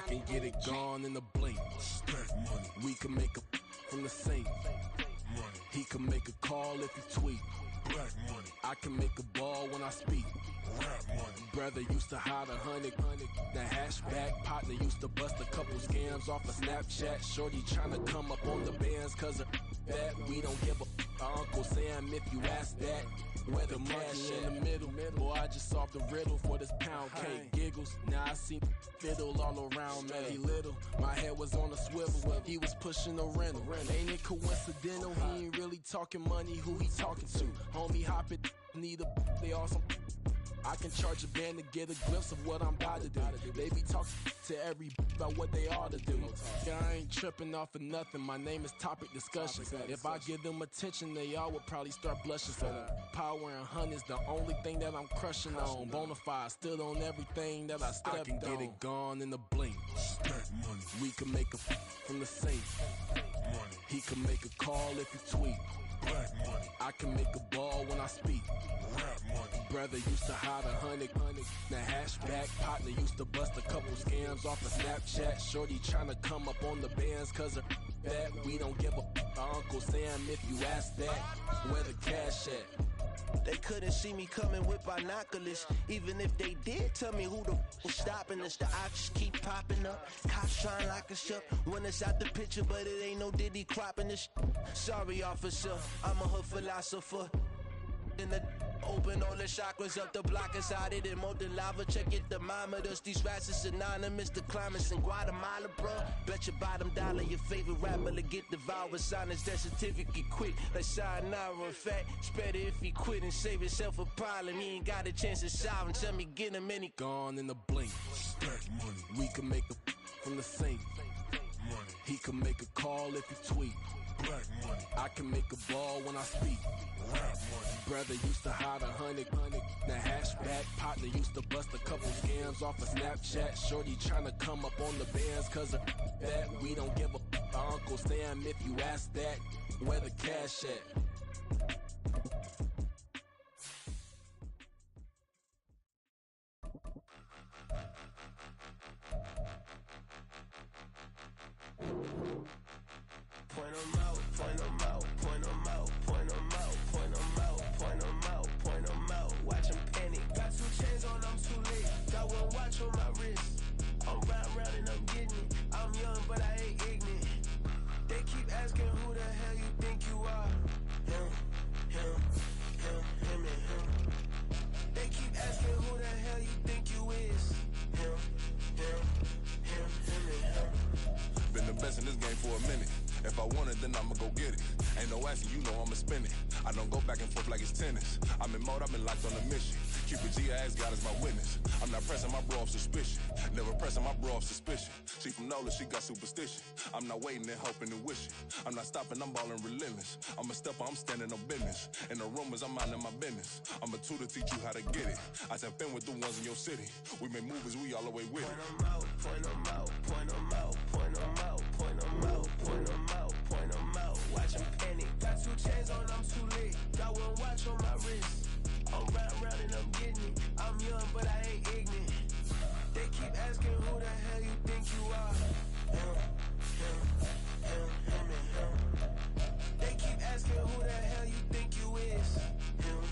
can get it gone in a blink. Stack money. We can make a from the sink. Money. He can make a call if he tweet. Black money. I can make a ball when I speak. Rap money. Brother used to hide 100. The hashback partner used to bust a couple scams off of Snapchat. Shorty tryna come up on the bands cause of that. We don't give a Uncle Sam if you ask that. Where the cash in the middle. Boy, I just solved the riddle for this pound cake. Giggles, now I see fiddle all around me. He little, my head was on a swivel. He was pushing a rental. Ain't it coincidental? He ain't really talking money, who he talking to? Homie hopping, need a, they awesome. I can charge a band to get a glimpse of what I'm about to do. They be talking to every about what they ought to do. Yeah, I ain't tripping off of nothing. My name is Topic Discussion. If I give them attention, they all would probably start blushing. So power and hunt is the only thing that I'm crushing on. Bonafide, stood on everything that I stepped on. I can get it gone in a blink. Stack money. We can make a from the sink. Money. He can make a call if he tweet. Black money. I can make a ball when I speak. Rap money. Brother used to hide 100. The hashback partner used to bust a couple scams off of Snapchat. Shorty tryna come up on the bands cause of that. We don't give a Uncle Sam if you ask that. Where the cash at? They couldn't see me coming with binoculars. Even if they did, tell me who the was stopping us. The options keep popping up. Cops trying lock us up. When it's out the picture, but it ain't no Diddy cropping this. Sorry, officer, I'm a hood philosopher. In the open all the chakras up the block inside it and molten lava. Check it, thermometers. These rats is synonymous. The climates in Guatemala, bro. Bet your bottom dollar your favorite rapper to get devoured. Sign his death certificate quick. Like sayonara. In fact, it's better if he quit and save himself a problem. He ain't got a chance to solve and tell me get him any gone in a blink. Stack money. We can make a from the sink. Money. He can make a call if he tweet. Black money. I can make a ball when I speak. Rap money. Brother used to hide 100. The hashback partner used to bust a couple scams off of Snapchat. Shorty tryna come up on the bands cause of that. We don't give a Uncle Sam if you ask that. Where the cash at? Point 'em out, point 'em out, point 'em out, point 'em out, point 'em out, point 'em out, point 'em out. Watch 'em panic. Got 2 chains on, I'm too late. Got 1 watch on my wrist. I'm round and I'm getting it. I'm young, but I ain't ignorant. They keep asking who the hell you think you are. Him, him, him, him and him. They keep asking who the hell you think you is. Him, him, him, him and him. Been the best in this game for a minute. If I want it, then I'ma go get it. Ain't no asking, you know I'ma spin it. I don't go back and forth like it's tennis. I'm in mode, I've been locked on a mission. Cupid G, I ask God as my witness. I'm not pressing my bro off suspicion. Never pressing my bro off suspicion. She from Nola, she got superstition. I'm not waiting and hoping and wishing. I'm not stopping, I'm ballin' relentless. I'm a stepper, I'm standing on business. In the rumors, I'm minding my business. I'm a tutor, teach you how to get it. I said, fin with the ones in your city. We make movies, we all the way with it. Point 'em out, point 'em out, point 'em out, point 'em out, point 'em out, point 'em out, point 'em out. Watch 'em panic. Got 2 chains on, I'm too late. Got 1 watch on my wrist. I'm round and I'm getting it. I'm young, but I ain't ignorant. They keep asking who the hell you think you are. Him, him, him, him and him. They keep asking who the hell you think you is. Him,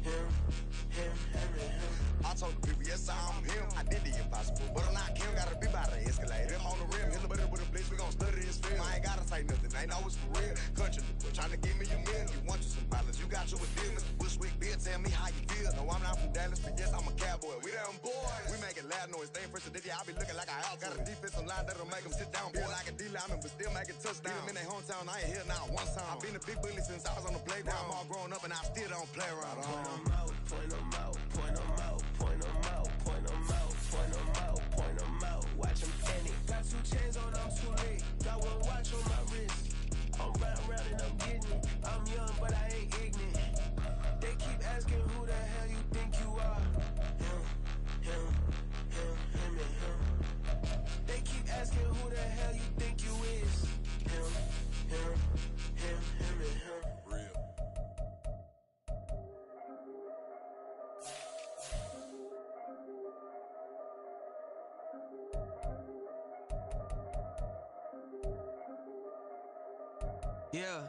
him, him, him and him. I told the people, yes, I'm him. I did the impossible, but I'm not Kim. Gotta be by the escalator. I'm on the rim, hit a better with a blitz. We gon' study his film. I ain't gotta say nothing, ain't know it's for real. Country, trying to give me a meal. You want you some balance, you got you a deal. Mr. Bushwick, Bill, tell me how you feel. No, I'm not from Dallas, but yes, I'm a cowboy. We them boys. We making loud noise, staying fresh to this. I be looking like a house. Got a defensive line that'll make them sit down. Feel like a D-lineman, but still making touchdowns. Them in their hometown, I ain't here now one time. I been a big bully since I was on the playground. I'm all grown up and I still don't play around. Point 'em out, point 'em out, point 'em out, point 'em out, point 'em out, point 'em out, point 'em out. Watch 'em panic. Got 2 chains on, I'm too late. Got 1 watch on my wrist. I'm round and I'm getting it. I'm young, but I ain't ignorant. They keep asking who the hell you think you are. Him, him, him, him and him. They keep asking who the hell you think you is. Him, him, him, him and him. Real. Yeah.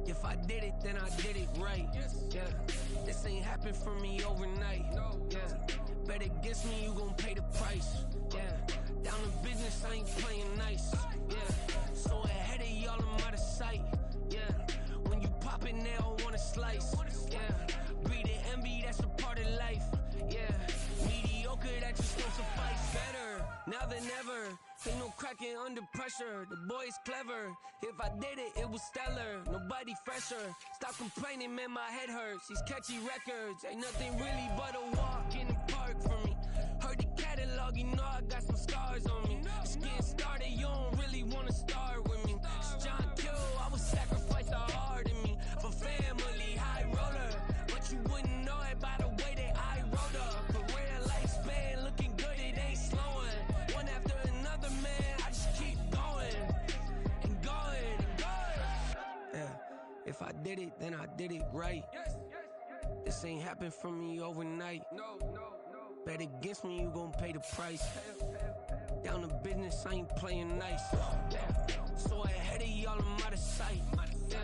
If I did it, then I did it right. Yeah. This ain't happened for me overnight. Yeah. Bet against me, you gon' pay the price. Yeah. Down to business, I ain't playing nice. Yeah. So ahead of y'all, I'm out of sight. Yeah. When you poppin', they don't wanna slice. Yeah. Greed and envy, that's a part of life. Yeah. Mediocre, that just won't suffice. Better now than ever. Ain't no cracking under pressure. The boy's clever. If I did it, it was stellar. Nobody fresher. Stop complaining, man, my head hurts. These catchy records ain't nothing really but a walk in the park for me. Heard the catalog, you know I got some scars on me. It's getting started, you don't really wanna start with me. It's John Q, I would sacrifice the heart in me for family, high roller. But you wouldn't know it by the way that I wrote up. Career lifespan looking good, it ain't slowing. One after another, man, I just keep going and going and going. Yeah, if I did it, then I did it right. This ain't happened for me overnight. Bet against me, you gon' pay the price. Down to business, I ain't playing nice. Yeah. So ahead of y'all, I'm out of sight. Yeah.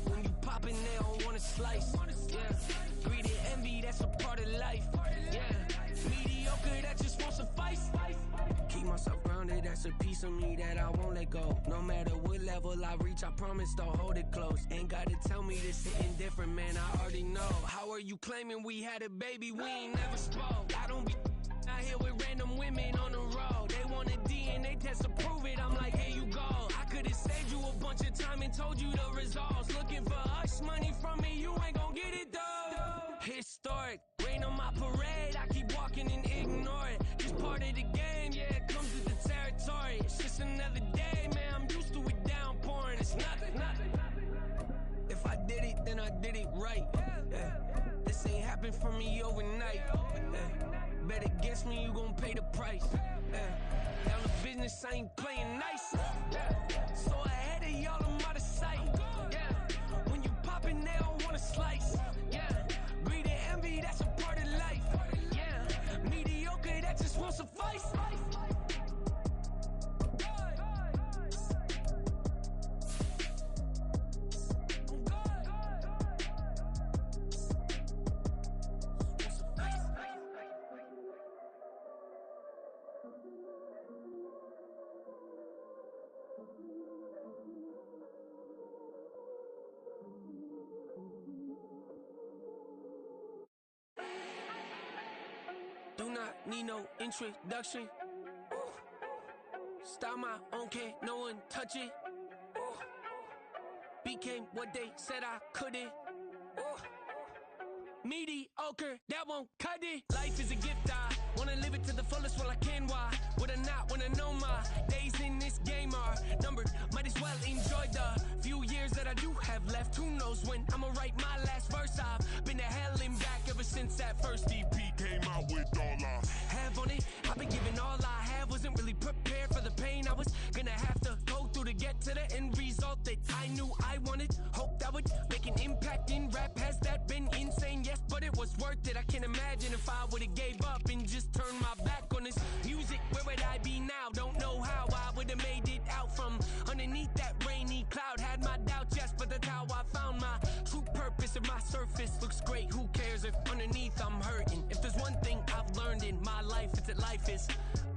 When you poppin', they don't wanna slice. Yeah. Greed and envy, that's a part of life. Yeah. Mediocre, that just won't suffice. Keep myself grounded, that's a piece of me that I won't let go. No matter what level I reach, I promise don't hold it close. Ain't gotta tell me this hitting different, man, I already know. How are you claiming we had a baby, we ain't never spoke? I don't be out here with random women on the road. They want a DNA test to prove it, I'm like, here you go. I could've saved you a bunch of time and told you the results. Looking for hush money from me, you ain't gon' get it though. Historic, rain on my parade, I keep walking and ignore it. Just part of the game, yeah, it comes with the territory. It's just another day, man, I'm used to it downpouring. It's nothing. If I did it, then I did it right. Yeah. This ain't happened for me overnight. Yeah. Bet against me, you gon' pay the price. Yeah. Down to business, I ain't playing nice. Yeah. So ahead of y'all, I'm out of sight. Yeah. When you poppin', they don't wanna slice. Yeah. Greed and envy, that's a part of life. Yeah. Mediocre, that just won't suffice. Do not need no introduction. Ooh. Start my own, can't no one touch it. Ooh. Became what they said I couldn't. Ooh. Mediocre, that won't cut it. Life is a gift, I wanna live it to the fullest while I can. Why would I not wanna know my days in this game are numbered? Might as well enjoy the few years that I do have left. Who knows when I'ma write my last verse. I've been to hell and back ever since that first EP came out with all I have on it. I've been giving all I have, wasn't really prepared for the pain I was gonna have to go through to get to the end result that I knew I wanted. Hoped I would make an impact in rap. Has that been insane? Yes, but it was worth it. I can't imagine if I would've gave up and just turned my back on this music. Where would I be now? Don't know how I would've made it out from underneath that rainy cloud. Had my doubts, yes, but that's how I found my true purpose. If my surface looks great, who cares if underneath I'm hurting? If there's one thing I've learned in my life, it's that life is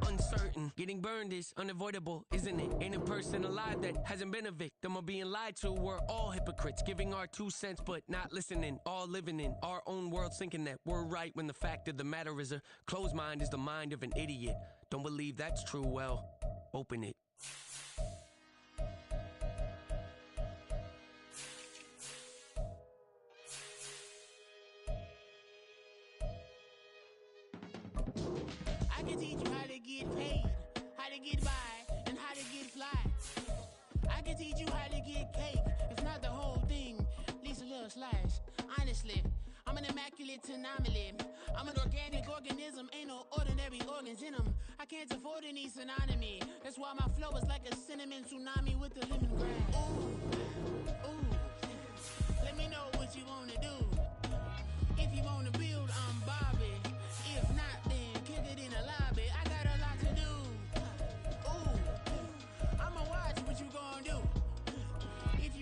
uncertain. Getting burned is unavoidable, isn't it? Ain't a person alive that hasn't been a victim of being lied to. We're all hypocrites, giving our 2 cents but not listening. All living in our own world, thinking that we're right when the fact of the matter is a closed mind is the mind of an idiot. Don't believe that's true? Well, open it. I can teach you how to get paid, how to get by, and how to get fly. I can teach you how to get cake, if not the whole thing, at least a little slice. Honestly, I'm an immaculate anomaly. I'm an organic organism, ain't no ordinary organs in them. I can't afford any synonymy. That's why my flow is like a cinnamon tsunami with the lemongrass. Ooh, ooh. Let me know what you wanna do. If you wanna build, I'm Bobby. If not, then kick it in the lobby. I got a lot to do. Ooh, I'ma watch what you gonna do. If you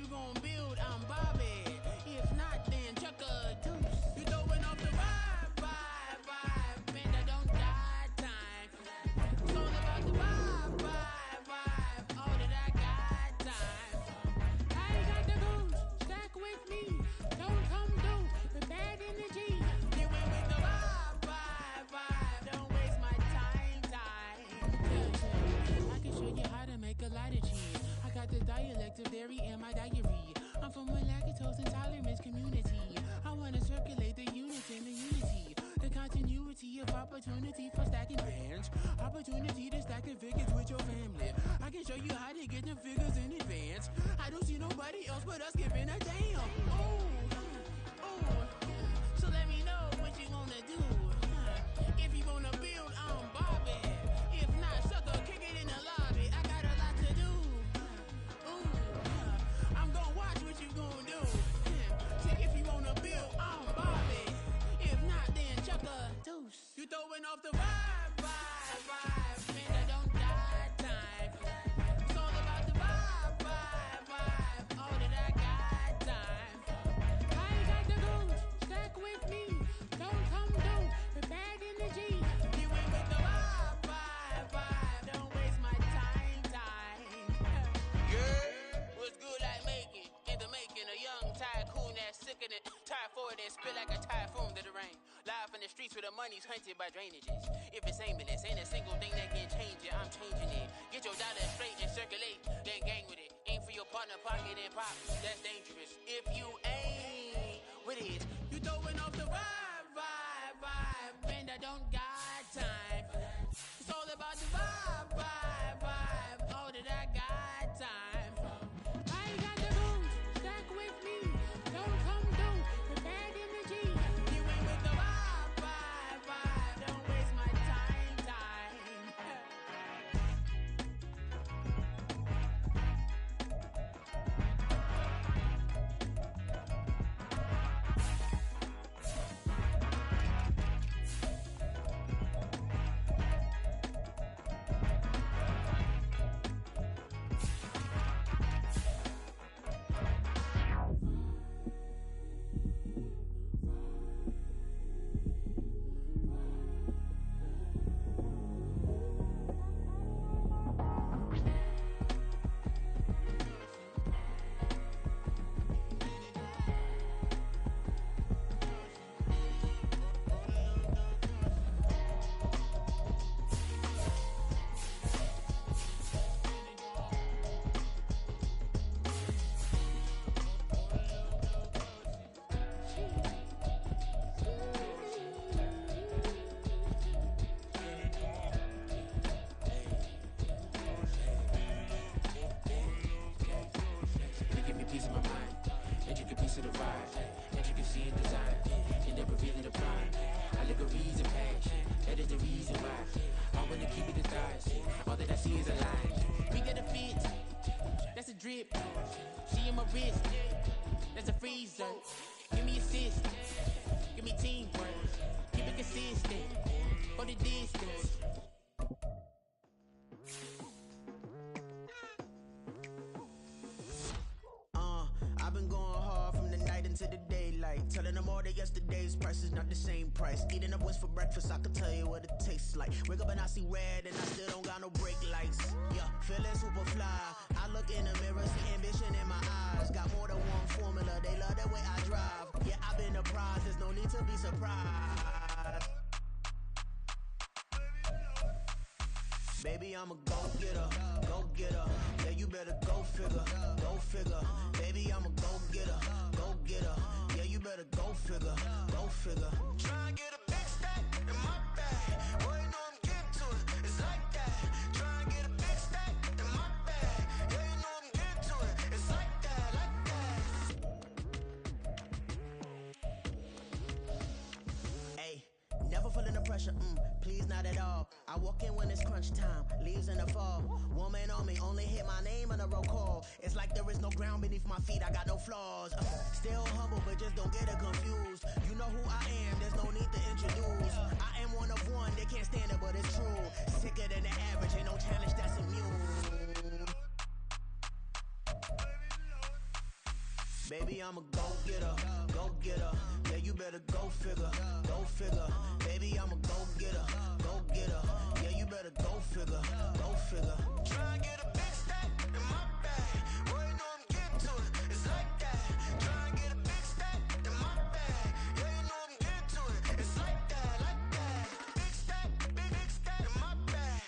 opportunity to stack the figures with your family. I can show you how to get them figures in advance. I don't see nobody else but us giving a damn. Ooh, ooh. So let me know what you wanna do. If you wanna build, I'm Bobby. If not, sucker, kick it in the lobby. I got a lot to do. Ooh, I'm gonna watch what you gonna do. See, if you wanna build, I'm Bobby. If not, then chuck a deuce. You throwing off the vibe, vibe, vibe. Man, I don't die time. It's all about the vibe, vibe, vibe. All that I got time. I ain't got the goose. Stack with me. Don't come down. The bad energy. You ain't with the vibe, vibe, vibe. Don't waste my time, time. Yeah. What's good like making? In the making, a young tycoon that's sick of it. Tired for it and spit like a typhoon to the rain. Live in the streets where the money's hunted by drainages. If it's aimless, ain't a single thing that can change it. I'm changing it. Get your dollar straight and circulate, then gang with it. Aim for your partner, pocket and pop. That's dangerous. If you ain't with it, you throwing off the vibe, vibe, vibe. And I don't got time. It's all about the vibe, vibe, vibe. All that I got time. I ain't got the booze. Stack with me. Don't come down. The bad energy. You ain't with the vibe, vibe, vibe. Don't waste my time, time. You give me peace of my mind, and you can piece of the vibe, and you can see in design, and never really the pride. I look a reason passion, that is the reason why. I wanna keep it in thighs, all that I see is a line. We got a fit, that's a drip. She in my wrist, that's a freezer. Give me assist, give me teamwork, keep it consistent, for the distance. I've been going hard from the night into the daylight. Telling them all that yesterday's price is not the same price. Eating up what's for breakfast, I can tell you what it tastes like. Wake up and I see red and I still don't got no brake lights. Yeah, feeling super fly. I look in the mirror, see ambition in my eyes. Got more than one formula, they love the way I drive. Yeah, I've been a prize, there's no need to be surprised. Baby, I'm a go-getter, go-getter. Yeah, you better go figure, go figure. Baby, I'm a go-getter, go-getter. Yeah, you better go figure, go figure. Try and get a big stack in my bag. Boy, you know I'm getting to it, it's like that. Try and get a big stack in my bag. Yeah, you know I'm getting to it, it's like that, like that. Hey, never feeling the pressure, please not at all. I walk in when it's crunch time, leaves in the fall. Woman on me, only hit my name on a roll call. It's like there is no ground beneath my feet, I got no flaws. Still humble, but just don't get it confused. You know who I am, there's no need to introduce. I am one of one, they can't stand it, but it's true. Sicker than the average, ain't no challenge that's immune. Baby, I'm a go-getter, go-getter. Yeah, you better go figure, go figure. Baby, I'm a go-getter, go-getter. Yeah, you better go figure, go figure. Try and get a big stack in my bag. Boy, you know I'm getting to it, it's like that. Try and get a big stack in my bag. Yeah, you know I'm getting to it, it's like that, like that. Big stack, big stack in my bag.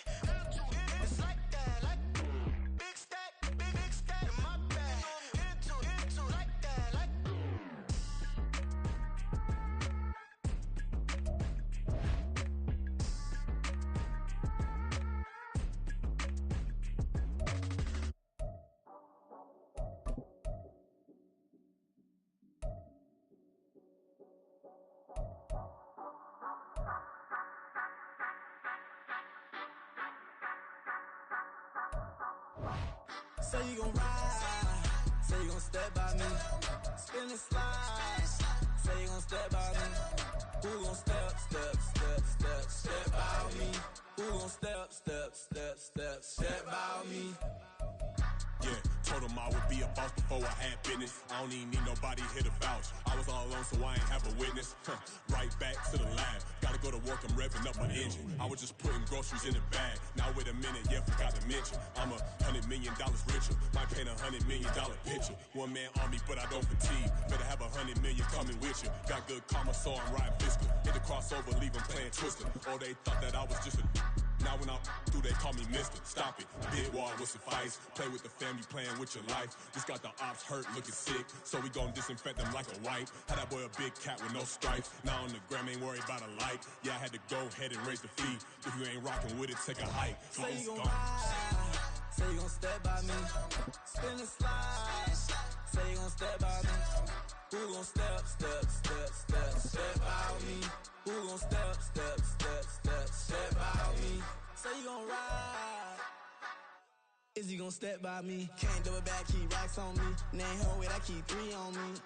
It's like that, like big stack in my bag. You know I'm getting to it, like that, like. Say you gon' ride, say you gon' step by me. Spin and slide, say you gon' step by me. Who gon' step by me? Who gon' step by me? Yeah, told him I would be a boss before I had business. I don't even need nobody here to vouch. I was all alone, so I ain't have a witness. Right back to the lab. Gotta go to work, I'm revving up my engine. I was just putting groceries in the bag. Now wait a minute, yeah, forgot to mention. I'm $100 million richer. Might paint $100 million picture. One man army, but I don't fatigue. Better have $100 million coming with you. Got good karma, so I'm riding fiscal. Hit the crossover, leave them playing Twister. Or they thought that I was just a... Now when I'm through, they call me mister. Stop it. Big wall will suffice. Play with the family, playing with your life. Just got the ops hurt, looking sick. So we gon' disinfect them like a wipe. Had that boy a big cat with no stripes. Now on the gram, ain't worried about a light. Yeah, I had to go ahead and raise the fee. If you ain't rocking with it, take a hike. Say you gon' ride, say you gon' step by me. Spin and slide, say you gon' step by me. Who gon' step by me? Who gon' step by me? Say you gon' ride. Is he gon' step by me? Can't do it back, keep racks on me. Name her with, I keep 3 on me.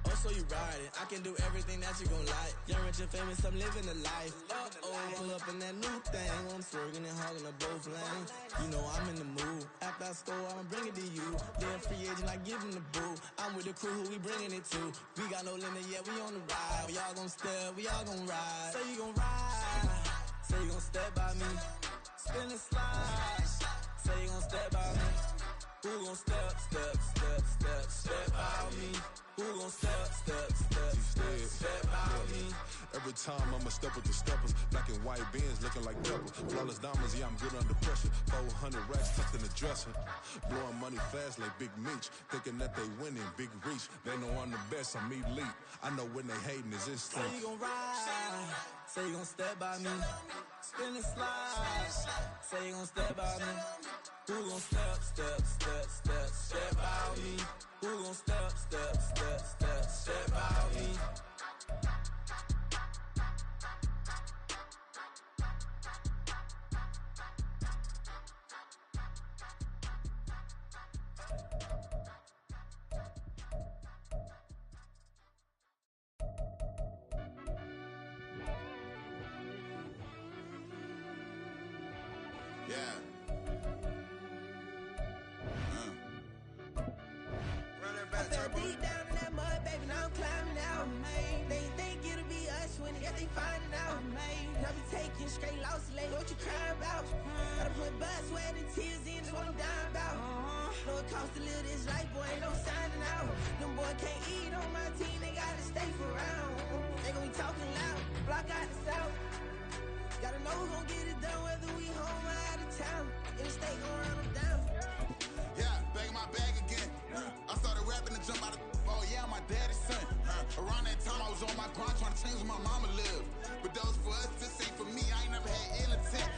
Oh, so you riding. I can do everything that you gon' like. Young, rich, and famous, I'm living the life. Pull up in that new thing. I'm swerving and hogging up both lanes. You know I'm in the mood. After I score, I'ma bring it to you. They're a free agent, I give them the boo. I'm with the crew, who we bringing it to. We got no limit, yeah, we on the ride. We all gon' step, we all gon' ride. Say you gon' ride, say you gon' step by me. Spin and slide, say you gon' step by me. Who gon' step by me? Who gon' step by me? Every time I'ma step with the steppers. Black and white beans looking like pepper. Flawless diamonds, yeah, I'm good under pressure. 400 racks tucked in the dresser. Blowing money fast like Big Meech. Thinking that they winning, big reach. They know I'm the best, I'm elite. I know when they hating is instinct. Say you gon' ride, say you gon' step by me. Spin and slide, say you gon' step by me. Who gon' step by me? Who gon' step by me? Yeah. Run that back, Turbo. Deep down in that mud, baby, now I'm climbing out. They think it'll be us when they finding out. Now we taking straight loss, late. What you crying about? Gotta put blood, sweat, and tears in, that's what I'm dying about. Know it costs to live this life, boy, ain't no signing out. Them boy can't eat on my team, they gotta stay for round. They gon' be talking loud, block out the south. Gotta know who gon' get it done, whether we home or out of town. In the state gon' run them down. Yeah, bag my bag again. I started rapping to jump out of. Oh yeah, I'm my daddy's son. Around that time I was on my grind trying to change where my mama lived. But that was for us, this ain't for me. I ain't never had ill intent.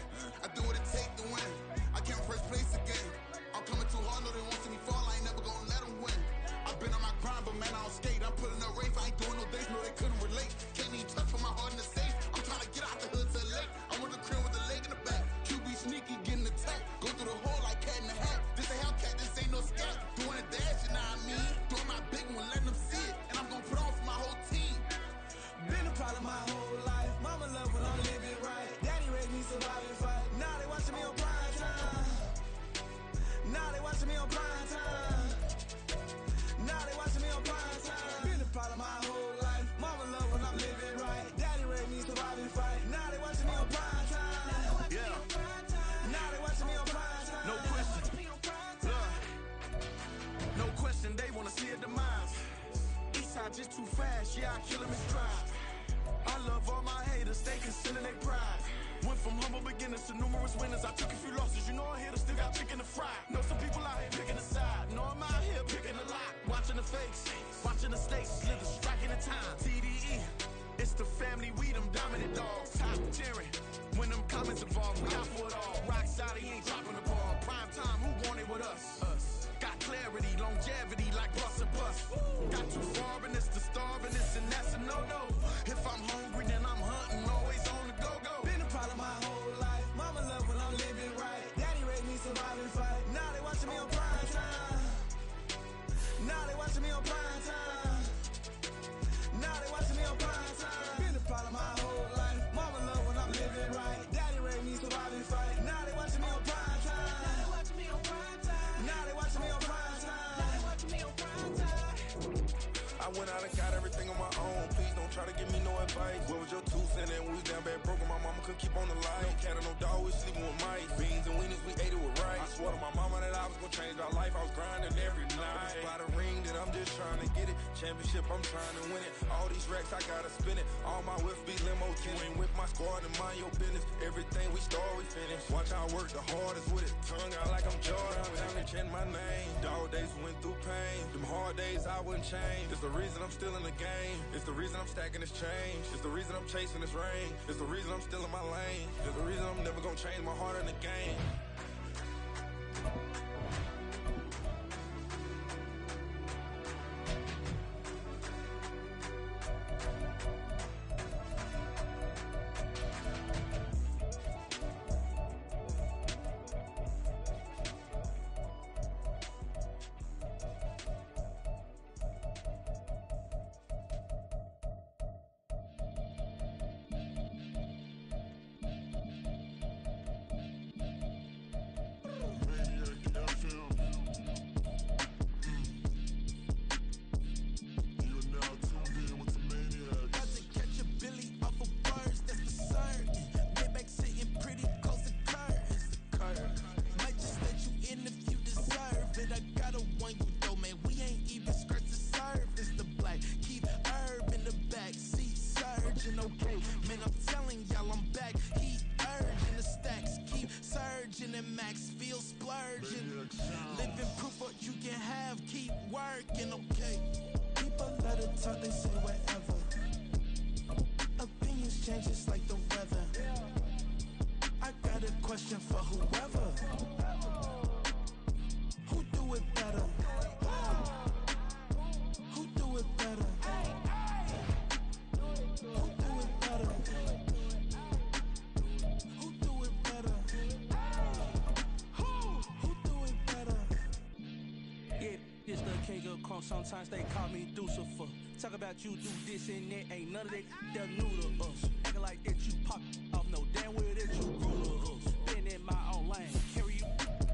I do what it take to win. I came first place again. I'm coming too hard, know they won't see me fall. I ain't never gonna let them win. I've been on my grind, but man, I don't skate. I'm putting up race, I ain't doing no days, no they couldn't relate. Can't even touch for my heart in the safe. I'm trying to get out the hood to the lake. I'm with the crib with the leg in the back. QB sneaky, getting attacked. Go through the hole like cat in the hat. This a Hellcat, this ain't no scat. Doing a dash, you know what I mean? Doing my big one, letting them see it. And I'm gonna put on for my whole team. Been a problem my whole life. Mama love when I'm living right. Daddy raised me survive and fight. Now they watching me on prime time. Now they watching me on prime time. Now they watching me on prime time. Been a problem my whole life. Mama love when I'm living right. Daddy raised me survive and fight. Now they watching me on prime time. Yeah. Now they watching me on prime time. No question. Look. No question, they wanna see a demise. Eastside just too fast, yeah, I kill him in stride. I love all my haters, they consider they pride. Went from humble beginners to numerous winners. I took a few losses, you know I hit, still got chicken to fry. Know some people out here picking a side. Know I'm out here picking a lot. Watching the fakes, watching the stakes, slither, striking the time. TDE, it's the family, we them dominant dogs. Top tiering, when them comments involved, we out for it all. Rock side, he ain't dropping the ball. Prime time, who want it with us? Got clarity, longevity, like bus and bus. Got too far, and it's the starving, this and that's a no-no. If I'm hungry, then I'm hunting, always on the go-go. Been a problem my whole life. Mama love when I'm living right. Daddy raised me surviving. fight. What was your 2 cents when we down bad broke? My mama couldn't keep on the line. No cat or no dog, we sleeping with mice. Beans and weenies, we ate it with rice. I swore to my mama that I was gonna change our life. I was grinding every night. By the ring that I'm just trying to get it. Championship, I'm trying to win it. All these racks, I gotta spin it. All my whips be limo tinted. You ain't with my squad and mind your business. Everything we start, we finish. Watch I work the hardest with it. Tongue out like I'm Jordan. Without me chanting my name. Dog days went through pain. Them hard days I wouldn't change. It's the reason I'm still in the game. It's the reason I'm stacking this change. It's the reason I'm chasing this rain. It's the reason I'm still in my lane. It's the reason I'm never gonna change my heart in the game. Sometimes they call me Lucifer. Talk about you do this and that. Ain't none of that they're new to us. Acting like that you pop off. No damn well that you grew to us. Been in my own lane. Carry you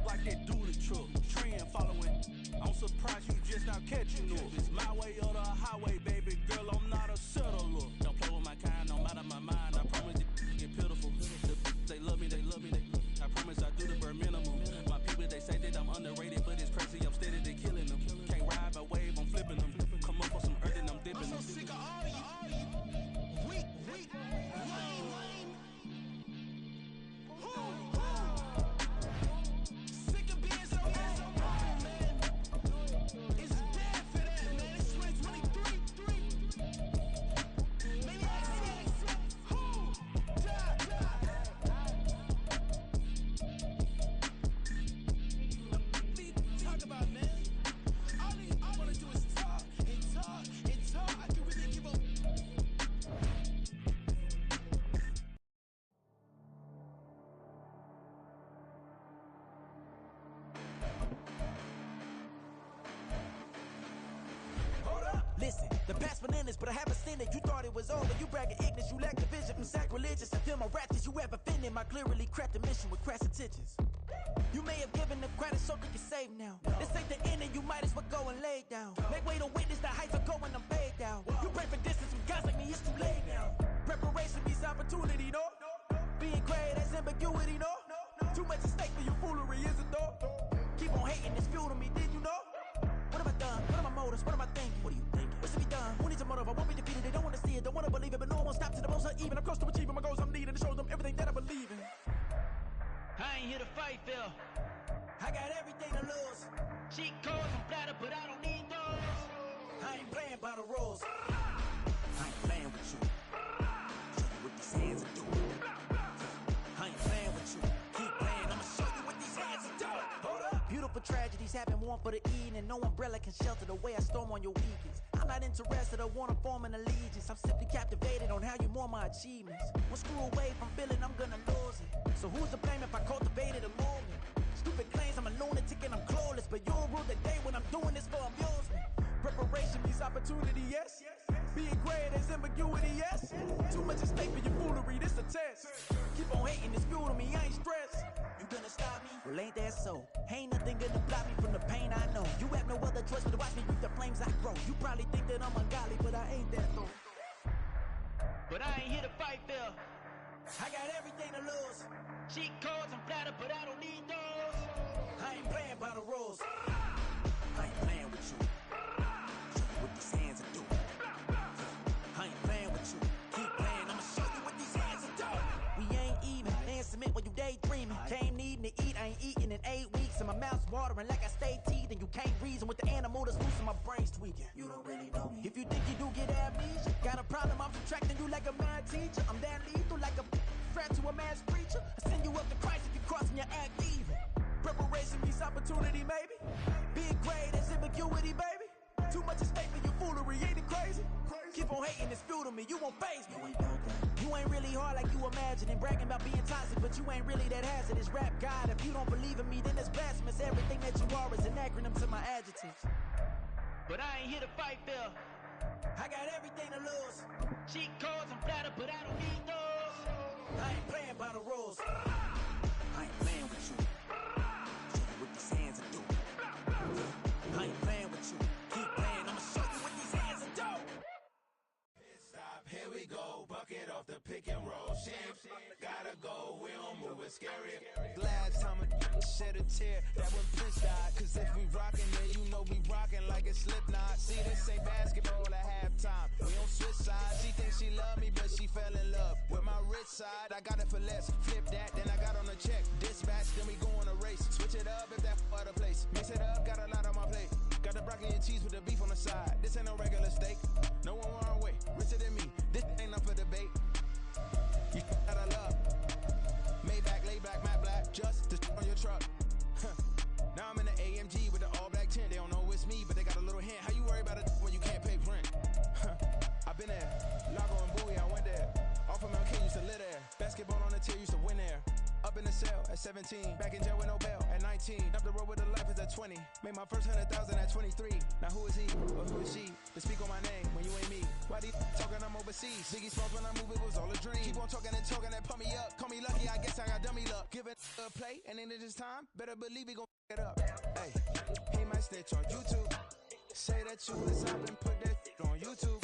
like that duty truck. Trend following. I'm surprised you just now catching up. It's my way or the highway, baby girl. I'm not a settler. Don't play with my kind, no matter my mind. I promise it get pitiful. They love me, they love me, I promise I do the bare minimum. My people, they say that I'm underrated, but it's crazy, I'm steady, they killing them. Can't ride my wave, I'm flipping them. Come up for some earth and I'm dipping them. I'm so sick of all of you. Weak, lame. Sick of being so bad, man. It's dead for that, man. It's 2023. Maybe talk about, man. All I wanna do is talk and talk and talk. I can really give up. Listen, the past bananas, but I haven't seen it. You thought it was over, you bragging ignorance, you lack the vision from sacrilegious. I feel my wrath as you ever offended my clearly crafted mission with crass intentions. You may have given the credit so you can save now. This ain't the end and you might as well go and lay down. Make way to witness the heights are going, I'm paid down. You pray for distance from guys like me, it's too late now. Preparation means opportunity, no? Being great, that's ambiguity, no? Too much at stake for your foolery, is it though? Keep on hating, it's fuel to me, did you know? What have I done? What are my motives? What am I thinking? What are you thinking? What's to be done? Who needs a motive? I won't be defeated. They don't want to see it, don't want to believe it, but no one stops to the most uneven. I'm close to achieving my goals. I'm needing to show them everything that I believe in. I ain't here to fight, Phil. I got everything to lose. Cheat codes and platter, but I don't need those. I ain't playing by the rules. I ain't playing with you. Show you what these hands are doing. I ain't playing with you. Keep playing, I'ma show you what these hands are doing. Hold up. Beautiful tragedies happen, one for the evening. No umbrella can shelter the way I storm on your weekends. I'm not interested, I wanna form an allegiance. I'm simply captivated on how you more my achievements. One screw away from feeling I'm gonna lose it. So who's to blame if I cultivated a movement? Stupid claims I'm a lunatic and I'm clueless, but you'll rule the day when I'm doing this for amusement. Preparation means opportunity, yes. Being great is ambiguity, yes. Too much at stake for your foolery, this a test. Keep on hating, it's fuel to me, I ain't stressed. You gonna stop me? Well, ain't that so? Ain't nothing gonna block me from the pain I know. You have no other choice but to watch me reap the flames I grow. You probably think that I'm ungodly, but I ain't that though. but I ain't here to fight fair. I got everything to lose. Cheat codes and flatter, but I don't need those. I ain't playing by the rules. I ain't playing with you. Show you what these hands are doing. I ain't playing with you. Keep playing, I'ma show you what these hands are doing. We ain't even. Man, submit when you daydreaming. Came needing to eat, I ain't eating in 8 weeks. And my mouth's watering like I stay teeth. And you can't reason with the animal that's loose and my brain's tweaking. You don't really know me. If you think you do get amnesia, got a problem, I'm subtracting you like a mad teacher. I'm that lethal like a threat to a mass preacher. I send you up to Christ if you crossing your act even. Preparation meets opportunity, maybe. Big grade is ambiguity, baby. Too much at stake for your foolery, ain't it crazy? Keep on hating, it's fuel to me, you won't phase me. You ain't really hard like you imagine and bragging about being toxic, but you ain't really that hazardous. Rap God, if you don't believe in me, then it's blasphemous. Everything that you are is an acronym to my adjectives. But I ain't here to fight fair. I got everything to lose. Cheat codes and flatter, but I don't need those. I ain't playing by the rules. I ain't playing with you. Show you what these hands are doing. I ain't playing with you. Keep playing, I'ma show you what these hands are doing. Stop, here we go. Bucket off the pick and roll. Shit, gotta go. We don't move it scary. Last time a shed a tear, that when Prince died. Cause if we rockin', then you know we rockin' like it's Slipknot. See, this ain't basketball at halftime. We don't switch sides. She thinks she love me, but she fell in love with my rich side. I got it for less. Flip that, then I got on a check. Dispatch, then we go on a race. Switch it up if that other place. Mix it up, got a lot on my plate. Got the broccoli and cheese with the beef on the side. This ain't no regular steak. No one wrong way. Richer than me. This ain't up for debate. You got a love. Maybach, lay back, matte black. Just to on your truck. Now I'm in the AMG with the all black tint. They don't know it's me, but they got a little hint. How you worry about it when you can't pay rent? I've been there. Lago and Bowie, I went there. Off of Mount King, used to live there. Basketball on the tier, used to win there. Up in the cell at 17. Back in jail with no bail at 19. Up the road with the life is at 20. Made my first 100,000 at 23. Now who is he or who is she to speak on my name when you ain't me? Why they talking I'm overseas? Biggie Smalls when I move it was all a dream. Keep on talking and pump me up. Call me lucky, I guess I got dummy luck. Give it a play and then it's time. Better believe we gon' it up. Hey, he might snitch on YouTube. Say that you was up and put that on YouTube.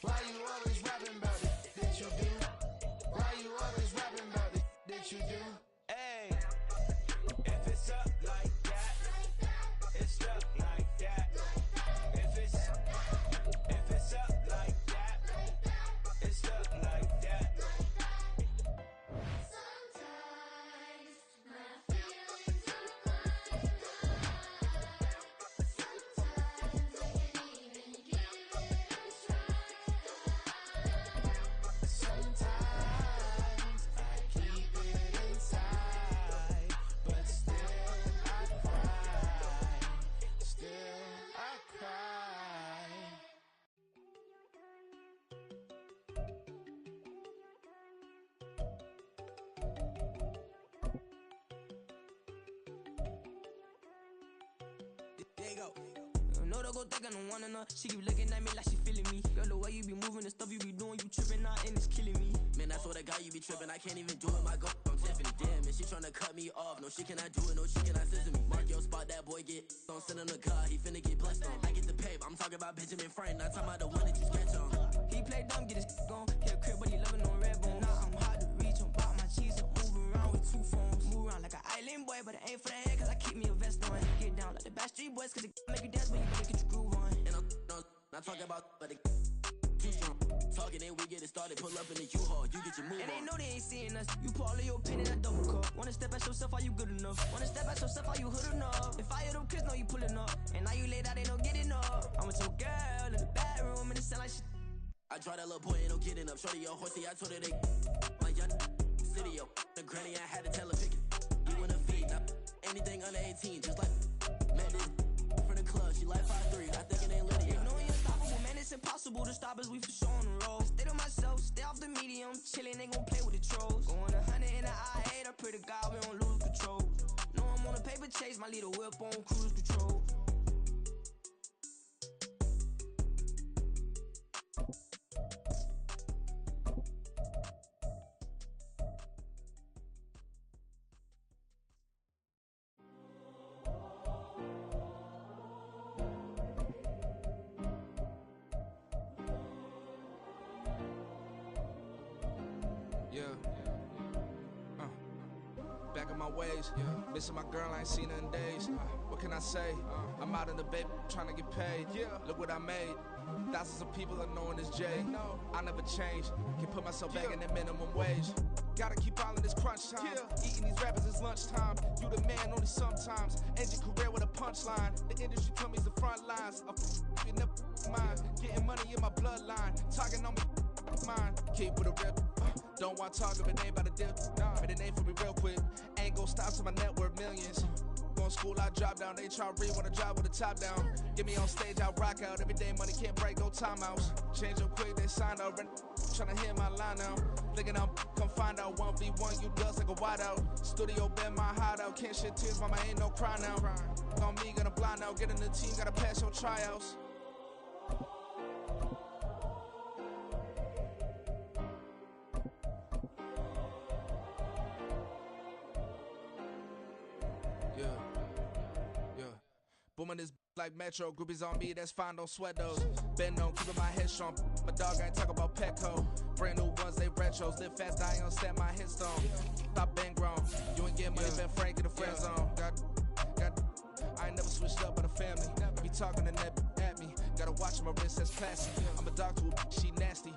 Why you always rapping about it? Did you do? Why you always rapping about it? Did you do? Hey, if it's up like that, it's up like that. If it's up like that, it's up like that. Sometimes my feelings are blind. Sometimes I can't even give it a try. Sometimes I keep it inside, but still I cry. Still I cry. There you go. No, don't go think I don't wanna know. She keep looking at me like she feeling me. Girl, the way you be moving, the stuff you be doing, you tripping out and it's killing me. Man, I swear to God, you be tripping. I can't even do it. My girl from Tiffany. Damn, and she tryna cut me off. No, she cannot do it. No, she cannot scissor me. Mark your spot, that boy get on. Send him the car. He finna get blessed on. I get the paper. I'm talking about Benjamin Frank. Not talking about the one that you sketch on. He play dumb, get his gone. Hit a crib, but he loving on red bone. Now I'm hard to reach. I'm pop my cheese and move around with 2 phones. Move around like an island boy, but it ain't for the head, cause I keep me a vest on. Get down like the Backstreet Boys, cause it make you dance, but you better get your groove on. And I'm not talking about, but too strong. Talking and we get it started. Pull up in the U-Haul. You get your move And they on. know they ain't seeing us. You put all of your pin in that double cup. Wanna step at yourself, are you good enough? Wanna step at yourself, are you hood enough? If I hear them kids, know you pulling up. And now you laid out, they don't get enough. I'm with your girl in the bedroom, and it sound like shit. I draw that little boy, ain't no getting up. Shorty, your horsey, I told her they my young city, yo. The granny, I had to tell her pick it. You in a feed, now anything under 18, just like met this from the club. She like 5'3", I think it ain't Lydia. You know you're unstoppable, man, it's impossible to stop us, we for sure on the road. Stay to myself, stay off the medium, chillin', they gon' play with the trolls. Going 100 in the I-8, I pray to God we don't lose control. Know I'm on a paper chase, my leader whip on cruise control. Yeah. Back in my ways, missing my girl, I ain't seen her in days. What can I say? I'm out in the baby, trying to get paid. Look what I made. Thousands of people are knowing this Jay. I never changed. Can put myself back in the minimum wage. Gotta keep all in this crunch time. Eating these rappers is lunchtime. You the man only sometimes. End your career with a punchline. The industry told me it's the front lines. You never mind. Getting money in my bloodline. Talking on me. Mine. Keep with a rip. Don't want to talk if it ain't about a dip. But it ain't for me real quick. Ain't gon' stop till my net worth millions. Going school, I drop down. They try to read when I drop with the top down. Get me on stage, I rock out. Every day money can't break, go timeouts. Change up quick, they signed out. Tryna hear my line now. Thinking I'm come find out 1v1, you dust like a wideout. Studio been my hideout. Can't shed tears, mama ain't no cry now. On me, gonna blind out. Get in the team, gotta pass your tryouts. Booming this like Metro, groupies on me, that's fine, don't sweat those. Been on, keeping my head strong. My dog ain't talk about Petco. Brand new ones, they retros. Live fast, I ain't on set my headstone. Stop been grown. You ain't getting money, been Frank in the friend zone. I ain't never switched up with a family. Be talking to that at me. Gotta watch my wrist, that's classy. I'm a dog to a she nasty.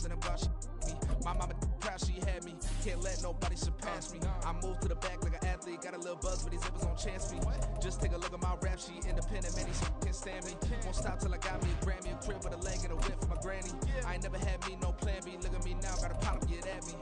Then I'm glad she me. My mama proud she had me. Can't let nobody surpass me. I moved to the back like an athlete. Got a little buzz, but these zippers on chance me. Just take a look at my rap sheet. Independent, man, these can't stand me. Won't stop till I got me a Grammy, a crib with a leg and a whip for my granny. I ain't never had me no plan B. Look at me now, got a pop up, get at me.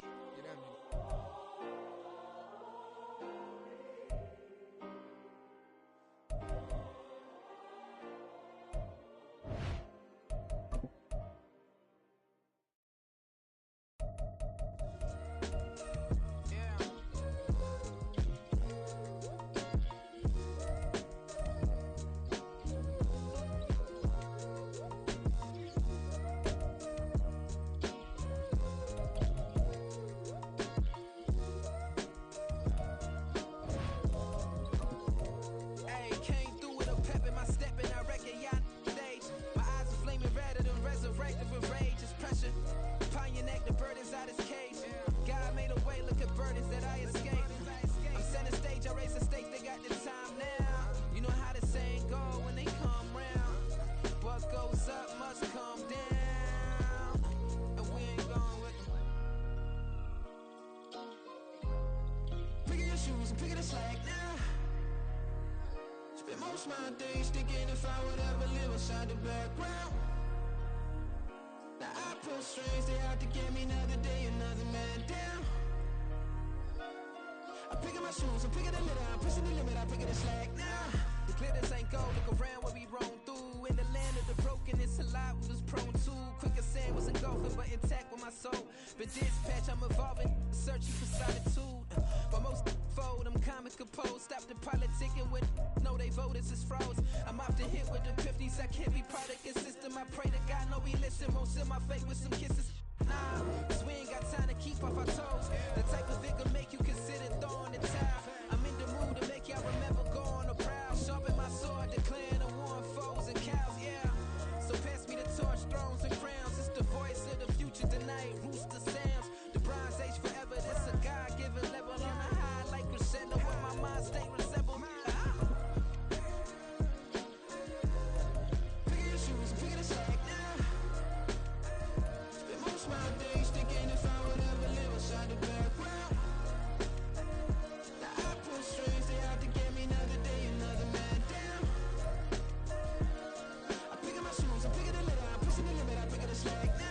My days thinking if I would ever live inside the background. Now I pull strings, they out to get me another day, another man down. I'm picking my shoes, I'm picking the litter, I'm pushing the limit, I'm picking the slack now. The glitters ain't gold, look around where we roam through. In the land of the broken, it's a lot we was prone to. Quicker sand was engulfing, but intact with my soul. But dispatch, I'm evolving, searching for solitude. But most fold, I'm comic composed. Stop the politicking with no, they voters is froze. I'm off the hit with the 50s, I can't be product and system. I pray to God, no, he listen. Won't send my fate with some kisses. Nah, cause we ain't got time to keep off our toes. The type of vigor make you consider throwing the towel. I'm in the mood to make y'all remember going to proud. Sharpen my sword, declaring the war on foes and cows, yeah. So pass me the torch, thrones and crowns. It's the voice of the future tonight. Rooster sounds, the Bronze Age forever. This a God-given level on a high like crescendo. Where my mind state resemble. Picking your shoes, picking the slack now. Spend most of my days thinking if I would ever live inside the background. Now I pull strings, they out to get me another day, another man down. I'm picking my shoes, I'm picking the litter, I'm pushing the limit, I'm picking the slack now.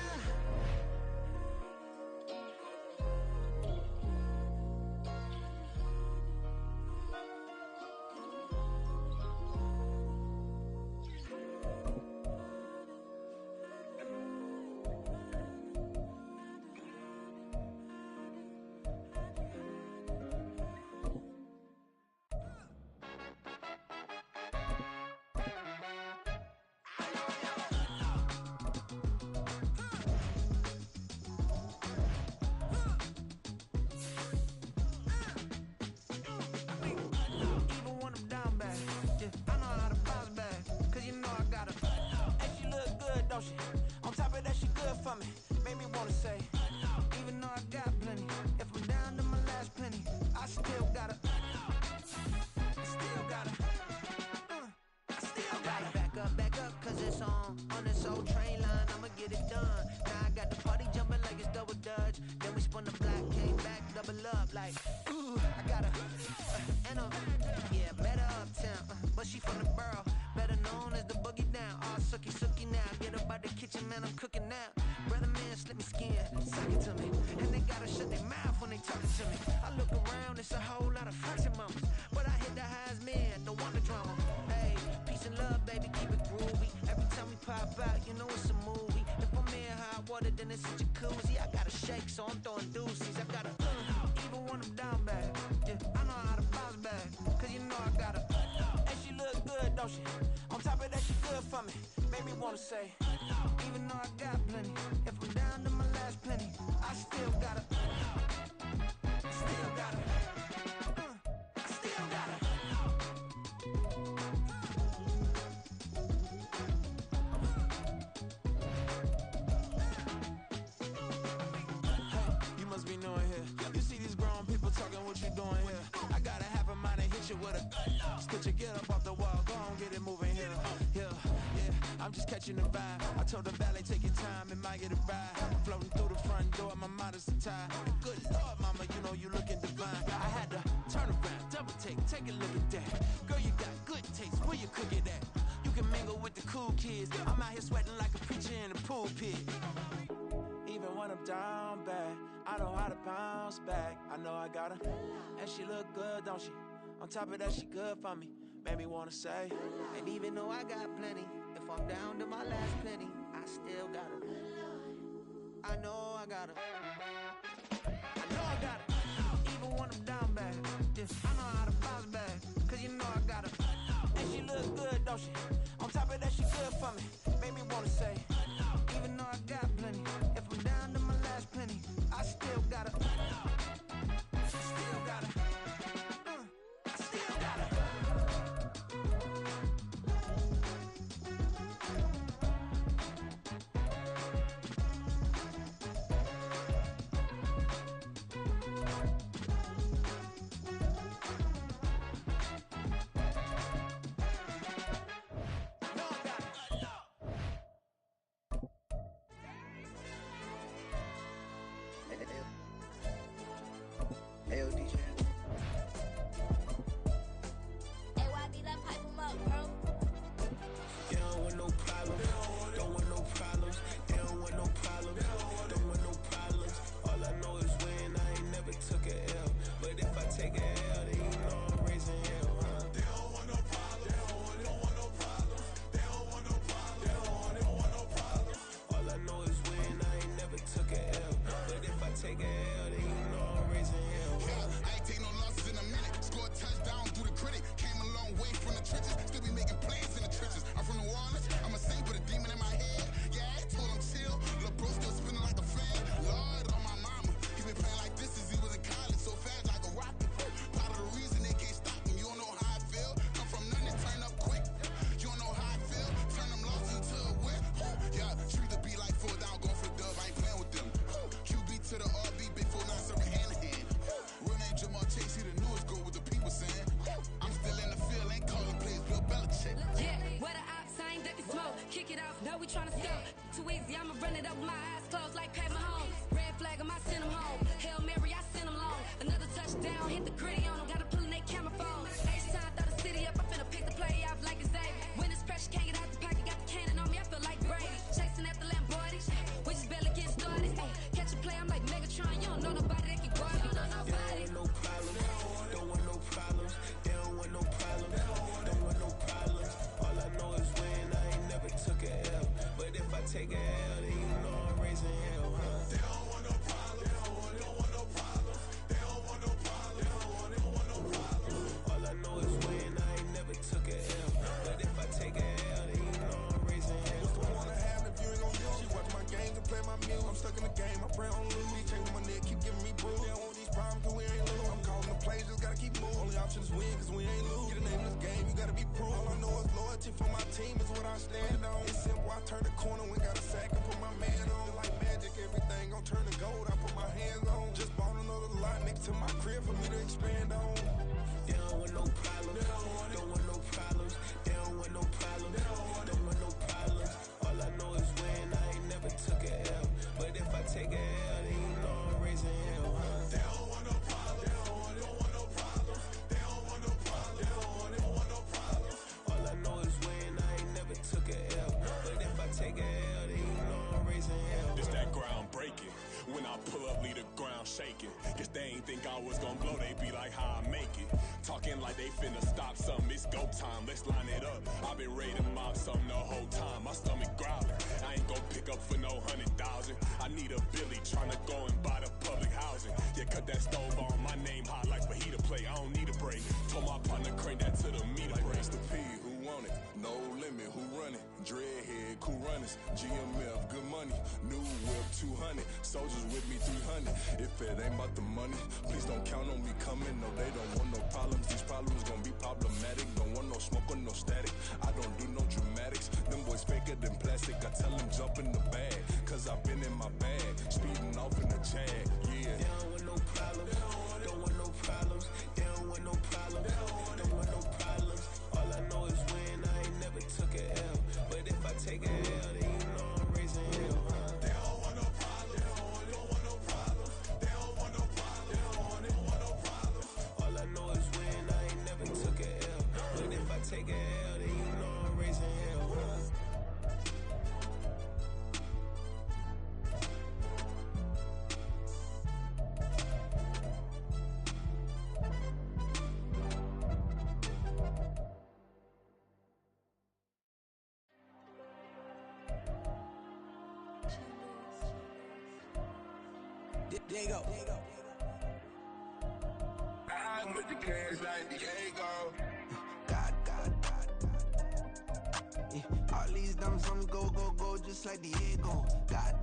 Even when I'm down bad, yeah, I know how to bounce back. Cause you know I got her. Hey, she look good, don't she? On top of that, she good for me. Made me wanna say, even though I got plenty, it done. Now I got the party jumping like it's double dutch. Then we spun the block, came back, double up like, ooh, I got and yeah, met her uptown, but she from the borough, better known as the boogie down. All sookie sookie now, get up out the kitchen, man, I'm cooking now. Brother man, slip me skin, suck it to me, and they gotta shut their mouth when they talking to me. I look around, it's a whole lot of flexing mamas, but I hit the highs, man, don't want the drama. Hey, peace and love, baby, keep it groovy. Every time we pop out, you know it's a movie. If I'm in hot water, then it's a jacuzzi. I gotta shake, so I'm throwing deuces. I gotta even when I'm down bad. Yeah, I know how to bounce back, cause you know I gotta. And she look good, don't she? On top of that, she good for me. Made me wanna say, even though I got plenty, if I'm down to my last penny, I still gotta. Still gotta. I still gotta. You must be knowing here. You see these grown people talking, what you doing here? I got a half a mind and hit you with a stitch you, get up off the wall, go on, get it moving here. Yeah, I'm just catching the vibe. I told the valet, take your time, it might get a ride. Floating through the front door, my mind is tied. Good Lord, mama, you know you looking divine. I had to turn around, double take a look at that. Girl, you got good taste, where you cook it at? You can mingle with the cool kids. I'm out here sweating like a preacher in a pool pit. Even when I'm down bad, I know how to bounce back. I know I gotta. And she look good, don't she? On top of that, she good for me. Made me wanna say. And even though I got plenty, if I'm down to my last penny, I still gotta. I know I gotta. I know I gotta. Even when I'm down bad, yeah, I know how to bounce back. Cause you know I gotta. And she look good, don't she? On top of that, she good for me. Made me wanna say. Even though I got plenty, if I'm down to my last penny, I still gotta. Still gotta. I still gotta. Hey, DJ. AYD, that pipe him up, bro. They don't want no problems. Don't want no problems. They don't want no problems. Don't want no problems. All I know is when I ain't never took a L. But if I take a L, then you know I'm raising hell, huh? They don't want no problems. They don't want no problems. They don't want no problems. They don't want no problems. All I know is when I ain't never took a L. But if I take a L, then you know I'm raising hell. I ain't take no losses in a minute. Scored a touchdown through the critic. Came a long way from the trenches. Still be making plays in the trenches. I'm from New Orleans. I'm a saint with a demon in my head. Yeah, I told him chill. Lil' bro still spinning like a fan. Lord on my mama. He been playing like this since he was in college. So fast like a rocket. Part of the reason they can't stop him. You don't know how I feel. Come from nothing, turn up quick. You don't know how I feel. Turn them losses into a win. Yeah, treat the beat like 4 down, go for the dub. I ain't playing with them. QB to the RB, big 4-9 serving hand to hand. Real name Jamal Chase, he the newest goal with the people saying. I'm still in the field, ain't calling plays, Bill Belichick. Yeah, where the ops, I ain't ducking smoke. Kick it off, know we tryna score. Too easy, I'ma run it up with my eyes closed like Pat Mahomes. Red flag, I send him home. Hail Mary, I send him long. Another touchdown, hit the gritty on him. Gotta pull in they camera phones. H-time, throw the city up, I finna pick the play off like it's Xavier. When it's pressure, can't get out the pocket, got the cannon on me, I feel like Brady. Chasing at the Lamborghini, we just barely get started. Ay, catch a play, I'm like Megatron, you don't know nobody that can guard me. You know nobody. No problems. Don't want no problems. They don't want no problems. Don't want no problems. All I know is when I ain't never took a L. But if I take a L, then you know I'm raising hell, huh? They don't want no problems. They don't want no problems. They don't want no problems. They don't want no problems. All I know is when I ain't never took a L. But if I take a L, then you know I'm raising hell. What's the one I have if you ain't gon' use? She watch my games and play my music. I'm stuck in the game, I pray on lose. He changing my neck, keep giving me bruise. They don't want these problems, cause we ain't lose. I'm calling the plays, just gotta keep moving. Only option is win, cause we ain't lose. Get a name in this game, you gotta be proof. All I know is loyalty for my team is what I stand on. It's simple, I turn the corner, we got a sack and put my man on. Like magic, everything gon' turn to gold, I put my hands on. Just bought another lot next to my crib for me to expand on. They don't want no problems. Don't want no problems. They don't want no problems. Don't want no problems. All I know is when I ain't never took I pull up, leave the ground shaking. Guess they ain't think I was gonna blow, they be like, how I make it. Talking like they finna stop something, it's go time, let's line it up. I've been ready to mob something the whole time, my stomach growling. I ain't gon' pick up for no 100,000. I need a Billy tryna go and buy the public housing. Yeah, cut that stove on, my name hot like fajita plate, I don't need a break. Told my partner crank that to the meter break. Race the P, who want it? No limit, who run it? Dreadhead, cool runners, GMF, good money. New whip, 200, soldiers with me, 300. If it ain't about the money, please don't count on me coming. No, they don't want no problems. These problems gon' be problematic. Don't want no smoke or no static. I don't do no dramatics. Them boys faker than plastic. I tell them jump in the bag, cause I've been in my bag. Speeding off in the Jag, yeah. They don't want no problems. Don't want no problems. They don't want no problems. Don't want no problems. All I know is win. I ain't never took a L. But if I take a L, then you know I'm raising hell. They don't want no problems. They don't want no problems. They don't want no problems. They don't want no problems. All I know is win. I ain't never took a L. But if I take a L, then you know I'm raising hell. Diego. I put the cash like Diego. God. Yeah. All these dumps on me go, just like Diego. God.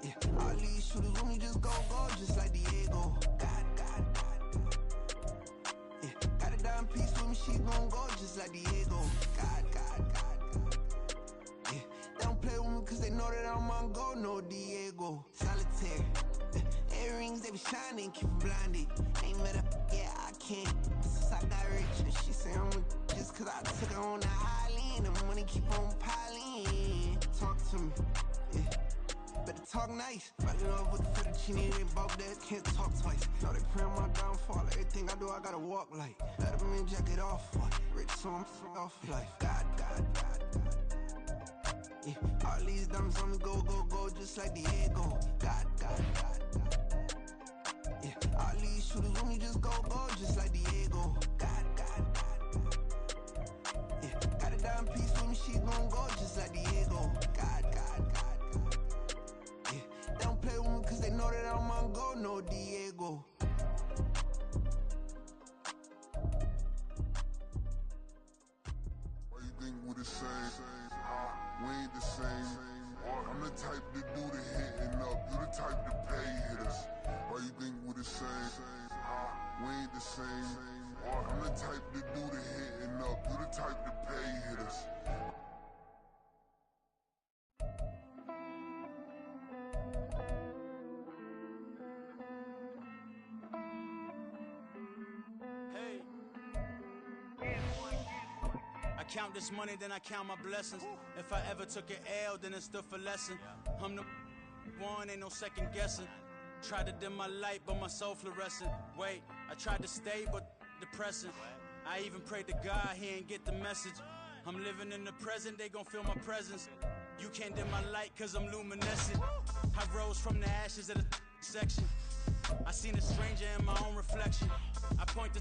Yeah. All these shooters on me just go, just like Diego. God. Yeah. Got a dime piece with me, she gon' go just like Diego. God. Yeah. They don't play with me cause they know that I'm on go, no Diego. Solitaire. Earrings, they be shining, keep me blinded. Ain't met up, yeah, I can't. Since I got rich, and she say I'm a just cause I took her on the island. The money keep on piling. Talk to me, yeah. Better talk nice. Rockin' up with the fettuccine, they bought that, can't talk twice. Know they pray on my downfall, everything I do, I gotta walk like. Let them in, jacket off, rich, so I'm off life. God. Yeah. All these dumps on me go, just like Diego. God. Yeah. All these shooters on me just go, just like Diego. God. Yeah. Got a dime piece with me, she gon' go just like Diego. God. Yeah. They don't play with me cause they know that I'm on go, no Diego. Why you think we the same? We ain't the same. I'm the type to do the hitting up. You the type to pay hitters. Why you think we the same? We ain't the same. I'm the type to do the hitting up. You the type to pay hitters. Count this money, then I count my blessings. If I ever took an L, then it stood for lesson. I'm the one, ain't no second guessing. Tried to dim my light, but my soul fluorescent. Wait, I tried to stay, but depressing. I even prayed to God, he ain't get the message. I'm living in the present, they gon' feel my presence. You can't dim my light, cause I'm luminescent. I rose from the ashes of the section. I seen a stranger in my own reflection. I point the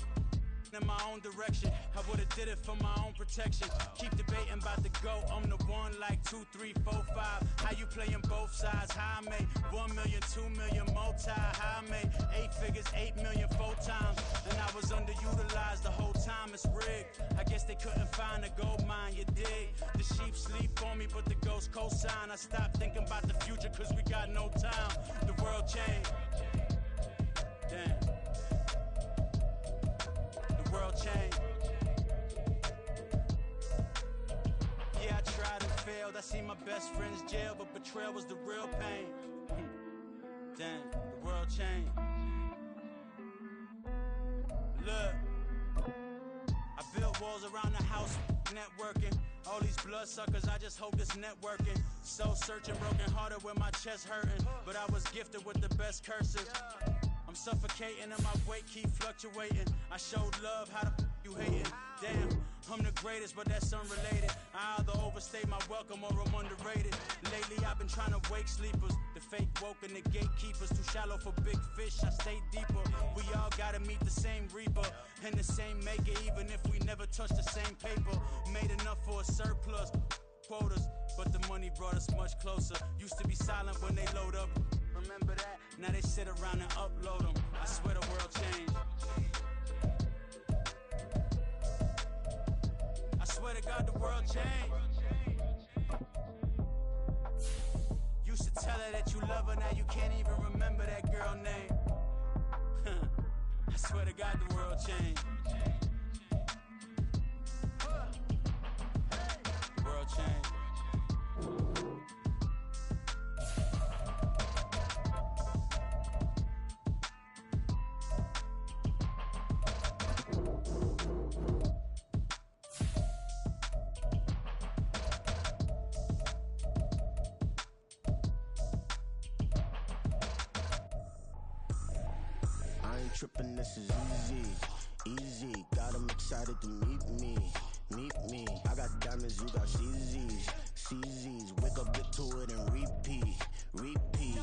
in my own direction. I would've did it for my own protection. Keep debating about the GOAT. I'm the one like 2, 3, 4, 5. How you playing both sides? How I made 1 million, 2 million multi. How I made 8 figures, 8 million 4 times. And I was underutilized the whole time. It's rigged. I guess they couldn't find a gold mine. You dig? The sheep sleep on me, but the ghost cosign. I stopped thinking about the future cause we got no time. The world changed. Damn. World change. Yeah, I tried and failed. I seen my best friends jail, but betrayal was the real pain. Damn, the world changed. Look, I built walls around the house, networking. All these bloodsuckers, I just hope this networking. Soul searching, broken hearted with my chest hurting. But I was gifted with the best cursive. I'm suffocating and my weight keep fluctuating. I showed love, how the you hating? Damn, I'm the greatest, but that's unrelated. I either overstay my welcome or I'm underrated. Lately I've been trying to wake sleepers. The fake woke and the gatekeepers. Too shallow for big fish, I stay deeper. We all gotta meet the same reaper and the same maker, even if we never touch the same paper. Made enough for a surplus quotas, but the money brought us much closer. Used to be silent when they load up. Remember that? Now they sit around and upload them. I swear the world changed. I swear to God the world changed. Used to tell her that you love her, now you can't even remember that girl name. I swear to God the world changed. The world changed. Trippin', this is easy. Got them excited to meet me. I got diamonds, you got CZs. Wake up, get to it, and repeat. Hey,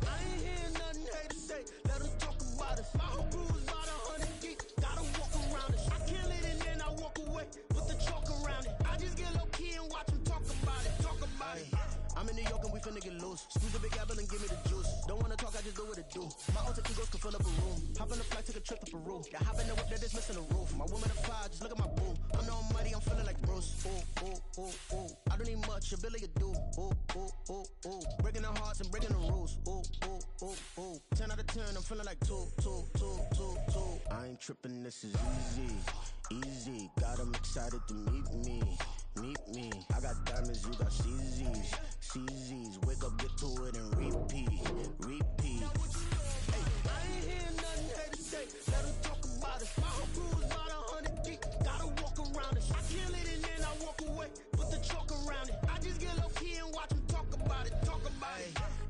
I ain't hearing nothing hate to say. Let them talk about us. My whole crew is about 100 deep. Gotta walk around us. I kill it and then I walk away. Put the chalk around it. I just get low key and watch them talk about it. I'm in New York and we finna get loose. Squeeze the big apple and give me the juice. Don't wanna talk, I just do what it do. My alter egos can fill up a room. Hop on the flight, take a trip to Peru. Yeah, hop in the whip that is missing the roof. My woman a fire, just look at my boo. I'm no money, I'm feeling like Bruce. Ooh. I don't need much, ability to do. Ooh. Breaking the hearts and breaking the rules. Ooh. 10 out of 10, I'm feeling like two. I ain't tripping, this is easy. Got them excited to meet me. I got diamonds, you got CZs. Wake up, get to it, and repeat. Hey, I ain't hearing nothing hate to say. Let them talk about us. My whole crew is about 100 deep. Gotta walk around us. I kill it and then I walk away. Put the chalk around it. I just get low key and watch them talk about it.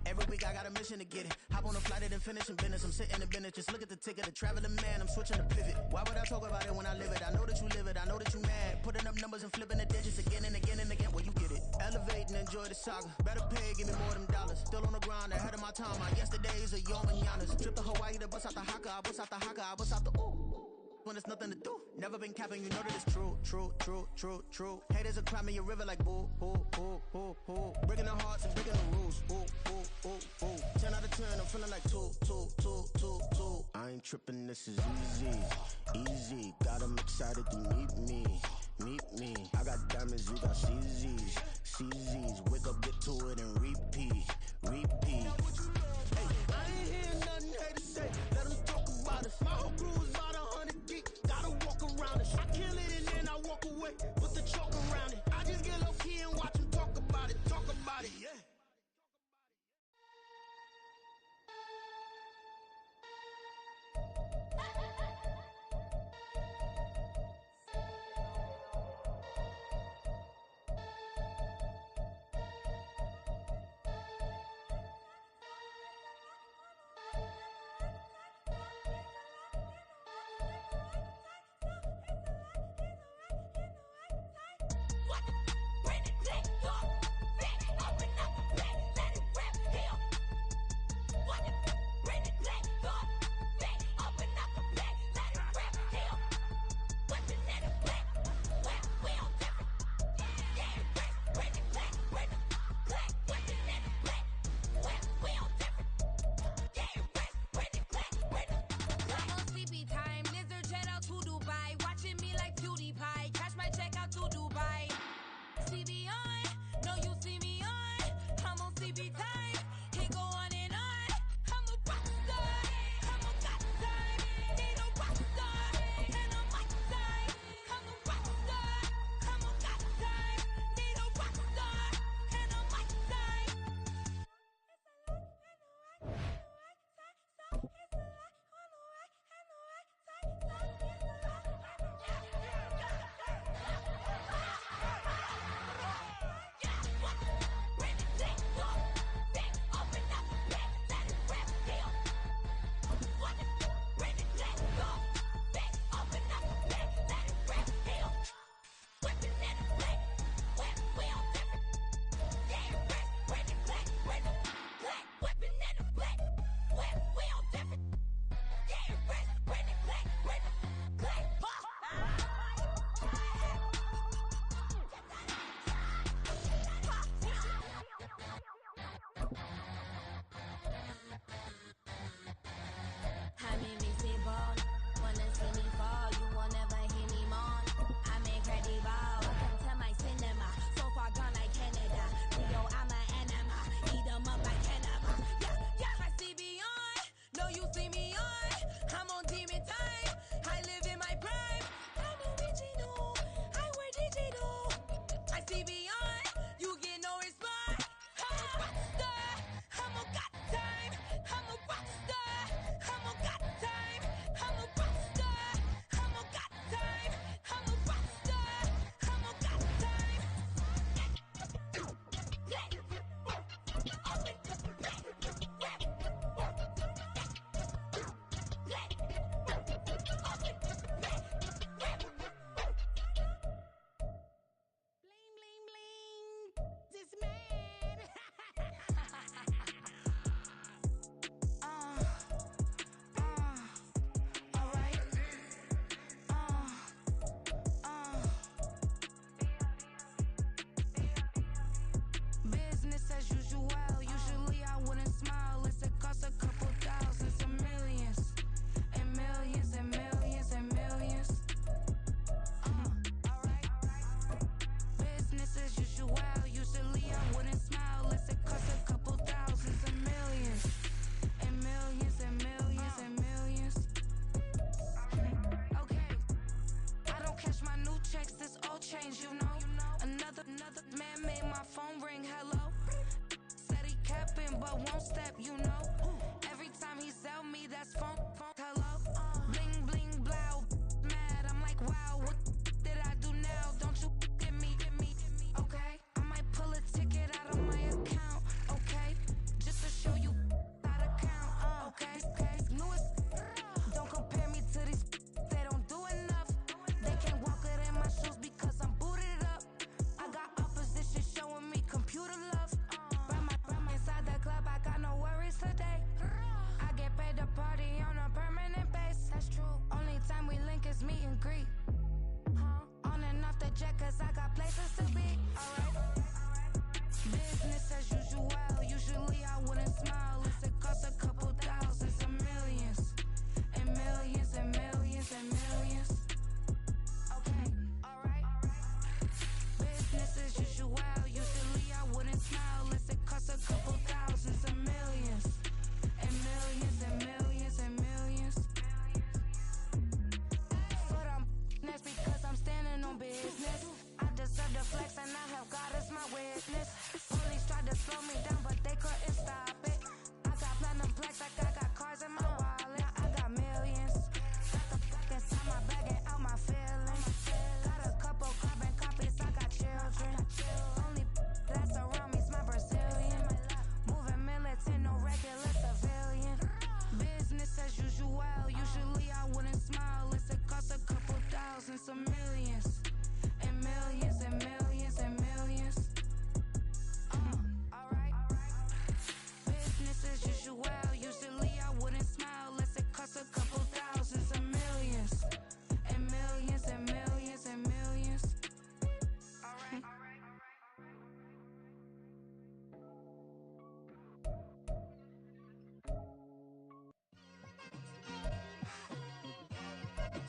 Every week I got a mission to get it. Hop on a flight and then finish in business. I'm sitting in business, just look at the ticket. A traveling man, I'm switching to pivot. Why would I talk about it when I live it? I know that you live it, I know that you mad. Putting up numbers and flipping the digits again and again and again. Well, you get it. Elevate and enjoy the saga. Better pay, give me more than dollars. Still on the grind, ahead of my time. My yesterdays are your mananas. Trip to Hawaii to bust out the haka. I bust out the haka, I bust out the ooh. When there's nothing to do, never been capping, you know that it's true. Haters are climbing your river like boo. Breaking the hearts and breaking the rules. Ooh. 10 out of 10, I'm feeling like two. I ain't tripping, this is easy. Got them excited to meet me. I got diamonds, you got CZs. Wake up, get to it, and repeat. Hey, I ain't hearing nothing hate to say. Let them talk about us. My whole crew is about 100 deep. Gotta walk around us. I kill it and then I walk away. Put the chalk around it. I just get low key and watch them talk about it. Yeah. TV on.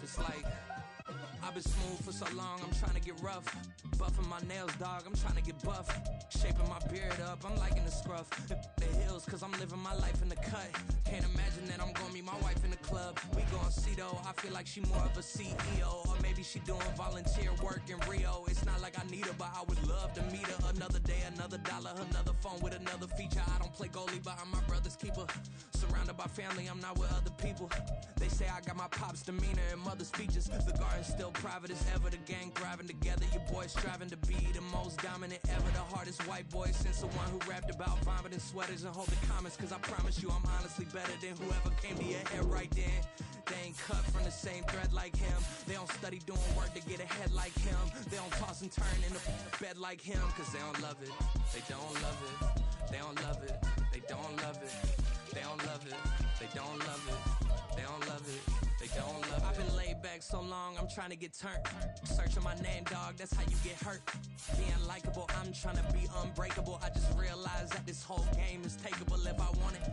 It's like I've been smooth for so long, I'm trying to get rough. Buffing my nails, dog, I'm trying to get buff. Shaping my beard up, I'm liking the scruff. The hills, cause I'm living my life in the cut. Can't imagine that I'm gonna meet my wife in the club. We gon' see though, I feel like she more of a CEO. Or maybe she doing volunteer work in Rio. It's not like I need her, but I would love to meet her. Another day, another dollar, another phone with another feature. I don't play goalie, but I'm my brother's keeper. Surrounded by family, I'm not with other people. They say I got my pop's demeanor and mother's features. The garden's still private as ever, the gang thriving together. Your boys striving to be the most dominant ever. The hardest white boy since the one who rapped about vomiting sweaters and holding comments. Cause I promise you I'm honestly better than whoever came to your head right then. They ain't cut from the same thread like him. They don't study doing work to get ahead like him. They don't toss and turn in the bed like him. Cause they don't love it, they don't love it. They don't love it, they don't love it. They don't love it, they don't love it. They don't love it, they don't love it. I've been laid back so long, I'm trying to get turned. Searching my name, dog, that's how you get hurt. Being likable, I'm trying to be unbreakable. I just realized that this whole game is takeable if I want it.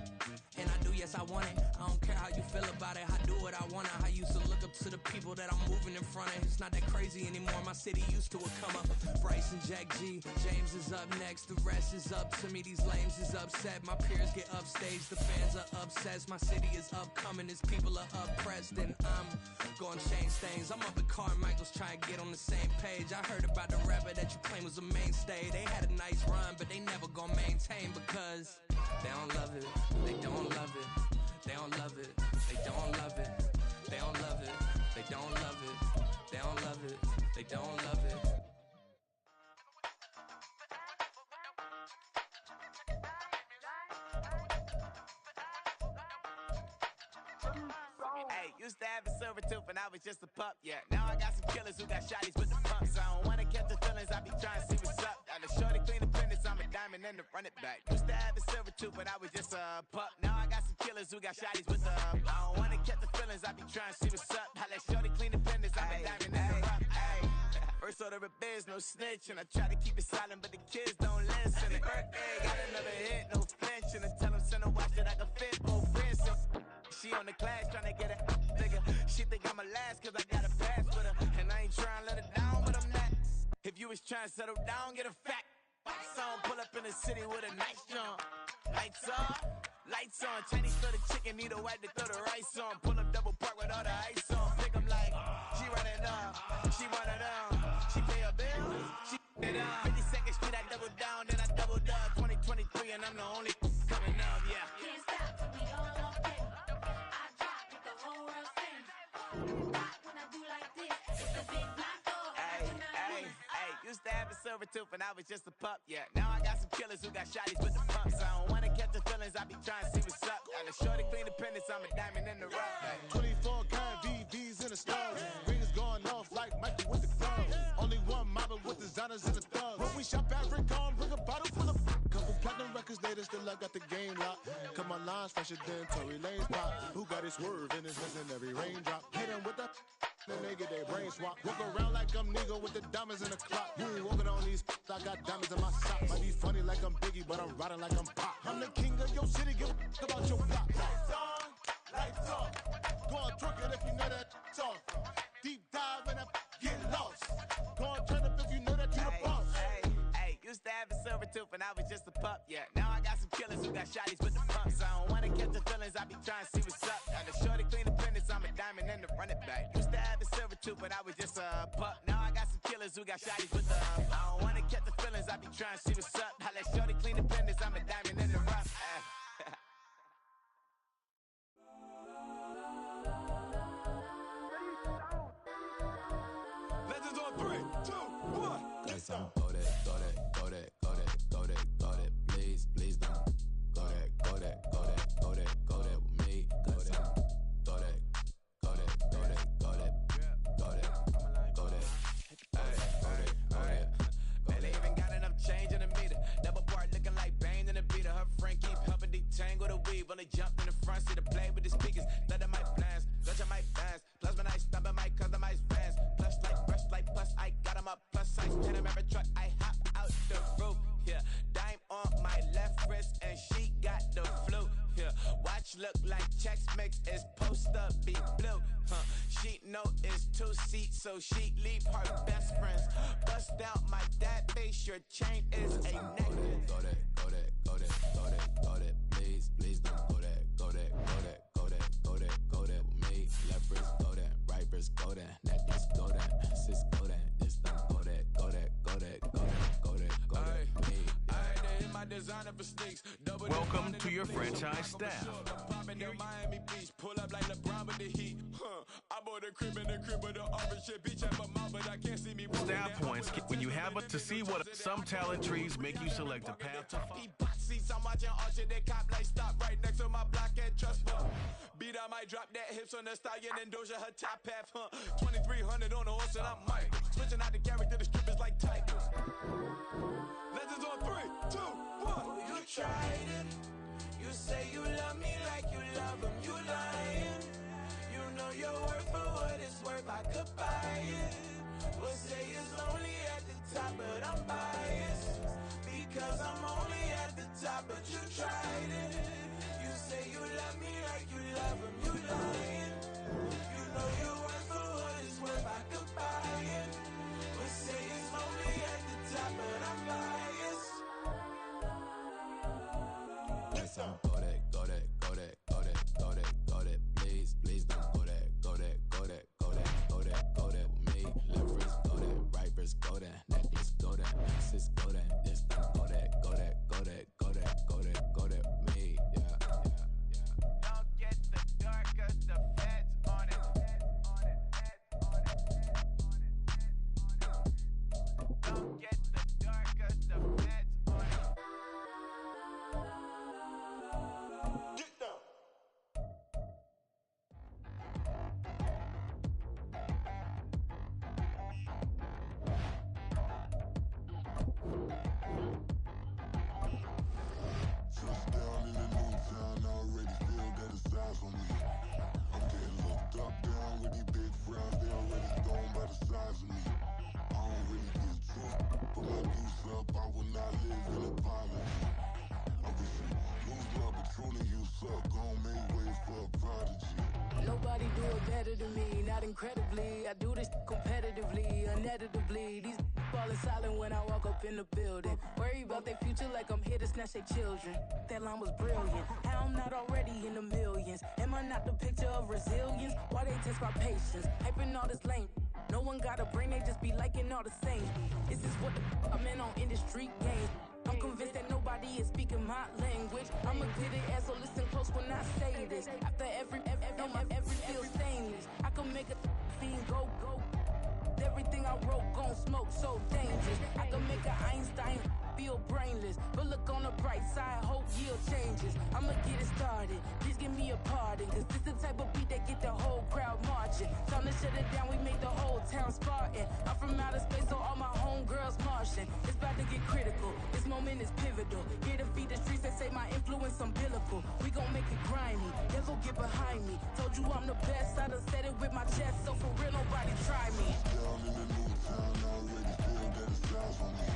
And I do, yes, I want it. I don't care how you feel about it, I do what I want it. I used to look up to the people that I'm moving in front of. It's not that crazy anymore, my city used to come up. Bryce and Jack G, James is up next. The rest is up to me, these lames is upset. My peers get upstage, the fans are obsessed. My city is upcoming, its people are oppressed. And I'm gonna change things. I'm up at Carmichael's trying to get on the same page. I heard about the rapper that you claim was a mainstay. They had a nice run, but they never gonna maintain because they don't love it, they don't love it, they don't love it, they don't love it, they don't love it, they don't love it, they don't love it, they don't love it. Hey, used to have a silver tooth and I was just a pup, yeah. Now I got some killers who got shotties with the pumps. I don't wanna catch the feelings, I be trying to see what's up. Got a shorty clean the pendants, I'm a diamond and to run it back. Used to have a silver tooth but I was just a pup. Now I got some killers who got shotties with the I don't wanna catch the feelings, I be trying to see what's up. I let shorty clean the pendants, I'm a diamond and to run. First order of biz, no snitch. And I try to keep it silent, but the kids don't listen. And birthday, got another hit, no flinch. And I tell them, send a watch that I can fit both wrists. She on the class, trying to get a nigga. She think I'm a last, cause I got a pass with her. And I ain't trying to let her down, but I'm not. If you was trying to settle down, get a fact. Song pull up in the city with a nice jump. Lights on, Chinese for the chicken, need a wipe to throw the rice on. Pull up double park with all the ice on. Pick 'em like, she running up, she one of them. She pay her bills, she it up. 52nd Street, I double down, then I doubled up. 2023, and I'm the only coming up, yeah. Can't stop till we all on paper. I drop with the whole world saying, rock when I do like this. It's a big black door. Hey, used to have a silver tooth and I was just a pup, yeah. Now I got some killers who got shotties with the pumps. I don't wanna catch the feelings, I be trying to see what's up. Got a shorty clean the pendants, I'm a diamond in the rough. 24 karat VVs in the stars. Rings going off like Michael with the club. Only one model with designers in the thugs. When we shop at Rick on, bring a bottle full of couple platinum records later, still I got the game locked. Cause my lines fresher than Tory Lane's pop. Who got his swerve in his in every raindrop? Hit him with the then they get their brain swap. Walk around like I'm nigga with the diamonds in the clock. You ain't walking on these, I got diamonds in my socks. Might be funny like I'm Biggie, but I'm riding like I'm Pop. I'm the king of your city, give a about your block. Lights on, go on twerk it if you know that talk. Deep dive and get lost. Go on turn up if you know that you the boss. Hey, used to have a silver tooth and I was just a pup, yeah. Now I got some killers who got shotties with the pumps. I don't wanna catch the feelings, I be trying to see what's up. Got a shorty clean the pendants, I'm a diamond and to run it back. Used to have a silver tooth but I was just a pup. Now I got some killers who got shotties with the I don't wanna catch the feelings, I be trying to see what's up. I let shorty clean the pendants, I'm a diamond in the rough. Legends on 3, 2, 1. Let's go. Go that, go that, go that, go that, go that, go that. Please, please don't. Go that, go that, go that, go that, go that with me. Go that, go that, go that, go that, go that, go that, go that. Man, they even got enough change in the meter. Double part looking like Bane in the beater. Her friend keep helping detangle the weave. When they jump in the front seat to play with the speakers. Thunder my plans, clutch on my fans. Plus when I stumble my customize fans. Plus like brush like plus I got 'em up. Plus size 10 of every truck I hop out the roof. Yeah, dime on my left wrist and she got the flu. Yeah, watch look like checks mix is post up, be blue. She know it's 2 seats, so she leave her best friends. Bust out my dad face, your chain is a necklace. Go that, go that, go that, go that, go that. Please, please don't go that, go that, go that, go that, go that, go that with me. Left wrist go that, right wrist go that, necklace go that, sis go that, this time go that, go that, go that, go that, go that, go that with me. Designer for sneaks. Welcome to your franchise staff. Miami Beach, pull up like LeBron with the heat. I bought a crib in the crib with the orange shit. Beach at my mouth, but I can't see me. Staff points when you have it to see what some talent trees make you select a path to follow. I'm watching Archer, they cop like stop right next to my block and trust me. Beat, I might drop that hips on the stallion and Doja her top half. 2300 on the horse and I'm Mike. Switching out the character, the strip is like Tigers. Legends on 3, 2, 1. You tried it. You say you love me like you love him. You lying. You know your worth for what it's worth. I could buy it. We'll say it's lonely at the top, but I'm biased because I'm only at the top. But you tried it. You say you love me like you love him. You lying. You know your worth for what it's worth. I could buy it. We'll say it's lonely at the top, but I'm biased. Go that, go that, go that, go that, go that, go that. Please, please don't go that, go that, go that, go that, go that, go that with me. Left wrist go that, right wrist go that, necklace go that, sis go that, this time go that, go that, go that, go that, go that, go that with me. Yeah, yeah, yeah. Don't get the dark 'cause the feds on it. Don't get the dark 'cause the feds on it. Get down. Touchdown in the new town, already feel that it's eyes on me. I'm getting looked up, down with these big frowns, they already gone by the size of me. I don't really get truth, but my deuce up, I will not live in apology. I wish you lose love, but truly you suck, gon' make way for a prodigy. Nobody do it better than me, not incredibly. I do this competitively, uneditably. These falling silent when I walk up in the building. Worry about their future like I'm here to snatch their children. That line was brilliant. How I'm not already in the millions. Am I not the picture of resilience? Why they test my patience? Hyping all this lame. No one got a brain, they just be liking all the same. This is what I'm in on industry games. I'm convinced that nobody is speaking my language. I'ma get it as so listen close when I say this. After every feel stainless. I can make a scene go. Everything I wrote gon' smoke so dangerous. I can make an Einstein feel brainless. But look on the bright side, hope yield changes. I'ma get it started, please give me a pardon. Cause this the type of beat that get the whole crowd marching. Time to shut it down, we make the whole town Spartan. I'm from outer space, so all my homegirls Martian. It's about to get critical, this moment is pivotal. Here to feed the streets that say my influence umbilical. We gon' make it grimy, never get behind me. Told you I'm the best, I done said it with my chest. So for real, nobody try me. Down in the new town, already feel that it's eyes on me.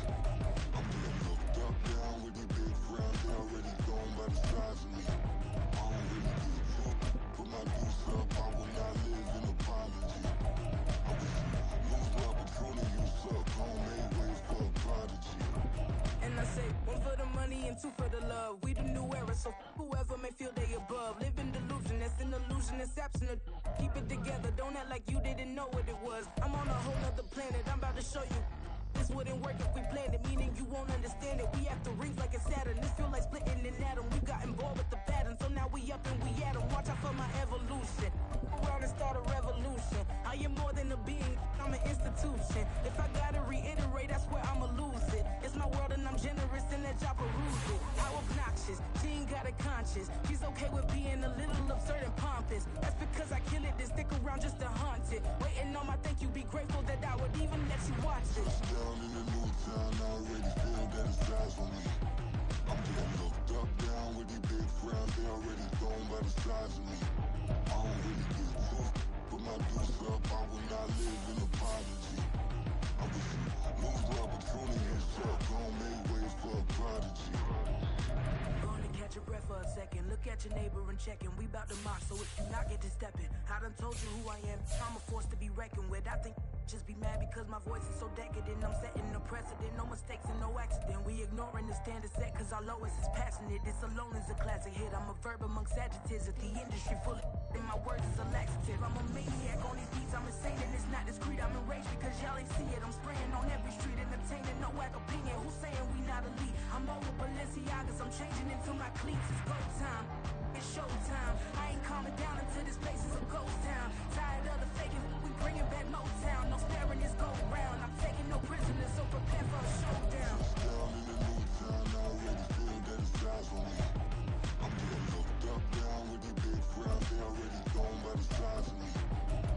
I'm getting looked up, down with these big frowns, they already gone by the size of me. I don't really get truth, put my deuce up, I will not live in apology. I wish you lose love, but truly you suck, gon' make way for a prodigy. And I say, one for the money and two for the love. We the new era, so whoever may feel they above. Live in delusion, that's an illusion, that's absent of. Keep it together, don't act like you didn't know what it was. I'm on a whole nother planet, I'm about to show you. This wouldn't work if we planned it, meaning you won't understand it. We have to rings like a Saturn, this feel like splitting an atom. You got involved with the pattern, so now we up and we at 'em. Watch out for my evolution. Around and start a revolution. I am more than a being, I'm an institution. If I gotta reiterate, that's where I'ma lose it. It's my world and I'm generous and that job peruse it. How obnoxious, she ain't got a conscience. She's okay with being a little absurd and pompous. That's because I kill it, then stick around just to haunt it. Waiting on my thank you, be grateful that I would even let you watch it. Down in the new town, already feel that it's eyes on me. I'm getting looked up, down with these big frowns, they already gone by the size of me. I don't really get truth, put my deuce up, I will not live in apology. I I wish you lose the opportunity and suck. Gon' make ways for a prodigy. Gonna catch your breath for a second. Look at your neighbor and checking. We bout to mock, so if you not get to stepping, I done told you who I am. I'm a force to be reckoned with. I think just be mad because my voice is so decadent. I'm setting a precedent, no mistakes and no accident. We ignoring the standard set cause our lowest is passionate. This alone is a classic hit. I'm a verb amongst adjectives. If the industry full of and my words is a laxative. I'm a maniac on these beats. I'm insane and it's not discreet. I'm enraged because y'all ain't see it. I'm spraying on every street, entertaining, no whack opinion. Who's saying we not elite? I'm over Balenciagas. I'm changing into my cleats. It's go time. It's showtime. I ain't calming down until this place is a ghost town. Tired of the faking, we bringing back Motown. No sparing this go round. I'm taking no prisoners, so prepare for a showdown. Down in the new town, I already feel that it's eyes on me. I'm getting looked up, down with the big frowns. They already gone by the size of me.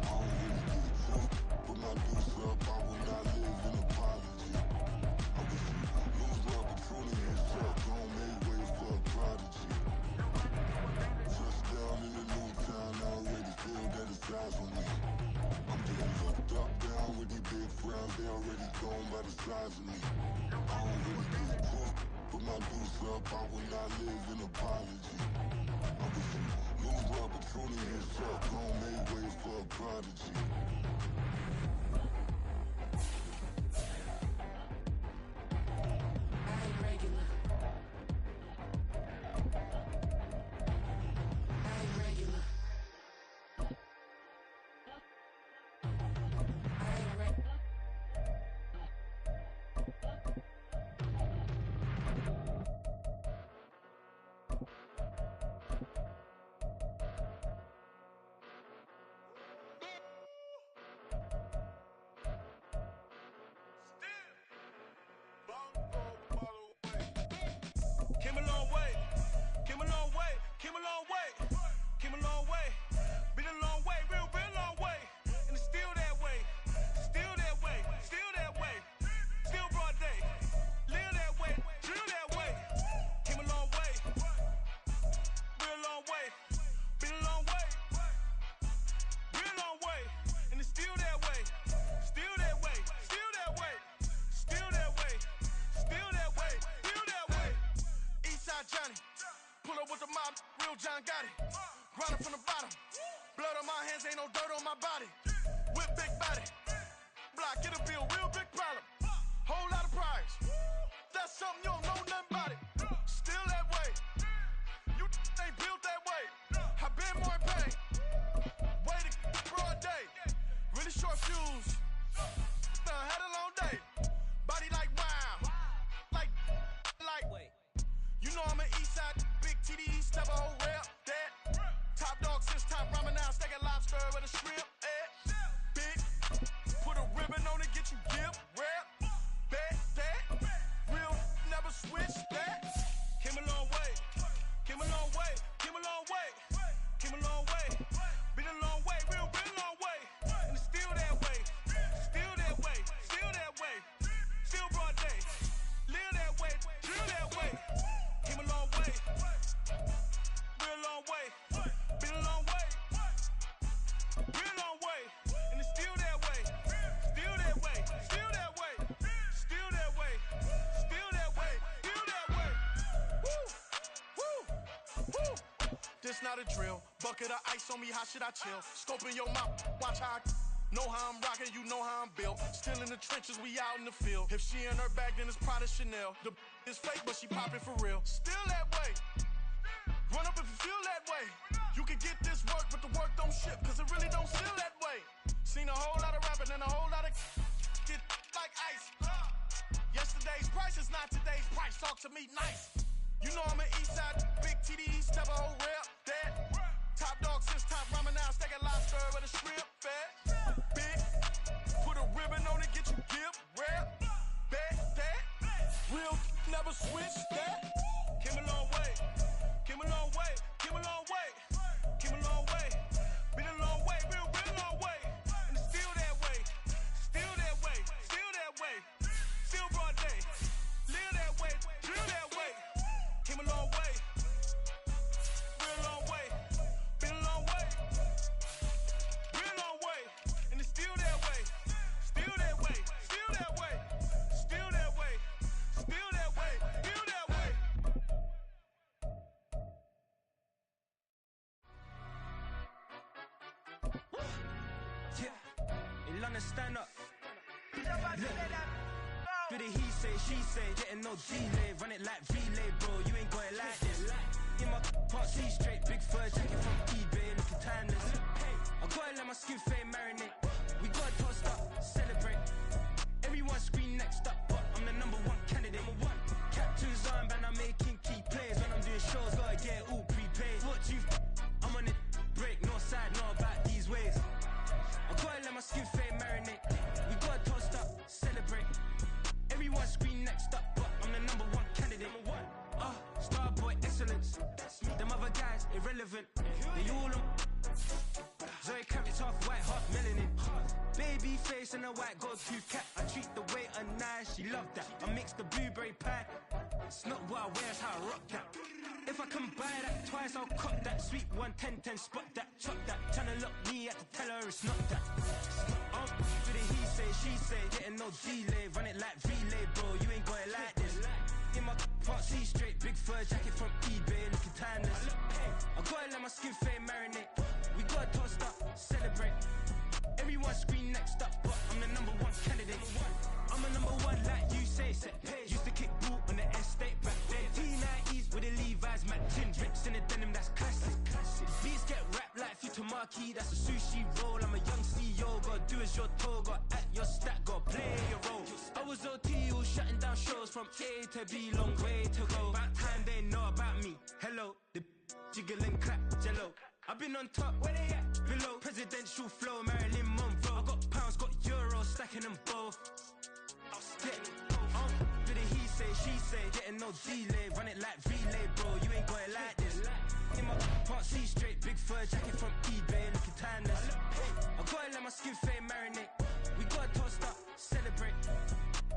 I don't really get it tough. Put my deuce up, I will not live in apology. I wish you lose the opportunity and suck. Gon' make ways for a prodigy. Touchdown in the new town, I already feel that it's eyes on me. I'm getting looked up, down with the big frowns. They already gone by the size of me. I don't really get it tough. Put my deuce up, I will not live in apology. I wish you lose the opportunity and suck. Gon' make ways for a prodigy. I ain't regular. I ain't regular. I ain't regular. Came a long way, came a long way, came a long way, came a long way. Been a long way, real long way. And it's still that way, still that way, still that way. Still broad day, live that way, drill that way. Came a long way, real long way. Been a long way, real long way. And it's still that way, still that way, still that way, still that way, still that way, still that way. Eastside Johnny, pull up with the mob, real John Gotti. Grinding from the bottom, blood on my hands, ain't no dirt on my body. Whip big body, block, get a bill, real big problem. Whole lot of prize, that's something you don't know nothing about it. Still that way, you ain't built that way. I been more in pain, way to broad day. Really short fuse, had a long day. Body like wow, like. You know I'm an east side, big TDE, step a whole rep, that. Top dog since top ramen now, steak a lobster with a shrimp, big, put a ribbon on it, get you gift, rep, bet, that. Real, never switch, that. Came a long way, came a long way, came a long way, came a long way. Been a long way, real long way. And it's still that way, still that way, still that way. Still broad day, live that way, drill that way. Came a long way, real long way. Been a long way, real long way. And it's still that way, still that way, still that way, still that way, still that way, still that way. Woo, woo, woo. This not a drill, bucket of ice on me, how should I chill? Scoping your mouth, watch how I know how I'm rocking, you know how I'm built. Still in the trenches, we out in the field. If she in her bag, then it's Prada Chanel. The is fake, but she poppin' for real. Still that way. Run up if you feel that way. You can get this work, but the work don't ship, cause it really don't feel that way. Seen a whole lot of rapping and a whole lot of get like ice. Yesterday's price is not today's price. Talk to me nice. You know I'm an east side, big TDE, step a whole rep, that. Top dog since top ramen now, steak a lobster with a shrimp, fat. Big, put a ribbon on it, get you gift, rep, bet, that. Real, never switch, that. Came a long way, came a long way, came a long way, came a long way. Been a long way, real long way. And it's still that way, still that way, still that way. Still broad day, live that way, drill that way. Came a long way, real London, stand up. Do the he say, she say, getting no delay. Run it like relay, bro, you ain't got it like this. In my part C straight, big fur jacket from eBay, looking timeless. I gotta let my skin fade marinate. We gotta toast up, celebrate. Everyone scream next up, but I'm the number one candidate. Captain's armband, I'm making key plays. When I'm doing shows, gotta get it all prepaid. What you I'm on it, break, no side, no about these ways. I gotta let my skin fade marinate. We gotta toast up, celebrate. Everyone scream next up, but I'm the number one candidate. Starboy excellence. Them other guys irrelevant. They all on. Zoe Kravitz half white, half melanin. Baby face and a white gold tooth cap. I treat the waiter nice, she love that. I mix the blueberry pie. It's not what I wear, it's how I rock that. If I can buy that twice, I'll cop that. Sweet 110, spot that, chop that. Tryna lock me at the teller, it's not that. For the he say, she say, getting no delay. Run it like relay, bro, you ain't got it like this. In my part C straight, big fur jacket from eBay, looking timeless. I gotta let my skin fade marinate. We gotta toast up, celebrate. Everyone scream next up, but I'm the number one candidate. I'm a number one like you say, set page. Used to kick boot on the estate back then. T90s with the Levi's matching. Rips in the denim, that's classic. Beats get wrapped like Futamaki, that's a sushi roll. I'm a young CEO, gotta do as you're told. Gotta act your stat, gotta play your role. I was OT, all shutting down shows from A to B, long way to go. About time they know about me. Hello, the jiggle and clap, jello. I've been on top, where they at? Below, presidential flow, Marilyn Monroe. I got pounds, got euros, stacking them both. Do the he say, she say, getting no delay. Run it like relay, bro, you ain't got it like this. In my part C straight, big fur jacket from eBay, looking timeless. I gotta let my skin fade marinate. We gotta toast up, celebrate.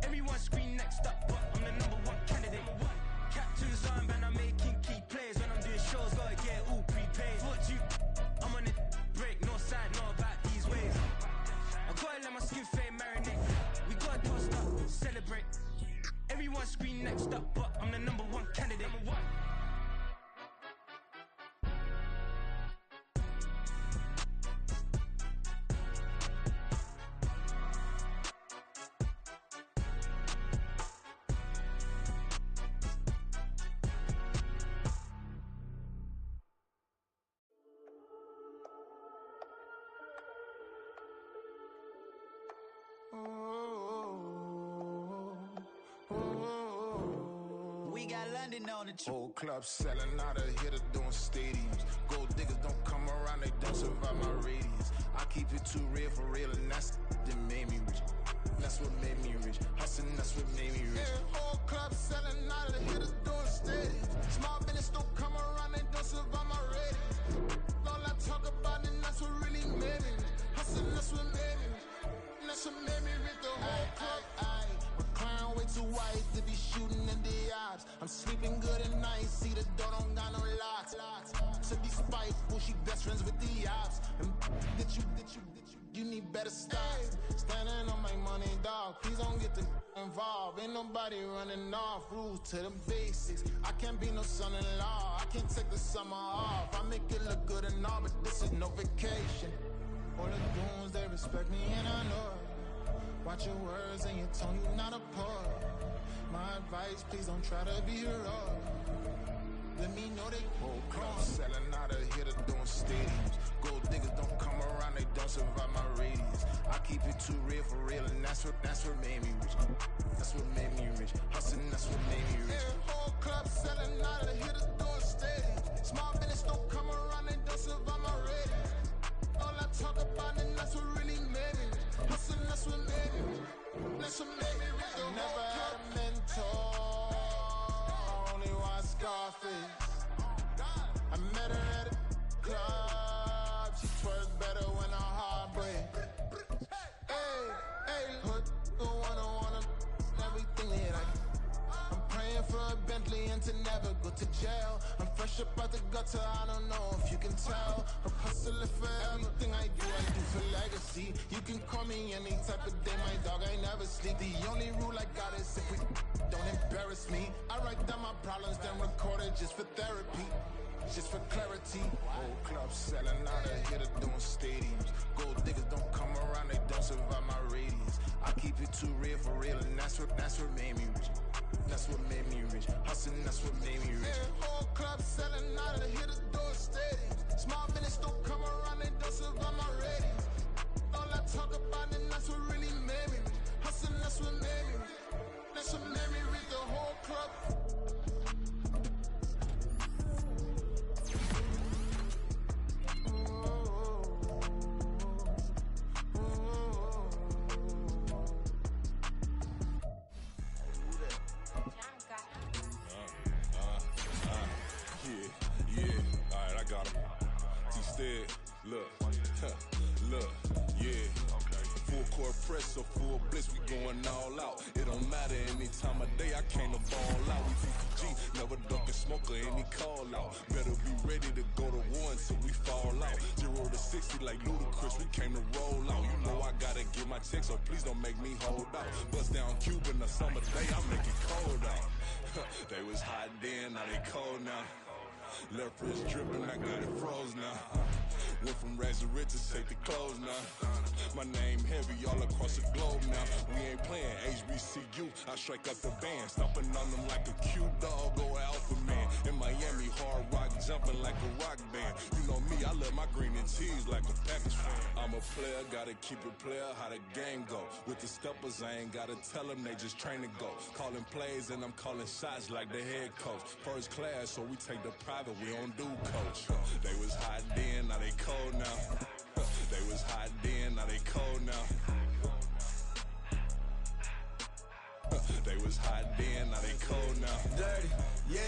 Everyone scream next up, but I'm the number one candidate. Captain's armband, I'm making key plays. When I'm doing shows, gotta get it all prepaid. What you I'm on it, break, no side, no about these ways. I gotta let my skin fade marinate. We gotta toast up, celebrate. Everyone scream next up, but I'm the number one candidate. We got London on the trip. Whole club selling out of hitter doing stadiums. Gold diggers don't come around, they don't survive my radius. I keep it too real for real, and that's that made me rich. That's what made me rich. Hustling, that's what made me rich. Yeah, whole club selling out of the hitters doing stadiums. Small business don't come around, they don't survive my radius. All I talk about, and that's what really made me rich. Hustling, that's what made me rich. That's what made me rich. The whole club. McLaren way too white to be shooting in the odds. I'm sleeping good at night, see the door don't got no locks. To be spiteful, she best friends with the ops. And you need better stops. Standing on my money, dog. Please don't get involved. Ain't nobody running off. Rules to the basics. I can't be no son-in-law. I can't take the summer off. I make it look good and all, but this is no vacation. All the goons, they respect me and I know it. Watch your words and your tone, you not a poet. My advice, please don't try to be heroic. Let me know they whole club selling out of hitter doing stadiums. Gold diggers don't come around, they don't survive my radius. I keep it too real for real, and that's what made me rich. That's what made me rich. Hustling, that's what made me rich. Yeah, whole club selling out of hitters doing stadiums. Small business don't come around, they don't survive my radius. All I talk about, and that's what really made me rich. Hustling, that's what made me rich. That's what made me rich. I never had a mentor, only one Scarface. I met her at a club, she twerks better when her heart breaks. Hey, hood, wanna everything that I'm praying for a Bentley and to never go to jail. I'm fresh up out the gutter, I don't know if you can tell. I'm hustling for everything I do for legacy. You can call me any type of day, my dog, I never sleep. The only rule I got is if we don't embarrass me. I write down my problems, then record it just for therapy. Just for clarity. Whole club selling out of hitter doing stadiums. Gold diggers don't come around, they don't survive keep it too real for real, and that's what made me rich. That's what made me rich. Hustling, that's what made me rich. Whole club selling out of the hit the door steady. Small business don't come around, they don't survive my ratings. All I talk about it, that's what really made me rich. Hustling, that's what made me rich. That's what made me rich. The whole club. Press or full bliss, we going all out. It don't matter any time of day, I came to ball out. We TPG, never duck a smoker, any call out. Better be ready to go to war until we fall out. 0 to 60 like Ludacris, we came to roll out. You know I gotta get my check, so please don't make me hold out. Bust down Cuban a summer day, I make it cold out. They was hot then, now they cold now. Left wrist dripping, I got it froze now. Went from rags to riches, take the clothes now. My name heavy all across the globe now. We ain't playing HBCU, I strike up the band. Stomping on them like a cute dog or alpha man. In Miami, hard rock jumping like a rock band. You know me, I love my green and cheese like a Packers fan. I'm a player, gotta keep it player, how the game go. With the steppers, I ain't gotta tell them, they just train to go. Calling plays and I'm calling shots like the head coach. First class, so we take the private, we don't do coach. They was hot then, now they cold now. They was hot then, now they cold now. They was hot then, now they cold now. Dirty, yeah,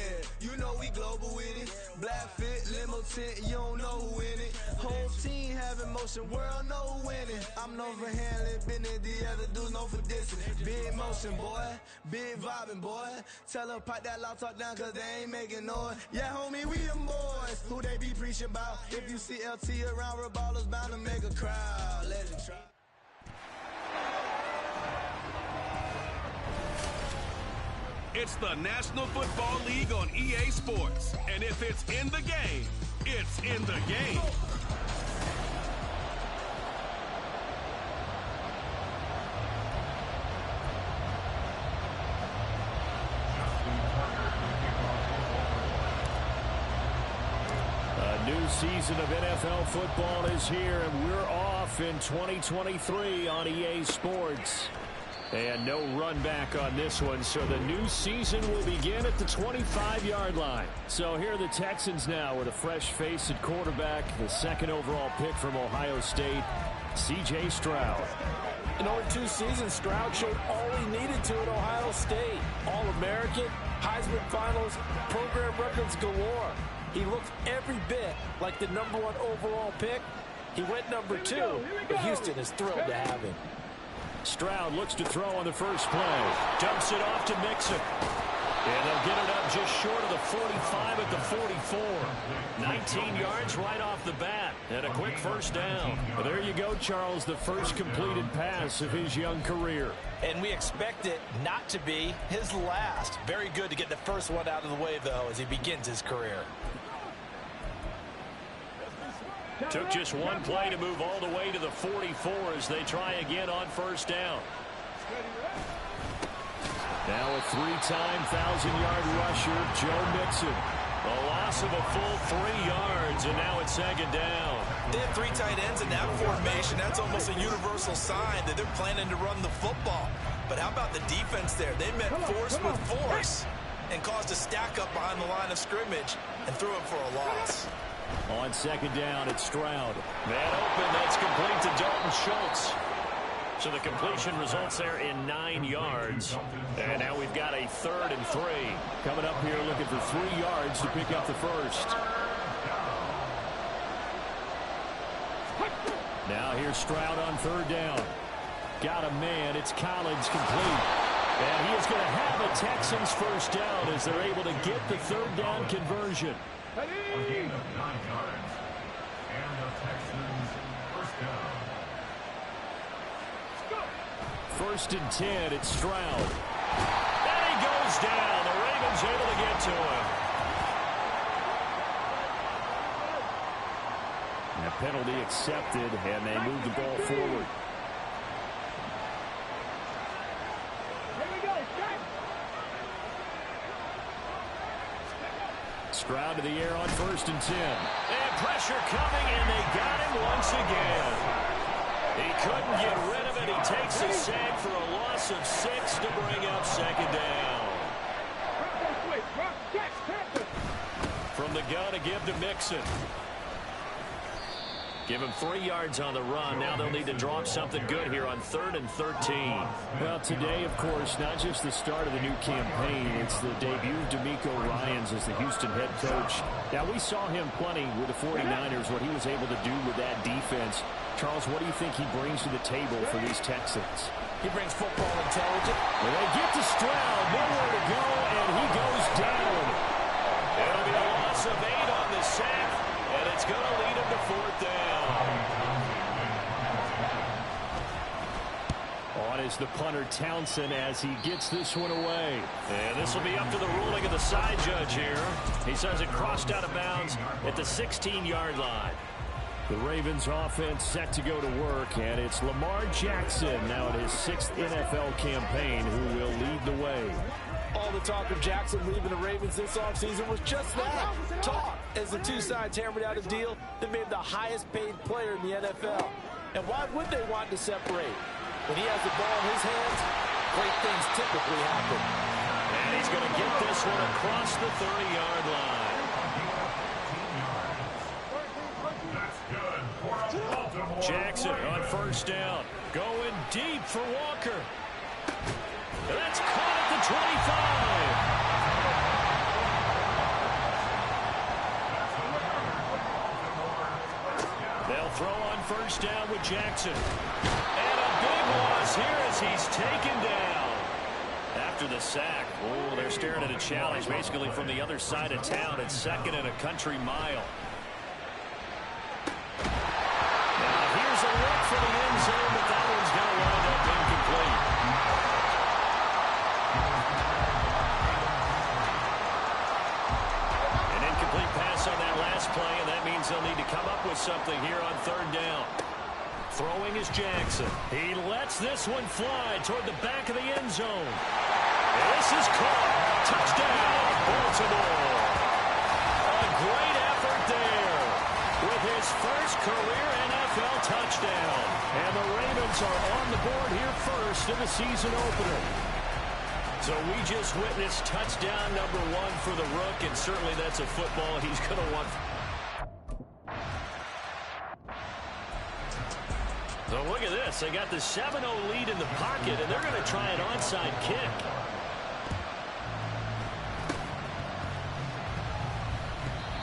you know we global with it. Black fit, limo tint, you don't know who in it. Whole team having motion, world know who winning. I'm known for handling business, the other dudes known for dissing. Big motion, boy, big vibing, boy. Tell her pipe that loud talk down, cause they ain't making noise. Yeah, homie, we them boys, who they be preaching about. If you see LT around, Reballo's bound to make a crowd. Let it try. It's the National Football League on EA Sports. And if it's in the game, it's in the game. A new season of NFL football is here, and we're off in 2023 on EA Sports. And no run back on this one, so the new season will begin at the 25-yard line. So here are the Texans now with a fresh face at quarterback, the second overall pick from Ohio State, C.J. Stroud. In only 2 seasons, Stroud showed all he needed to at Ohio State. All-American, Heisman Finals, program records galore. He looked every bit like the #1 overall pick. He went #2, but Houston is thrilled to have him. Stroud looks to throw on the first play. Dumps it off to Mixon. And they'll get it up just short of the 45 at the 44. 19 yards right off the bat. And a quick first down. Well, there you go, Charles, the first completed pass of his young career. And we expect it not to be his last. Very good to get the first one out of the way, though, as he begins his career. Took just one play to move all the way to the 44 as they try again on first down. Now a 3-time 1,000-yard rusher, Joe Mixon. A loss of a full 3 yards, and now it's second down. They have 3 tight ends in that formation. That's almost a universal sign that they're planning to run the football. But how about the defense there? They met force with force and caused a stack up behind the line of scrimmage and threw it for a loss. On second down, it's Stroud. Man open, that's complete to Dalton Schultz. So the completion results there in 9 yards. And now we've got a 3rd and 3. Coming up here looking for 3 yards to pick up the first. Now here's Stroud on 3rd down. Got a man, it's Collins complete. And he is going to have a Texans first down as they're able to get the 3rd down conversion. A gain of 9 yards, and the Texans first down. 1st and 10, it's Stroud. And he goes down. The Ravens able to get to him. And a penalty accepted, and they move the ball forward. Stroud to the air on 1st and 10. And pressure coming, and they got him once again. He couldn't get rid of it. He takes a sack for a loss of 6 to bring up 2nd down. From the gun, a give to Mixon. Give him 3 yards on the run. Now they'll need to draw up something good here on 3rd and 13. Well, today, of course, not just the start of the new campaign. It's the debut of DeMeco Ryans as the Houston head coach. Now, we saw him plenty with the 49ers, what he was able to do with that defense. Charles, what do you think he brings to the table for these Texans? He brings football intelligence. Well, they get to Stroud, nowhere to go, and he goes down. It'll be a loss of 8 on the sack, and it's going to lead him to 4th down. On is the punter Townsend as he gets this one away. And this will be up to the ruling of the side judge here. He says it crossed out of bounds at the 16-yard line. The Ravens offense set to go to work, and it's Lamar Jackson now in his 6th NFL campaign who will lead the way. All the talk of Jackson leaving the Ravens this offseason was just that, talk, as the two sides hammered out a deal that made him the highest paid player in the NFL. And why would they want to separate? When he has the ball in his hands, great things typically happen. And he's going to get this one across the 30-yard line. Jackson on 1st down. Going deep for Walker. That's caught at the 25. They'll throw on 1st down with Jackson. And a big loss here as he's taken down. After the sack, oh, they're staring at a challenge basically from the other side of town at 2nd and a country mile. Now here's a look for the end zone, but that one's going to wind up incomplete. An incomplete pass on that last play, and that means they'll need to come up with something here on 3rd down. Throwing is Jackson. He lets this one fly toward the back of the end zone. This is caught. Touchdown, Baltimore. A great effort there with his first career NFL touchdown. And the Ravens are on the board here first in the season opener. So we just witnessed touchdown number 1 for the Rook, and certainly that's a football he's going to want. So look at this. They got the 7-0 lead in the pocket, and they're going to try an onside kick.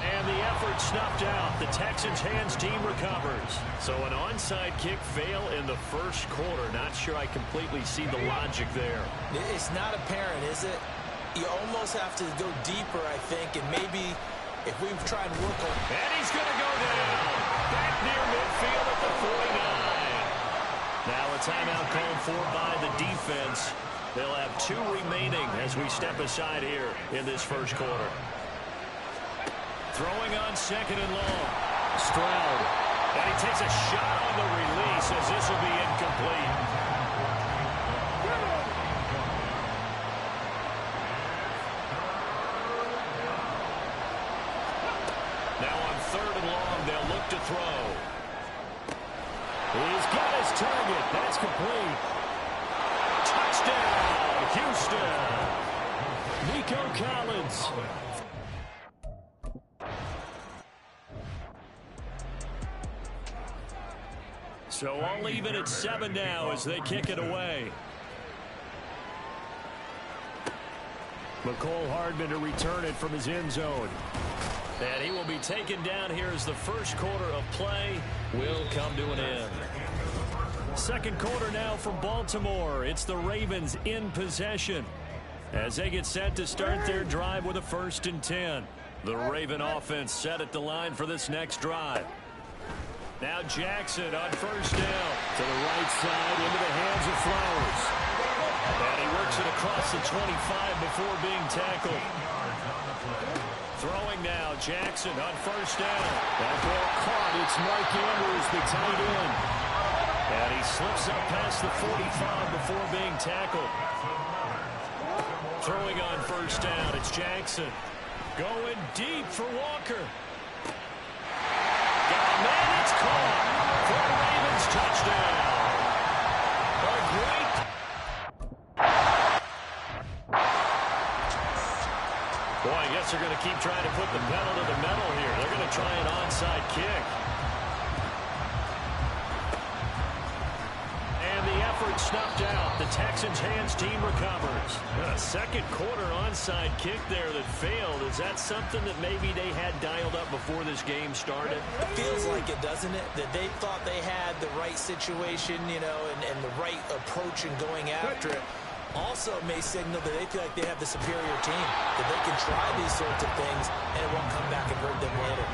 And the effort snuffed out. The Texans' hands team recovers. So an onside kick fail in the first quarter. Not sure I completely see the logic there. It's not apparent, is it? You almost have to go deeper, I think, and maybe if we try and work on... And he's going to go down. Back near midfield at the 49. Now a timeout called for by the defense. They'll have 2 remaining as we step aside here in this first quarter. Throwing on 2nd and long. Stroud. And he takes a shot on the release as this will be incomplete. Now on 3rd and long, they'll look to throw. He's got his target. That's complete. Touchdown, Houston. Nico Collins. So I'll leave it at 7 now as they kick it away. McCole Hardman to return it from his end zone. And he will be taken down here as the first quarter of play will come to an end. Second quarter now from Baltimore. It's the Ravens in possession as they get set to start their drive with a 1st and 10. The Raven offense set at the line for this next drive. Now Jackson on 1st down. To the right side into the hands of Flowers. And he works it across the 25 before being tackled. Throwing now, Jackson on 1st down. That ball caught. It's Mike Andrews, the tight end. And he slips up past the 45 before being tackled. Throwing on 1st down, it's Jackson. Going deep for Walker. Got a man, it's caught for the Ravens touchdown. A great. Boy, I guess they're going to keep trying to put the pedal to the metal here. They're going to try an onside kick. And the effort snuffed out. The Texans' hands team recovers. A second quarter onside kick there that failed. Is that something that maybe they had dialed up before this game started? It feels like it, doesn't it? That they thought they had the right situation, you know, and the right approach in going after it. Also may signal that they feel like they have the superior team, that they can try these sorts of things and it won't come back and hurt them later.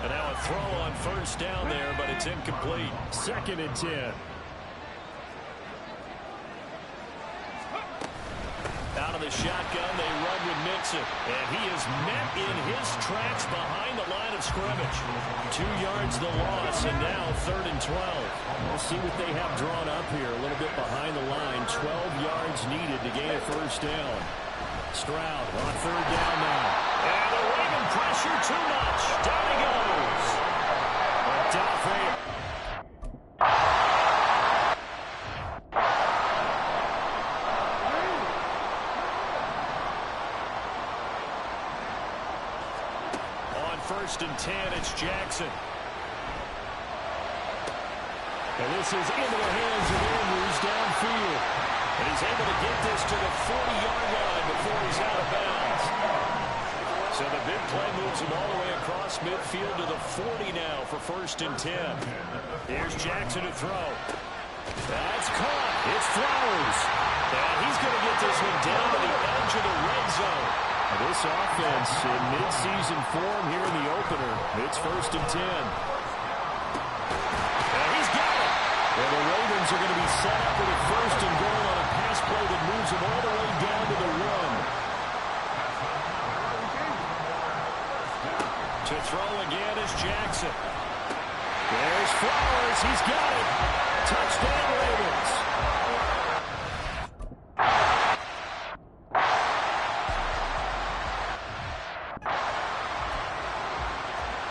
And now a throw on first down there, but it's incomplete. 2nd and 10. Out of the shotgun, they run with Mixon. And he is met in his tracks behind the line of scrimmage. 2 yards the loss, and now 3rd and 12. We'll see what they have drawn up here. A little bit behind the line. 12 yards needed to gain a first down. Stroud on 3rd down now. And the Raven pressure too much. Down he goes. Duffy. First and 10, it's Jackson. And this is into the hands of Andrews downfield. And he's able to get this to the 40-yard line before he's out of bounds. So the big play moves him all the way across midfield to the 40 now for 1st and 10. Here's Jackson to throw. That's caught. It's Flowers. And he's going to get this one down to the edge of the red zone. This offense in mid-season form here in the opener. It's 1st and 10. And he's got it. And the Ravens are going to be set up with a 1st and goal on a pass play that moves them all the way down to the 1. To throw again is Jackson. There's Flowers. He's got it. Touchdown, Ravens.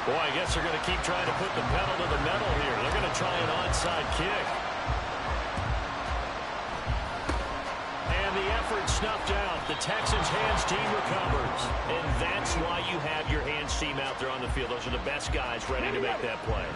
Boy, I guess they're going to keep trying to put the pedal to the metal here. They're going to try an onside kick. And the effort snuffed out. The Texans' hands team recovers. And that's why you have your hands team out there on the field. Those are the best guys ready to make that play.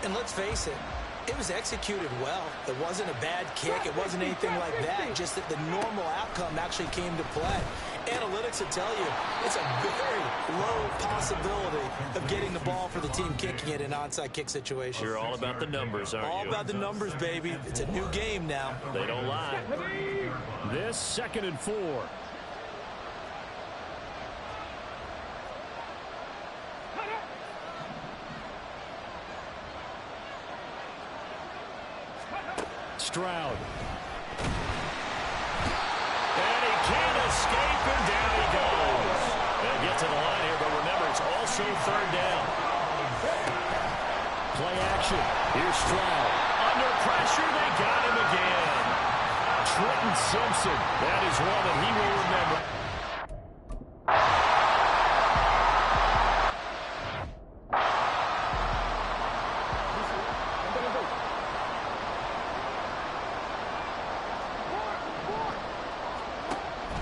And let's face it, it was executed well. It wasn't a bad kick. It wasn't anything like that. Just that the normal outcome actually came to play. Analytics will tell you it's a very low possibility of getting the ball for the team kicking it in an onside kick situation. You're all about the numbers, aren't you? All about the numbers, baby. It's a new game now. They don't lie. This 2nd and 4. Stroud. And he can't escape, and down he goes. They'll get to the line here, but remember, it's also 3rd down. Play action. Here's Stroud. Under pressure, they got him again. Trenton Simpson. That is one that he will remember.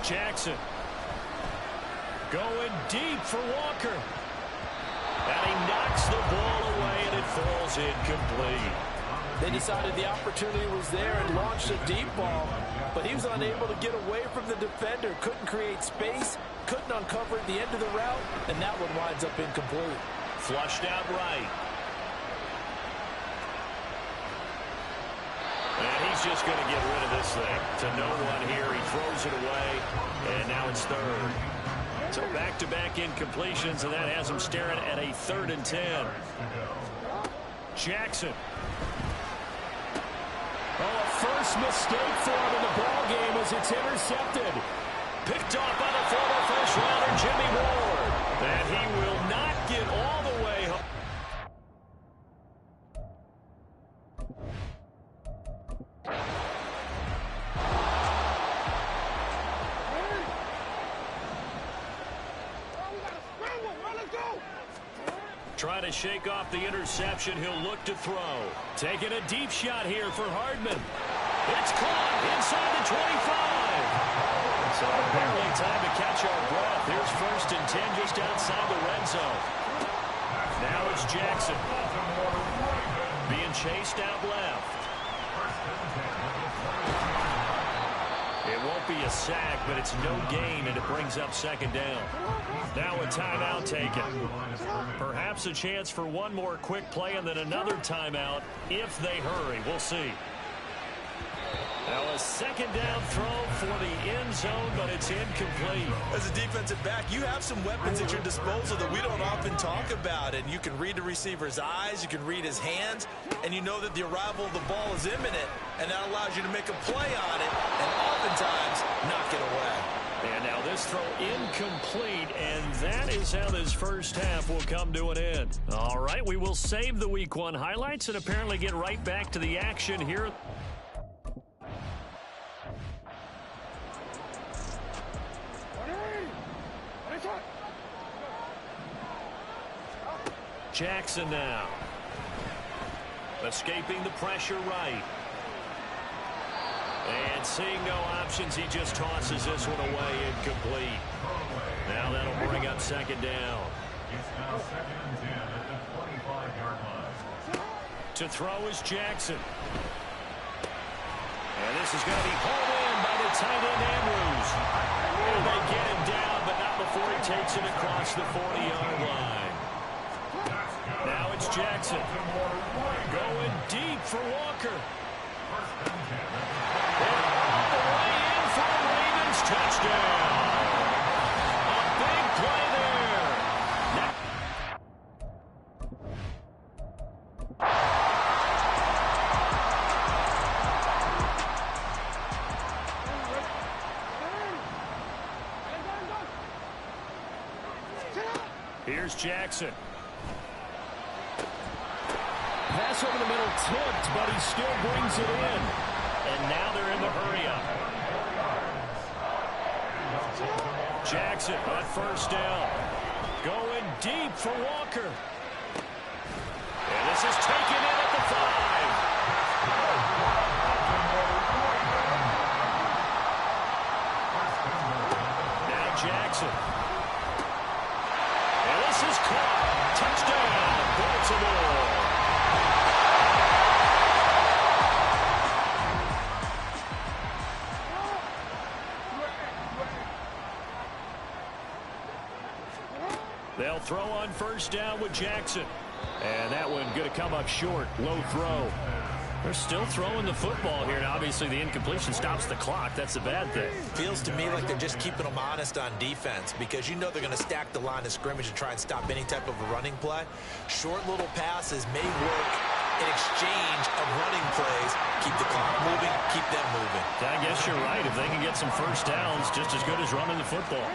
Jackson going deep for Walker. And he knocks the ball away, and it falls incomplete. They decided the opportunity was there and launched a deep ball, but he was unable to get away from the defender, couldn't create space, couldn't uncover at the end of the route, and that one winds up incomplete. Flushed out right. And he's just going to get rid of this thing. To no one here. He throws it away, and now it's 3rd. So back-to-back incompletions, and that has him staring at a 3rd and 10. Jackson. Oh, a first mistake for him in the ball game as it's intercepted. Picked off by the former first-rounder Jimmy Ward. And he will not get all the way home. Trying to shake off the interception. He'll look to throw. Taking a deep shot here for Hardman. It's caught inside the 25. So barely time to catch our breath. Here's 1st and 10 just outside the red zone. Now it's Jackson. Being chased out left. It won't be a sack, but it's no gain, and it brings up 2nd down. Now a timeout taken. Perhaps a chance for one more quick play and then another timeout if they hurry. We'll see. Now a 2nd down throw for the end zone, but it's incomplete. As a defensive back, you have some weapons at your disposal that we don't often talk about, and you can read the receiver's eyes, you can read his hands, and you know that the arrival of the ball is imminent, and that allows you to make a play on it and oftentimes knock it away. And now this throw incomplete, and that is how this first half will come to an end. All right, we will save the Week 1 highlights and apparently get right back to the action here. Jackson now. Escaping the pressure right. And seeing no options, he just tosses this one away, incomplete. Now that'll bring up 2nd down. It's now 2nd and 10 at the 25-yard line. To throw is Jackson. And this is going to be hauled in by the tight end Andrews. And they get him down, but not before he takes it across the 40-yard line. Now it's Jackson. Going deep for Walker. And all the way in for the Ravens touchdown. A big play there. Here's Jackson. Pass over the middle tipped, but he still brings it in. And now they're in the hurry-up. Jackson on 1st down. Going deep for Walker. And this is taken in at the 5. Now Jackson. And this is caught. Touchdown, Baltimore. They'll throw on 1st down with Jackson. And that one going to come up short. Low throw. They're still throwing the football here. And obviously the incompletion stops the clock. That's the bad thing. Feels to me like they're just keeping them honest on defense because you know they're going to stack the line of scrimmage and try and stop any type of a running play. Short little passes may work in exchange of running plays. Keep the clock moving, keep them moving. I guess you're right. If they can get some 1st downs, just as good as running the football.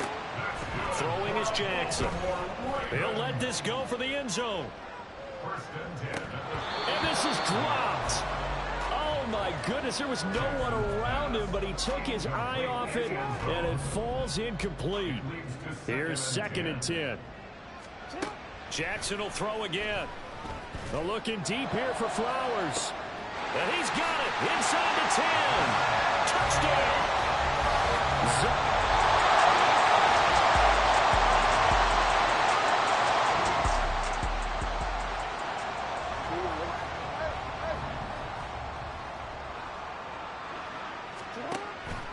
Throwing is Jackson. He'll let this go for the end zone. And this is dropped. Oh, my goodness. There was no one around him, but he took his eye off it, and it falls incomplete. Here's 2nd and 10. Jackson will throw again. They're looking deep here for Flowers. And he's got it inside the 10. Touchdown.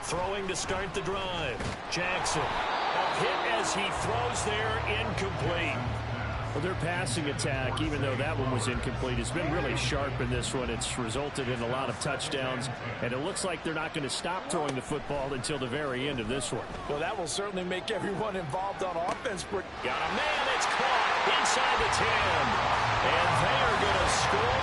Throwing to start the drive. Jackson. A hit as he throws there, incomplete. Well, their passing attack, even though that one was incomplete, has been really sharp in this one. It's resulted in a lot of touchdowns, and it looks like they're not going to stop throwing the football until the very end of this one. Well, that will certainly make everyone involved on offense. Got a man that's caught inside the 10, and they are going to score.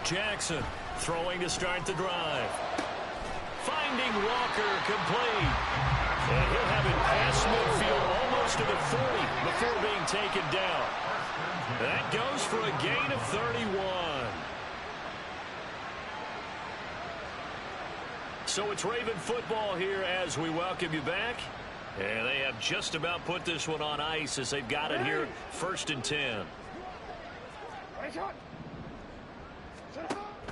Jackson throwing to start the drive. Finding Walker complete. And he'll have it past midfield almost to the 40 before being taken down. That goes for a gain of 31. So it's Raven football here as we welcome you back. And they have just about put this one on ice as they've got it here, 1st and 10.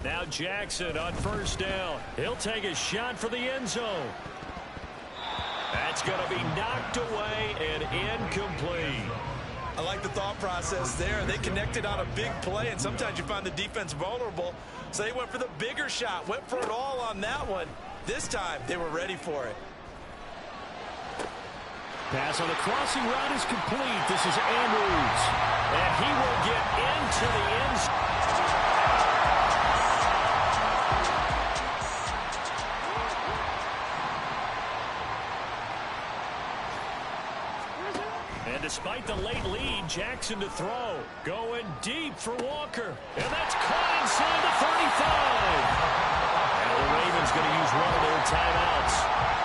Now Jackson on 1st down. He'll take a shot for the end zone. That's going to be knocked away and incomplete. I like the thought process there. They connected on a big play, and sometimes you find the defense vulnerable. So they went for the bigger shot, went for it all on that one. This time, they were ready for it. Pass on the crossing route is complete. This is Andrews. And he will get into the end zone. And despite the late lead, Jackson to throw. Going deep for Walker. And that's caught inside the 35. And the Ravens going to use one of their timeouts.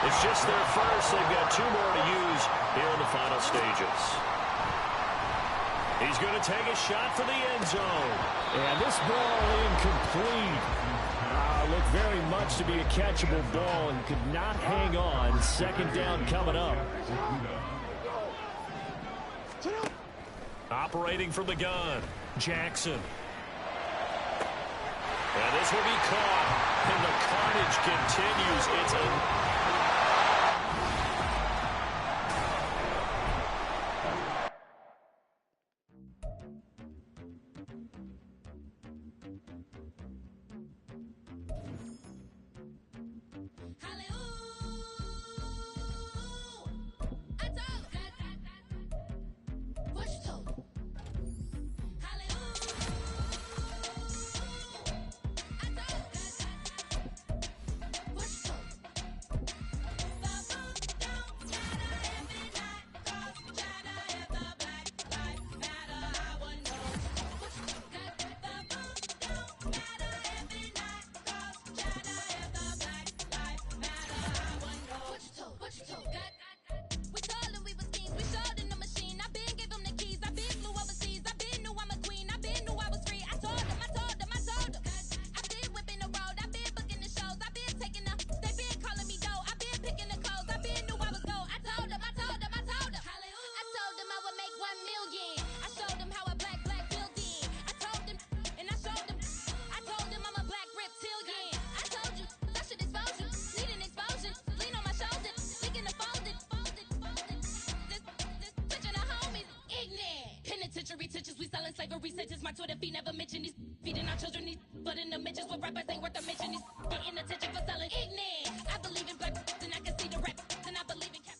It's just their first. They've got 2 more to use here in the final stages. He's going to take a shot for the end zone. And this ball incomplete. Looked very much to be a catchable ball and could not hang on. 2nd down coming up. Operating from the gun, Jackson. And this will be caught. And the carnage continues. It's a... Slavery sentences, my Twitter feed never mention these feeding our children these, but in the mentions what rappers ain't worth a mention. These getting attention for selling ignorant. I believe in black and I can see the rap and I believe in cap.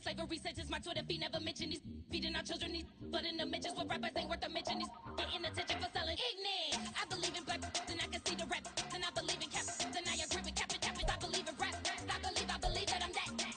Slavery sentences, my Twitter feed never mention these feeding our children these, but in the mentions what rappers ain't worth a mention. These getting attention for selling ignorant. I believe in black and I can see the rap and I believe in cap and I agree with cap. I believe in rap. I believe that I'm that.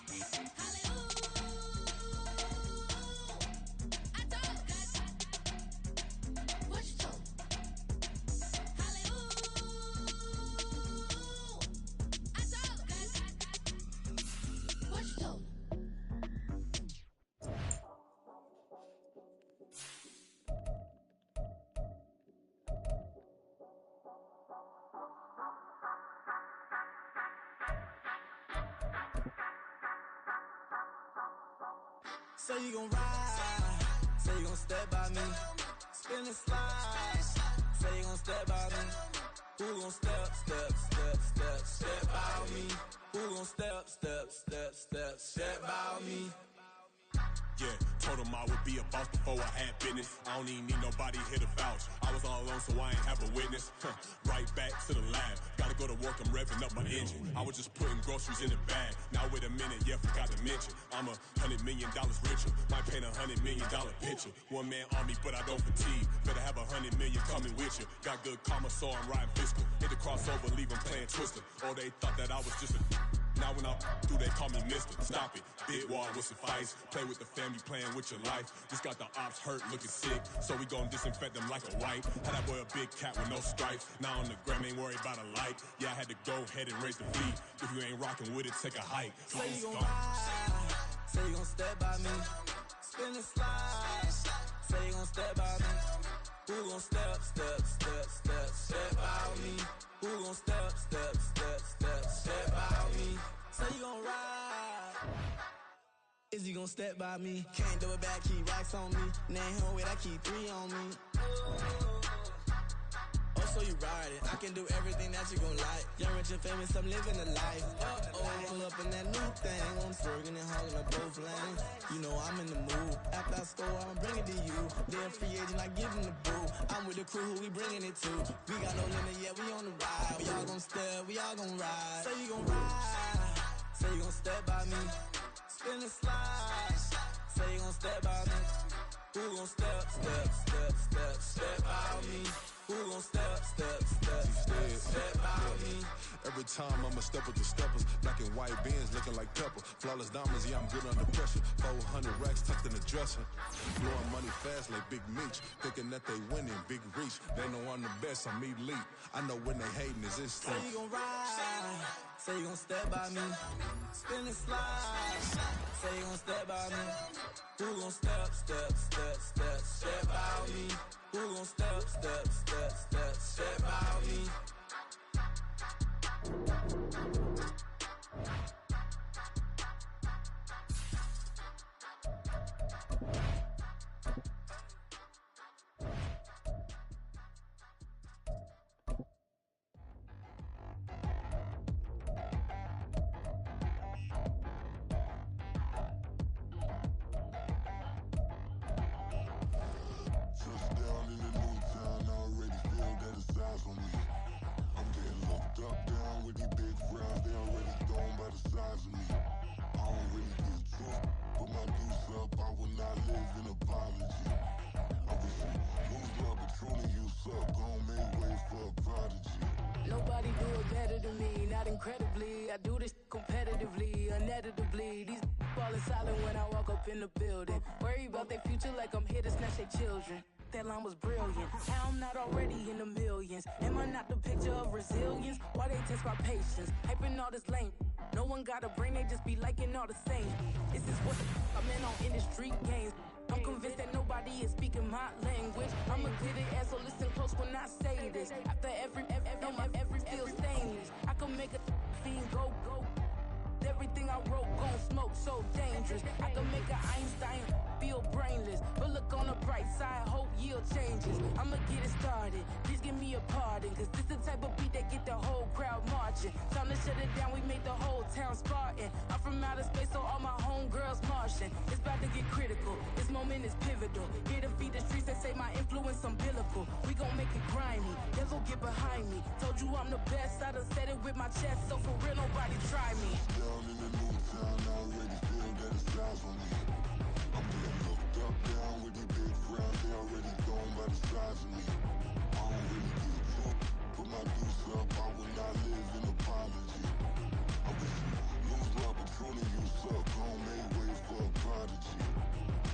Say you gon' ride, say you gon' step by me. Spin and slide, say you gon' step by me. Who gon' step by me? Who gon' step by me? Yeah, told him I would be a boss before I had business. I don't even need nobody here to vouch. I was all alone, so I ain't have a witness. Right back to the lab. Gotta go to work, I'm revving up my engine. I was just putting groceries in the bag. Now wait a minute, yeah, forgot to mention. I'm $100 million richer. Might paint $100 million picture. One man army, but I don't fatigue. Better have $100 million coming with you. Got good karma, so I'm riding fiscal. Hit the crossover, leave them playing Twister. Or they thought that I was just a... Now when I do, they call me Mister. Stop it. Big wall will suffice. Play with the family, playing with your life. Just got the ops hurt, looking sick. So we gon' disinfect them like a wipe. Had that boy a big cat with no stripes. Now on the gram, ain't worried about a light. Yeah, I had to go ahead and raise the fee. If you ain't rocking with it, take a hike. Say you gon' ride, say you gon' step by me. Spin and slide, say you gon' step by me. Who gon' step by me? Who gon' step by me? Say you gon' ride. Is you gon' step by me? Can't do it back, keep racks on me. Name home with I keep 3 on me. Oh, so you ride it. I can do everything that you gon' like. Young, rich, and famous, I'm living the life. Pull up in that new thing. I'm swerving and hogging up both lanes. You know I'm in the mood. After I score, I'ma bring it to you. They're a free agent, I give them the boo. I'm with the crew, who we bringing it to. We got no limit, yeah, we on the ride. We all gon' step, we all gon' ride. Say you gon' ride, say you gon' step by me. Spin and slide, say you gon' step by me. Who gon' step by me? Who gon' step by me? Every time I'ma step with the steppers. Black and white beans looking like pepper. Flawless diamonds, yeah, I'm good under pressure. 400 racks tucked in the dresser. Blowing money fast like Big Meech. Thinking that they winning, big reach. They know I'm the best, I'm elite. I know when they hating is instinct. Say you gon' ride, say you gon' step by me. Spin and slide, say you gon' step by me. Who gon' step by me? Who gon' step by me? Nobody do it better than me, not incredibly. I do this competitively, uneditably. These falling silent when I walk up in the building. Worry about their future like I'm here to snatch their children. That line was brilliant. How I'm not already in the millions? Am I not the picture of resilience? Why they test my patience? Hyping all this lame. No one got a brain, they just be liking all the same. This is what I'm in on industry games. I'm convinced that nobody is speaking my language. I'ma get it as so listen close when I say this. After every feel stainless. I can make a fiend go. Everything I wrote gon' smoke so dangerous. I can make an Einstein feel brainless. But look on the bright side, hope yield changes. I'ma get it started, please give me a pardon. Cause this the type of beat that get the whole crowd marching. Time to shut it down, we made the whole town Spartan. I'm from outer space, so all my homegirls Martian. It's about to get critical, this moment is pivotal. Here to feed the streets that say my influence umbilical. We gon' make it grimy, never get behind me. Told you I'm the best, I done said it with my chest. So for real, nobody try me. Down in the new town, I already feel that it's eyes on me. I'm getting looked up, down with these big frowns. They already gone by the size of me. I don't really get drunk, put my deuce up. I will not live in apology. I wish you lose love, but truly you suck. Gon' make way for a prodigy.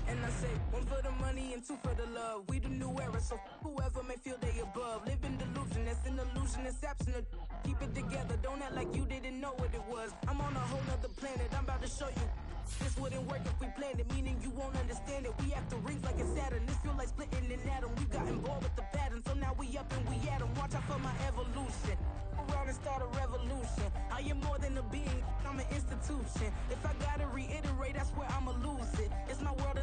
And I say, one for the money and two for the love. We the new era, so whoever may feel they above. Live in delusion, that's an illusion, it's absent. Keep it together, don't act like you didn't know what it was. I'm on a whole nother planet, I'm about to show you. This wouldn't work if we planned it, meaning you won't understand it. We have to rings like it's Saturn, this feel like splitting an atom. We got involved with the pattern, so now we up and we at 'em. Watch out for my evolution. Around and start a revolution. I am more than a being, I'm an institution. If I gotta reiterate, that's where I'ma lose it. It's my world.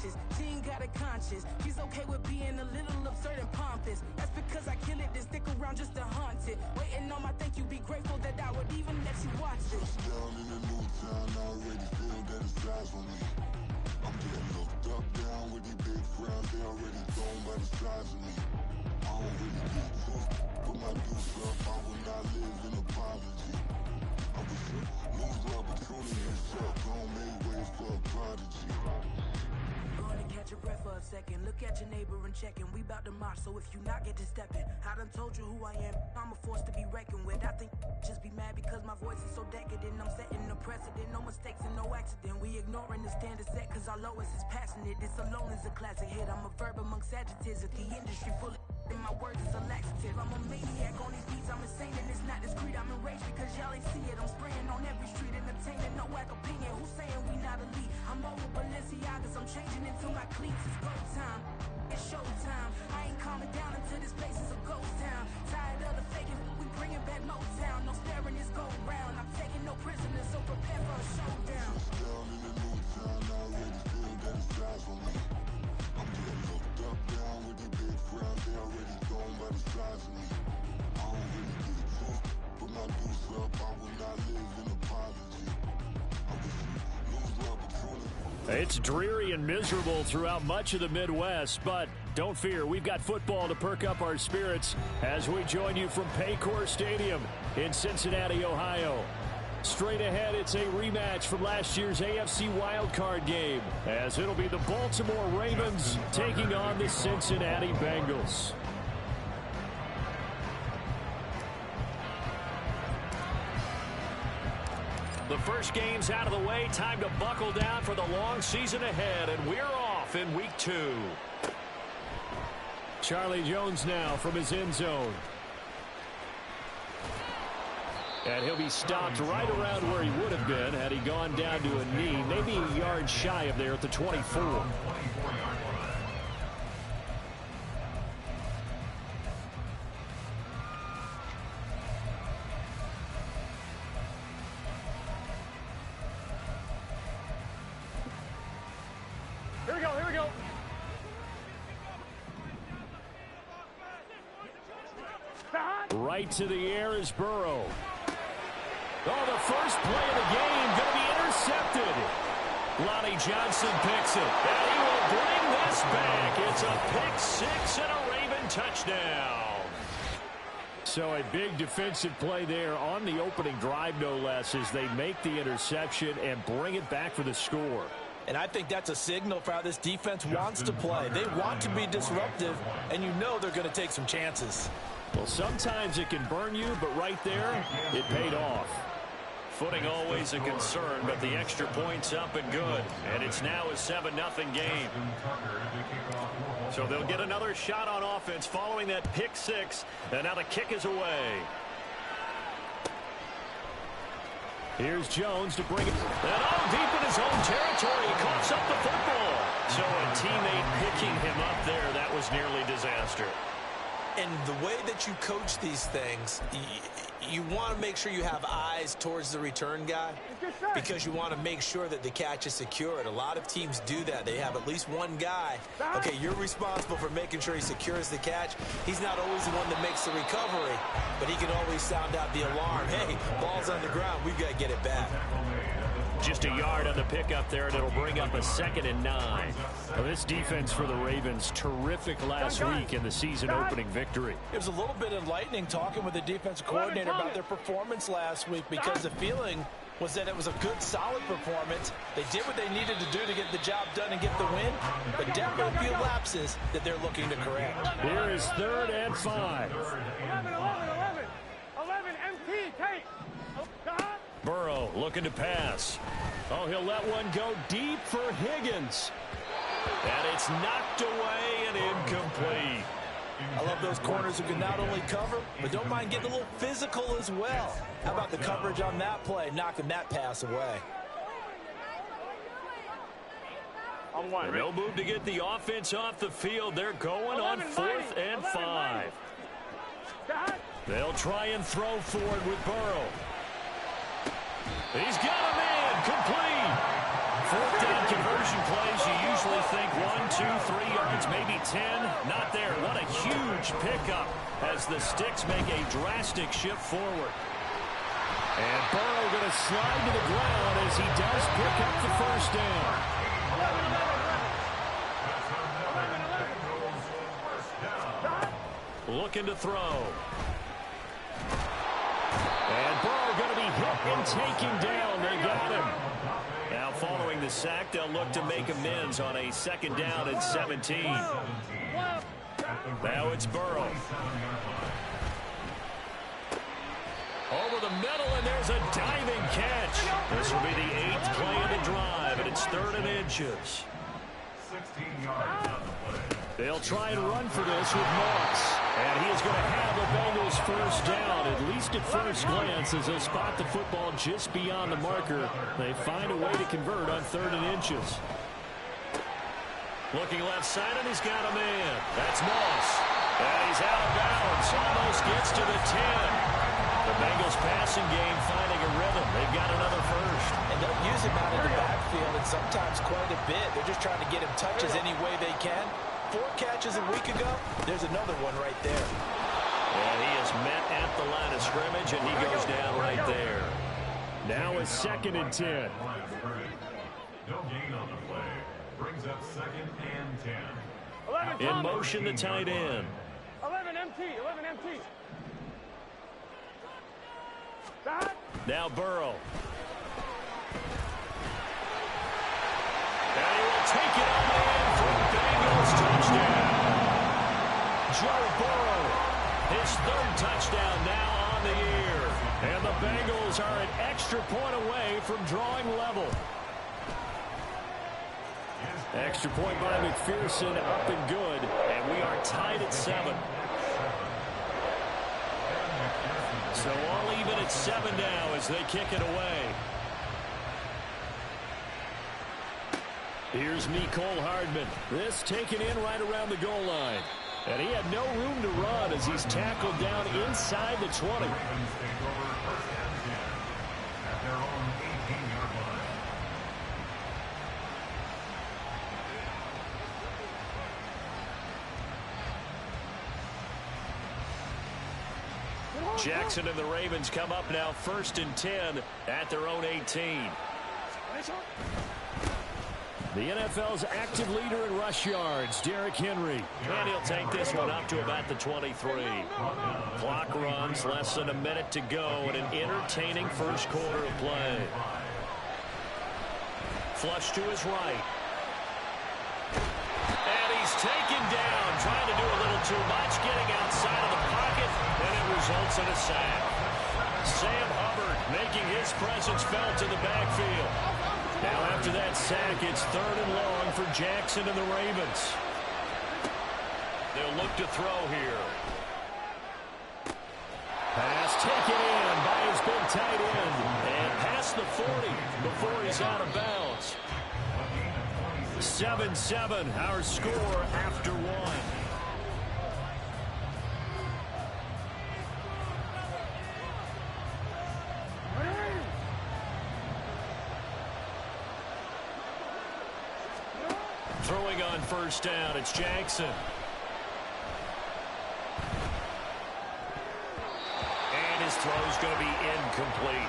conscious. She ain't got a conscience. She's okay with being a little absurd and pompous. That's because I kill it, then stick around just to haunt it. Waiting on my thank you, be grateful that I would even let you watch it. Down in the new town, I already feel that it's eyes on me. I'm getting looked up, down with these big frowns. They already thrown by the size of me. I don't really get to put my deuce up. I will not live in apology. I wish you lose the opportunity yourself. Don't make ways for a prodigy. Going to catch your breath for a second. Look at your neighbor and checking. We bout to march, so if you not get to stepping. I done told you who I am. I'm a force to be reckoned with. I think just be mad because my voice is so decadent. I'm setting a precedent. No mistakes and no accident. We ignoring the standard set cause our lowest is passionate. This alone is a classic hit. I'm a verb amongst adjectives. If the industry full of and my words is a laxative. I'm a maniac on these beats. I'm insane and it's not discreet. I'm enraged because y'all ain't see it. I'm spraying on every street, entertaining no whack opinion. Who's saying we not elite? I'm over Balenciagas. I'm changing into my cleats. It's go time. It's showtime. I ain't calming down until this place is a ghost town. Tired of the faking. We bringing back Motown. No staring this go round. I'm taking no prisoners, so prepare for a showdown. Down in the new town, I already feel that it's eyes on me. I'm getting looked up, down with these big frowns. They already thrown by the size of me. I don't really get to put my deuce up. I will not live in apology. I wish you lose the opportunity. It's dreary and miserable throughout much of the Midwest, but don't fear, we've got football to perk up our spirits as we join you from Paycor Stadium in Cincinnati, Ohio. Straight ahead, it's a rematch from last year's AFC wildcard game, as it'll be the Baltimore Ravens taking on the Cincinnati Bengals. The first game's out of the way. Time to buckle down for the long season ahead, and we're off in week 2. Charlie Jones now from his end zone. And he'll be stopped right around where he would have been had he gone down to a knee, maybe a yard shy of there at the 24. Here we go. Right to the air is Burrow. Oh, the first play of the game going to be intercepted. Lonnie Johnson picks it, and he will bring this back. It's a pick six and a Raven touchdown. So a big defensive play there on the opening drive, no less, as they make the interception and bring it back for the score. And I think that's a signal for how this defense wants to play. They want to be disruptive, and you know they're going to take some chances. Well, sometimes it can burn you, but right there, it paid off. Footing always a concern, but the extra point's up and good. And it's now a 7-0 game. So they'll get another shot on offense following that pick six. And now the kick is away. Here's Jones to bring it. And all deep in his own territory. He coughs up the football. So a teammate picking him up there, that was nearly disaster. And the way that you coach these things, you want to make sure you have eyes towards the return guy because you want to make sure that the catch is secured. A lot of teams do that. They have at least one guy. Okay, you're responsible for making sure he secures the catch. He's not always the one that makes the recovery, but he can always sound out the alarm. Hey, ball's on the ground. We've got to get it back. Just a yard on the pickup there, and it'll bring up a 2nd and 9. Well, this defense for the Ravens, terrific last week in the season-opening victory. It was a little bit enlightening talking with the defensive coordinator about their performance last week because the feeling was that it was a good, solid performance. They did what they needed to do to get the job done and get the win, but definitely a few lapses that they're looking to correct. Here is 3rd and 5. 11, MT, take. Burrow looking to pass. Oh, he'll let one go deep for Higgins. And it's knocked away and incomplete. I love those corners who can not only cover, but don't mind getting a little physical as well. How about the coverage on that play, knocking that pass away? They'll move to get the offense off the field. They're going on 4th and 5. They'll try and throw forward with Burrow. He's got a man complete. 4th down conversion conversion plays, you usually think 1, 2, 3 yards, maybe 10. Not there. What a huge pickup as the Sticks make a drastic shift forward. And Burrow going to slide to the ground as he does pick up the first down. Looking to throw. And Burrow going to be hit and taken down. They got him. Now following the sack, they'll look to make amends on a second down at 17. Now it's Burrow. Over the middle, and there's a diving catch. This will be the 8th play of the drive, and it's 3rd and inches. 16 yards on the play. They'll try and run for this with Moss. And he is going to have the Bengals first down, at least at first glance, as they'll spot the football just beyond the marker. They find a way to convert on 3rd and inches. Looking left side, and he's got a man. That's Moss. And he's out of bounds. Almost gets to the 10. The Bengals passing game finding a rhythm. They've got another first. And they'll use him out of the backfield, and sometimes quite a bit. They're just trying to get him touches any way they can. 4 catches a week ago. There's another one right there. And he is met at the line of scrimmage, and he goes down right there. Now it's 2nd and 10. No gain on the play. Brings up 2nd and 10. In motion, the tight end. 11 MT. Now Burrow. And he will take it on in for Bengals touchdown. Joe Burrow, his 3rd touchdown now on the year. And the Bengals are an extra point away from drawing level. Extra point by McPherson, up and good. And we are tied at 7. So all even at 7 now as they kick it away. Here's Mecole Hardman. This taken in right around the goal line. And he had no room to run as he's tackled down inside the 20. Jackson and the Ravens come up now 1st and 10 at their own 18. The NFL's active leader in rush yards, Derrick Henry. And he'll take this one up to about the 23. Clock runs, less than a minute to go in an entertaining first quarter of play. Flush to his right. And he's taken down, trying to do a little too much, getting outside of the pocket, and it results in a sack. Sam Hubbard making his presence felt in the backfield. Now after that sack, it's 3rd and long for Jackson and the Ravens. They'll look to throw here. Pass taken in by his big tight end. And past the 40 before he's out of bounds. 7-7, our score after 1. Throwing on first down, it's Jackson. And his throw's going to be incomplete.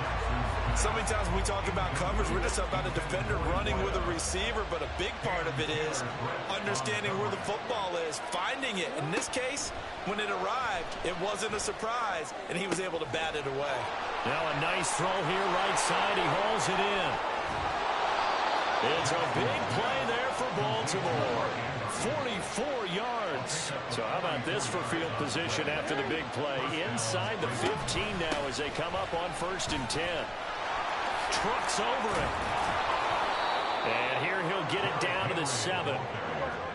So many times when we talk about coverage, we're just about a defender running with a receiver, but a big part of it is understanding where the football is, finding it. In this case, when it arrived, it wasn't a surprise, and he was able to bat it away. Now a nice throw here, right side. He hauls it in. It's a big play there for Baltimore. 44 yards. So how about this for field position after the big play? Inside the 15 now as they come up on 1st and 10. Trucks over it. And here he'll get it down to the 7.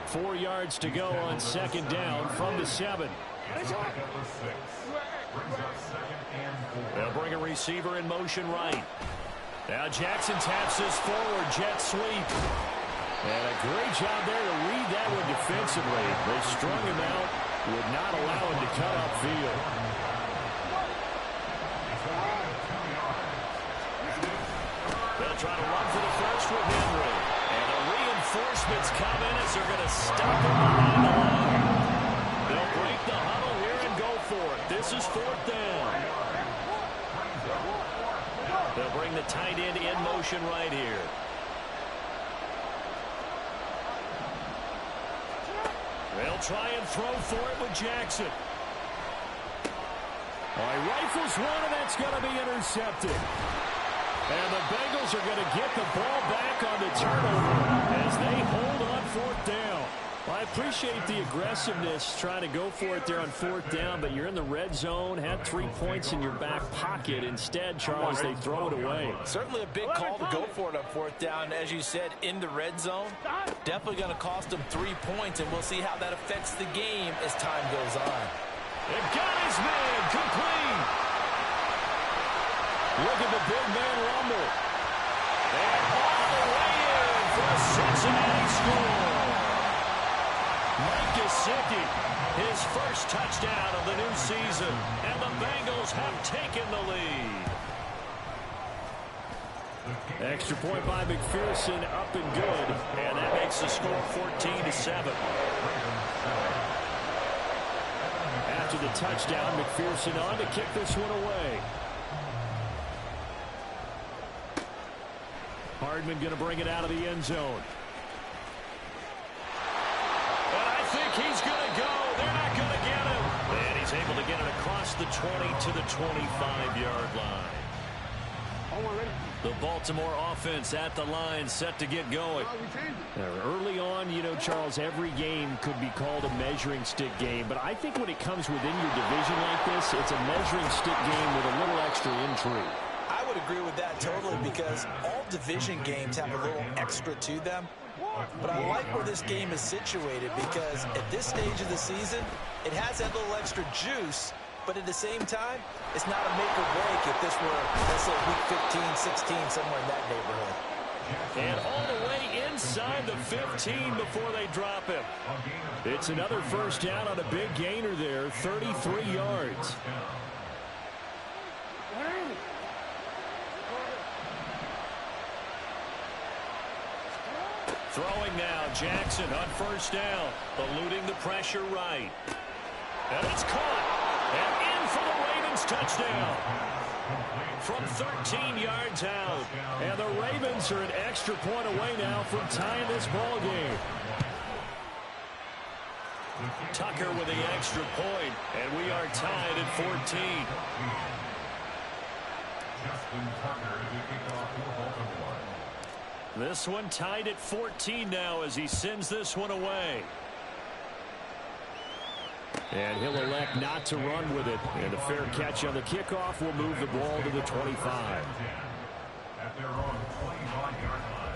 4 yards to go on 2nd down from the 7. They'll bring a receiver in motion right. Now Jackson taps this forward, jet sweep. And a great job there to read that one defensively. They strung him out, would not allow him to cut upfield. They'll try to run for the first with Henry. And a Reinforcements coming as they're going to stop him behind the line. They'll break the huddle here and go for it. This is 4th down. They'll bring the tight end in motion right here. They'll try and throw for it with Jackson. All right, rifles one, and that's going to be intercepted. And the Bengals are going to get the ball back on the turnover as they hold on 4th down. Well, I appreciate the aggressiveness trying to go for it there on 4th down, but you're in the red zone, had 3 points in your back pocket. Instead, Charles, they throw it away. Certainly a big call to go for it on 4th down. As you said, in the red zone, definitely going to cost them 3 points, and we'll see how that affects the game as time goes on. They've got his man complete. Look at the big man rumble. And all the way in for a Cincinnati score. Mike Gesicki, his first touchdown of the new season. And the Bengals have taken the lead. Extra point by McPherson, up and good. And that makes the score 14-7. After the touchdown, McPherson on to kick this one away. Hardman going to bring it out of the end zone. And I think he's going to go. They're not going to get him. And he's able to get it across the 20 to the 25-yard line. The Baltimore offense at the line, set to get going. Early on, you know, Charles, every game could be called a measuring stick game. But I think when it comes within your division like this, it's a measuring stick game with a little extra intrigue. I would agree with that totally, because all division games have a little extra to them. But I like where this game is situated, because at this stage of the season, it has that little extra juice. But at the same time, it's not a make or break if this were, let's say, week 15, 16, somewhere in that neighborhood. And all the way inside the 15 before they drop him. It's another first down on a big gainer there, 33 yards. Throwing now, Jackson on first down, eluding the pressure right. And it's caught. And in for the Ravens touchdown. From 13 yards out. And the Ravens are an extra point away now from tying this ball game. Tucker with the extra point, and we are tied at 14. This one tied at 14 now as he sends this one away. And he'll elect not to run with it. And a fair catch on the kickoff will move the ball to the 25. At their own 25-yard line.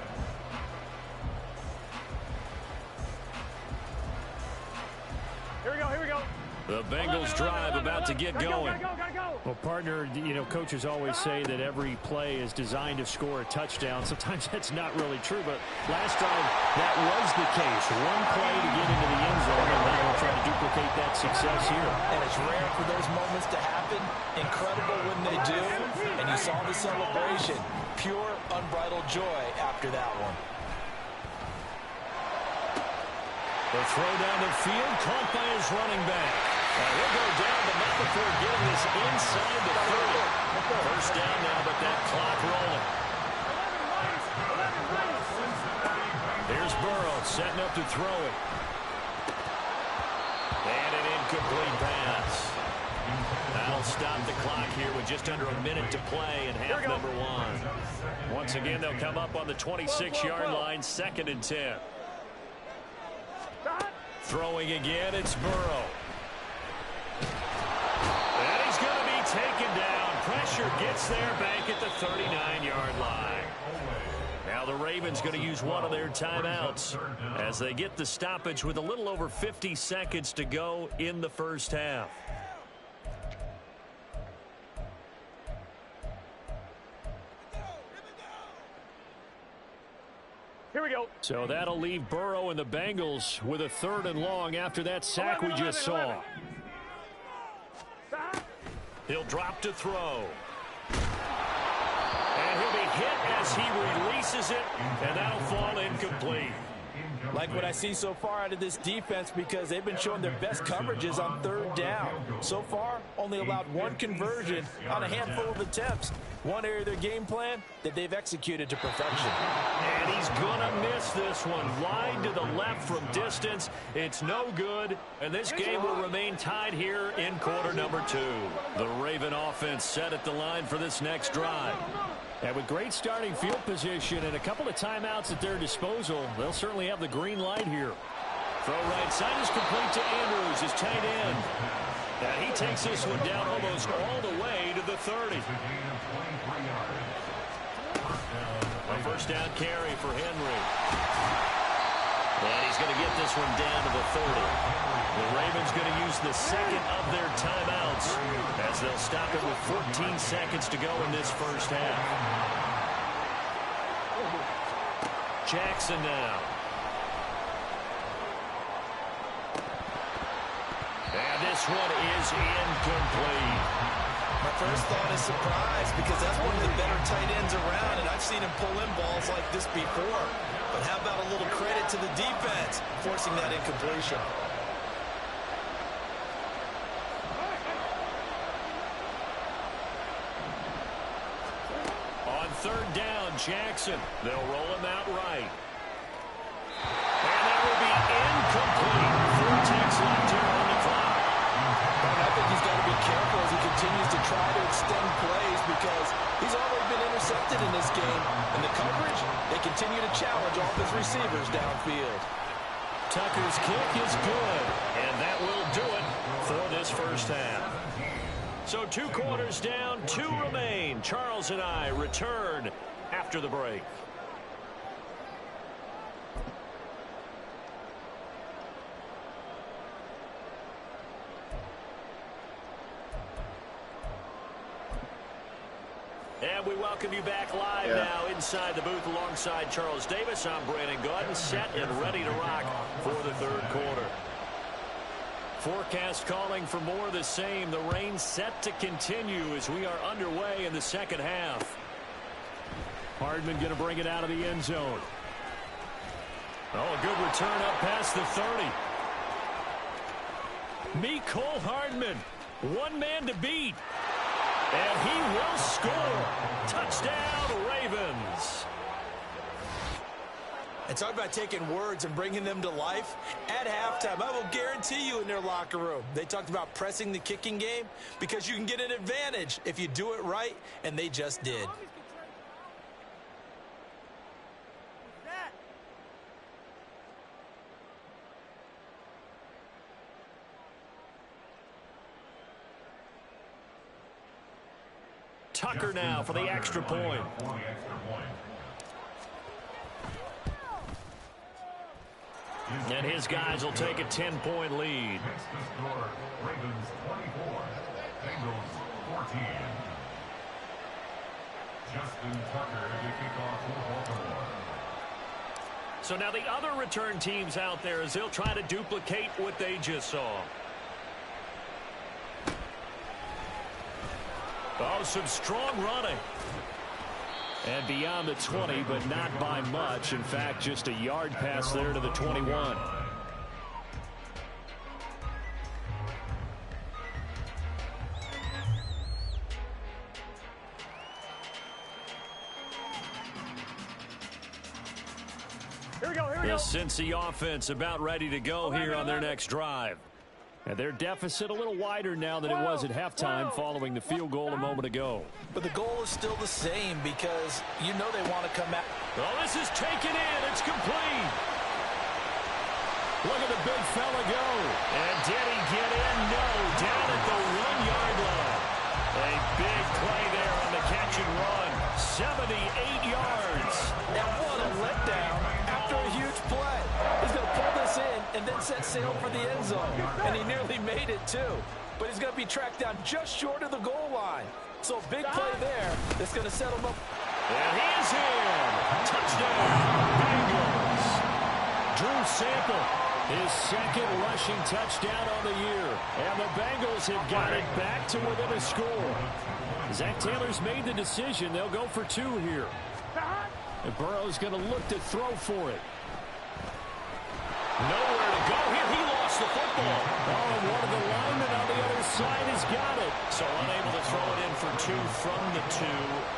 Here we go, here we go. The Bengals drive about to get going. Gotta go. Well, partner, you know, coaches always say that every play is designed to score a touchdown. Sometimes that's not really true, but last drive, that was the case. One play to get into the end zone, and now we'll try to duplicate that success here. And it's rare for those moments to happen. Incredible when they do. And you saw the celebration. Pure, unbridled joy after that one. The throw down the field, caught by his running back. He'll go down, but not before getting this inside the 30. First down now, but that clock rolling. Here's Burrow setting up to throw it. And an incomplete pass. That'll stop the clock here with just under a minute to play in half number one. Once again, they'll come up on the 26-yard line, 2nd and 10. Throwing again, it's Burrow. And he's going to be taken down. Pressure gets there back at the 39-yard line. Now the Ravens going to use one of their timeouts as they get the stoppage with a little over 50 seconds to go in the first half. Here we go. So that'll leave Burrow and the Bengals with a 3rd and long after that sack we just saw. He'll drop to throw. And he'll be hit as he releases it, and that'll fall incomplete. Like what I see so far out of this defense because they've been showing their best coverages on third down. So far, only allowed one conversion on a handful of attempts. One area of their game plan that they've executed to perfection. And he's going to miss this one. Wide to the left from distance. It's no good. And this game will remain tied here in quarter number 2. The Raven offense set at the line for this next drive. And with great starting field position and a couple of timeouts at their disposal, they'll certainly have the green light here. Throw right side is complete to Andrews, his tight end. And he takes this one down almost all the way to the 30. A first down carry for Henry. And he's going to get this one down to the 30. The Ravens going to use the second of their timeouts as they'll stop it with 14 seconds to go in this first half. Jackson now. And this one is incomplete. My first thought is surprise because that's one of the better tight ends around, and I've seen him pull in balls like this before. But how about a little credit to the defense forcing that incompletion? On third down, Jackson. They'll roll him out right. And that will be incomplete. 4 ticks left here on the clock. And I think he's got to be careful as he continues to try to extend plays because he's already been intercepted in this game. And the coverage, they continue to challenge all of his receivers downfield. Tucker's kick is good. And that will do it for this first half. So 2 quarters down, 2 remain. Charles and I return after the break. And we welcome you back live now inside the booth alongside Charles Davis. I'm Brandon Gaudin, set and ready to rock for the third quarter. Forecast calling for more of the same. The rain set to continue as we are underway in the second half. Hardman going to bring it out of the end zone. Oh, a good return up past the 30. Mecole Hardman, one man to beat. And he will score. Touchdown, Ravens. And talk about taking words and bringing them to life. At halftime, I will guarantee you in their locker room, they talked about pressing the kicking game because you can get an advantage if you do it right, and they just did. Tucker now for the extra point. And his guys will take a 10-point lead. Ravens 24, Bengals 14. Justin Tucker to kick off for Baltimore. So now the other return teams out there as they'll try to duplicate what they just saw. Oh, some strong running. And beyond the 20, but not by much. In fact, just a yard pass there to the 21. Here we go, here we The go. Cincy offense about ready to go here on their next drive. And their deficit a little wider now than it was at halftime following the field goal a moment ago. But the goal is still the same because you know they want to come out. Oh, this is taken in. It's complete. Look at the big fella go. And did he get in? No. Down at the 1-yard line. A big play there on the catch and run. 78 yards. And what a letdown after a huge play. He's going to pull this in and then set sail for the end zone. And he nearly made it, too. But he's going to be tracked down just short of the goal line. So big play there that's going to set him up. And he is in. Touchdown, Bengals. Drew Sample, his second rushing touchdown on the year. And the Bengals have got it back to within a score. Zach Taylor's made the decision. They'll go for 2 here. And Burrow's going to look to throw for it. Nowhere to go here. He lost the football. Oh, and one of the linemen on the other side has got it. So unable to throw it in for 2 from the 2.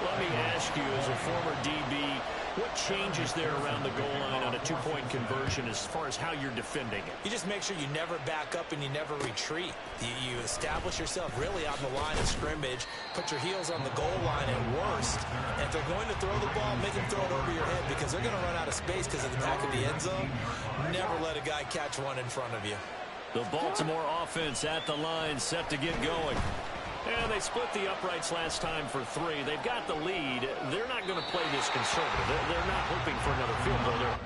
Let me ask you, as a former DB, what changes there around the goal line on a 2-point conversion as far as how you're defending it? You just make sure you never back up and you never retreat. You establish yourself really on the line of scrimmage, put your heels on the goal line at worst. And if they're going to throw the ball, make them throw it over your head because they're going to run out of space because of the back of the end zone. Never let a guy catch one in front of you. The Baltimore offense at the line, set to get going. And they split the uprights last time for 3. They've got the lead. They're not going to play this conservative. They're not hoping for another field goal.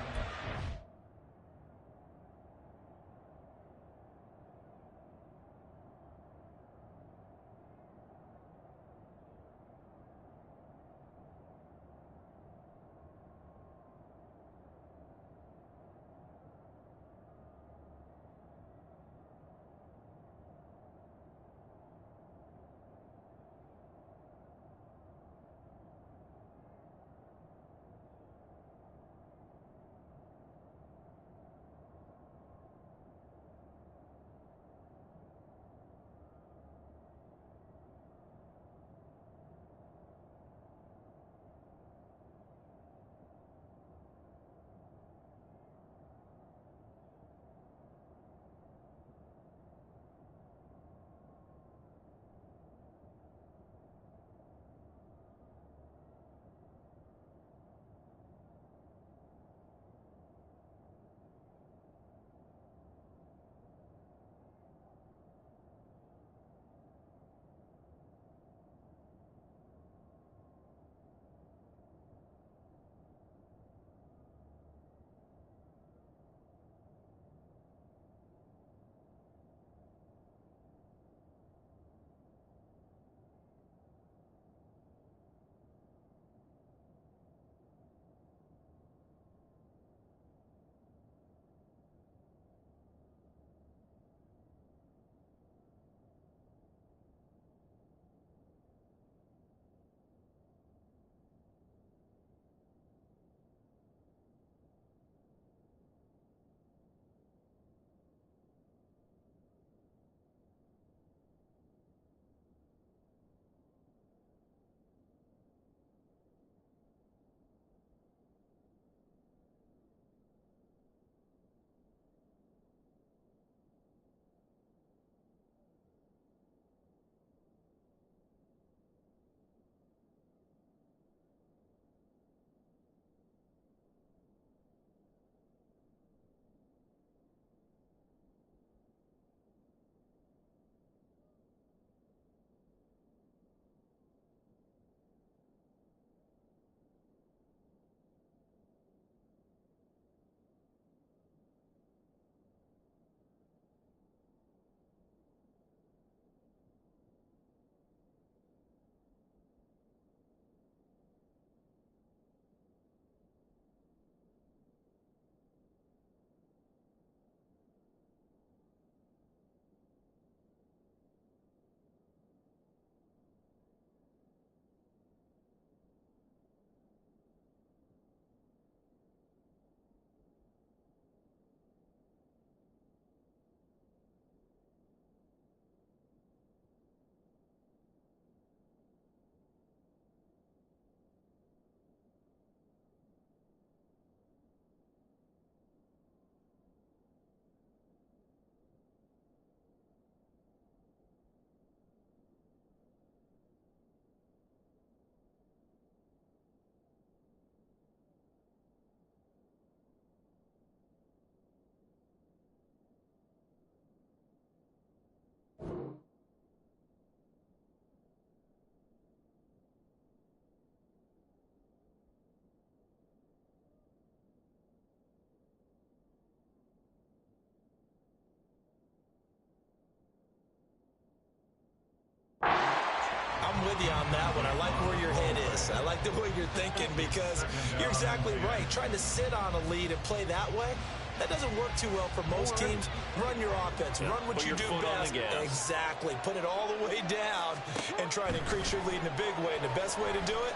I'm with you on that one. I like where your head is. I like the way you're thinking because you're exactly right. Trying to sit on a lead and play that way, that doesn't work too well for most teams. Run your offense. Run what you do best. Exactly. Put it all the way down and try to increase your lead in a big way. And the best way to do it,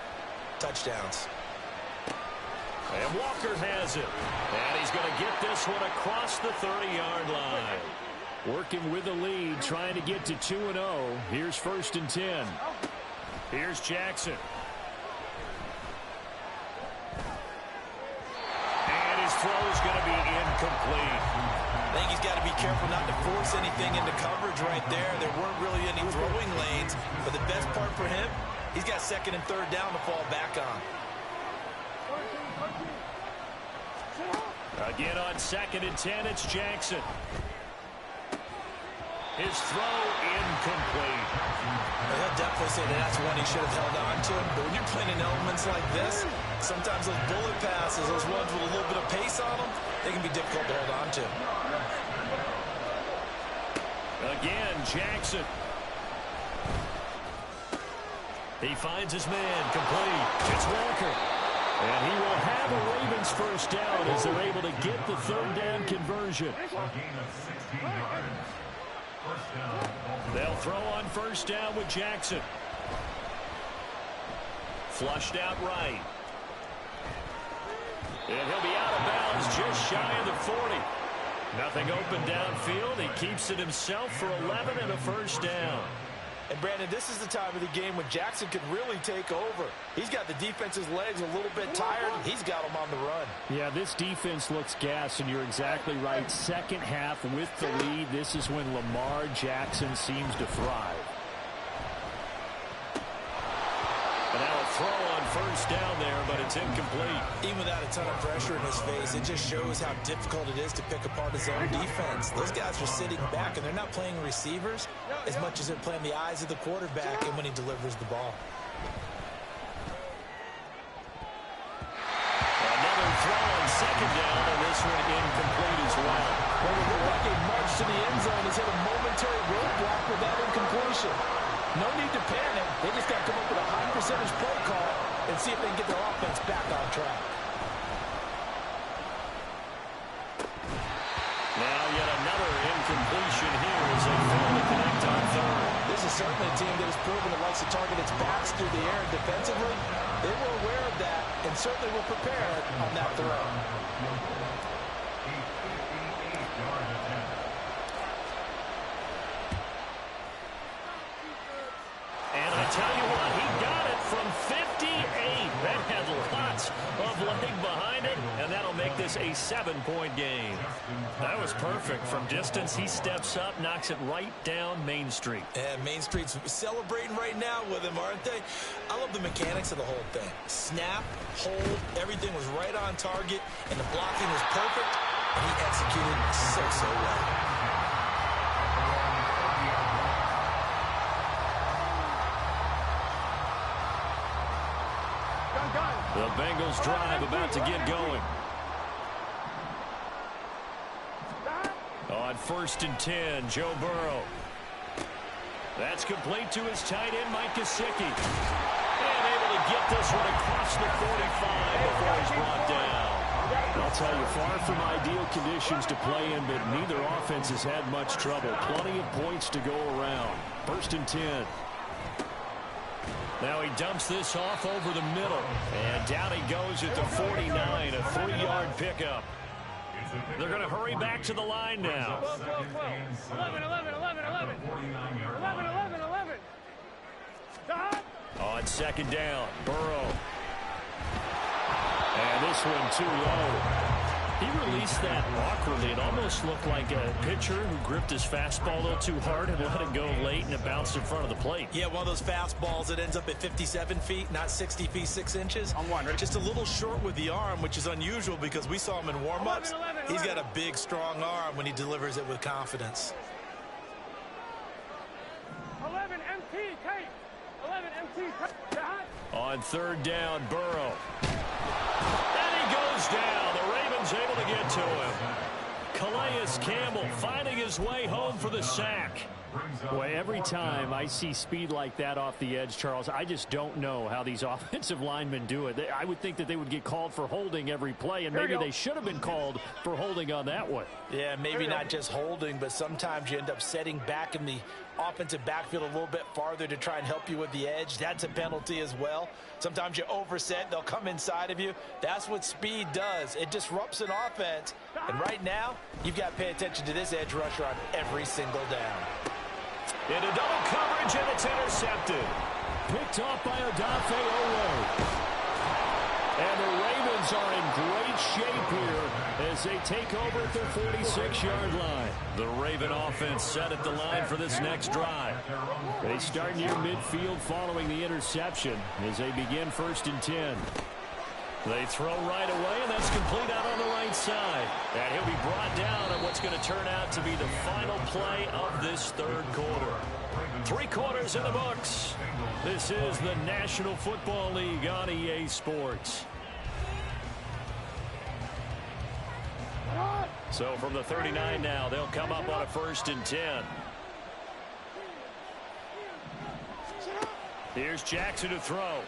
touchdowns. And Walker has it. And he's going to get this one across the 30-yard line. Working with the lead, trying to get to 2-0. Here's 1st and 10. Here's Jackson. And his throw is going to be incomplete. I think he's got to be careful not to force anything into coverage right there. There weren't really any throwing lanes. But the best part for him, he's got 2nd and 3rd down to fall back on. Again on 2nd and 10, it's Jackson. His throw incomplete. He'll definitely say that's one he should have held on to. But when you're playing in elements like this, sometimes those bullet passes, those ones with a little bit of pace on them, they can be difficult to hold on to. Again, Jackson. He finds his man, complete. It's Walker. And he will have a Ravens 1st down as they're able to get the 3rd down conversion. They'll throw on 1st down with Jackson. Flushed out right. And he'll be out of bounds just shy of the 40. Nothing open downfield. He keeps it himself for 11 and a 1st down. And, Brandon, this is the time of the game when Jackson could really take over. He's got the defense's legs a little bit tired. He's got them on the run. Yeah, this defense looks gassed, and you're exactly right. 2nd half with the lead. This is when Lamar Jackson seems to thrive. And now a throw on 1st down there, but it's incomplete. Even without a ton of pressure in his face, it just shows how difficult it is to pick apart his own defense. Those guys are sitting back, and they're not playing receivers as much as they're playing the eyes of the quarterback and when he delivers the ball. Another throw on 2nd down, and this one incomplete as well. Well, it looked like a march to the end zone has hit a momentary roadblock with that incompletion. No need to panic. They just got to come up with a high percentage play call and see if they can get their offense back on track. Now yet another incompletion here as they fail to connect on 3rd. This is certainly a team that has proven it likes to target its backs through the air and defensively. They were aware of that and certainly were prepared on that throw. And I tell you what, he got it from 58. That had lots of leg behind it, and that'll make this a 7-point game. That was perfect. From distance, he steps up, knocks it right down Main Street. And Main Street's celebrating right now with him, aren't they? I love the mechanics of the whole thing. Snap, hold, everything was right on target, and the blocking was perfect, and he executed so well. The Bengals drive about to get going. On 1st and 10, Joe Burrow. That's complete to his tight end, Mike Gesicki. And able to get this one across the 45 before he's brought down. I'll tell you, far from ideal conditions to play in, but neither offense has had much trouble. Plenty of points to go around. 1st and 10. Now he dumps this off over the middle. And down he goes at the 49, a 3-yard pickup. They're going to hurry back to the line now. 11. On 2nd down, Burrow. And this one too low. He released that awkwardly. It almost looked like a pitcher who gripped his fastball a little too hard and let it go late, and it bounced in front of the plate. Yeah, one of those fastballs that ends up at 57 feet, not 60 feet, 6 inches. On one, right? Just a little short with the arm, which is unusual because we saw him in warm-ups. He's got a big, strong arm when he delivers it with confidence. 11 MT tape. 11 MT tape. On 3rd down, Burrow. And he goes down. The Ravens able to get to him. Calais Campbell finding his way home for the sack. Boy, every time I see speed like that off the edge, Charles, I just don't know how these offensive linemen do it. I would think that they would get called for holding every play, and maybe they should have been called for holding on that one. Yeah, maybe not just holding, but sometimes you end up setting back in the offensive backfield a little bit farther to try and help you with the edge. That's a penalty as well. Sometimes you overset, they'll come inside of you. That's what speed does. It disrupts an offense. And right now, you've got to pay attention to this edge rusher on every single down. Into double coverage, and it's intercepted. Picked off by Odafe Oweh. And the Ravens are in great shape here as they take over at their 46-yard line. The Raven offense set at the line for this next drive. They start near midfield following the interception as they begin 1st and 10. They throw right away, and that's complete out on the right side. And he'll be brought down on what's going to turn out to be the final play of this 3rd quarter. 3 quarters in the books. This is the National Football League on EA Sports. So from the 39 now, they'll come up on a 1st and 10. Here's Jackson to throw.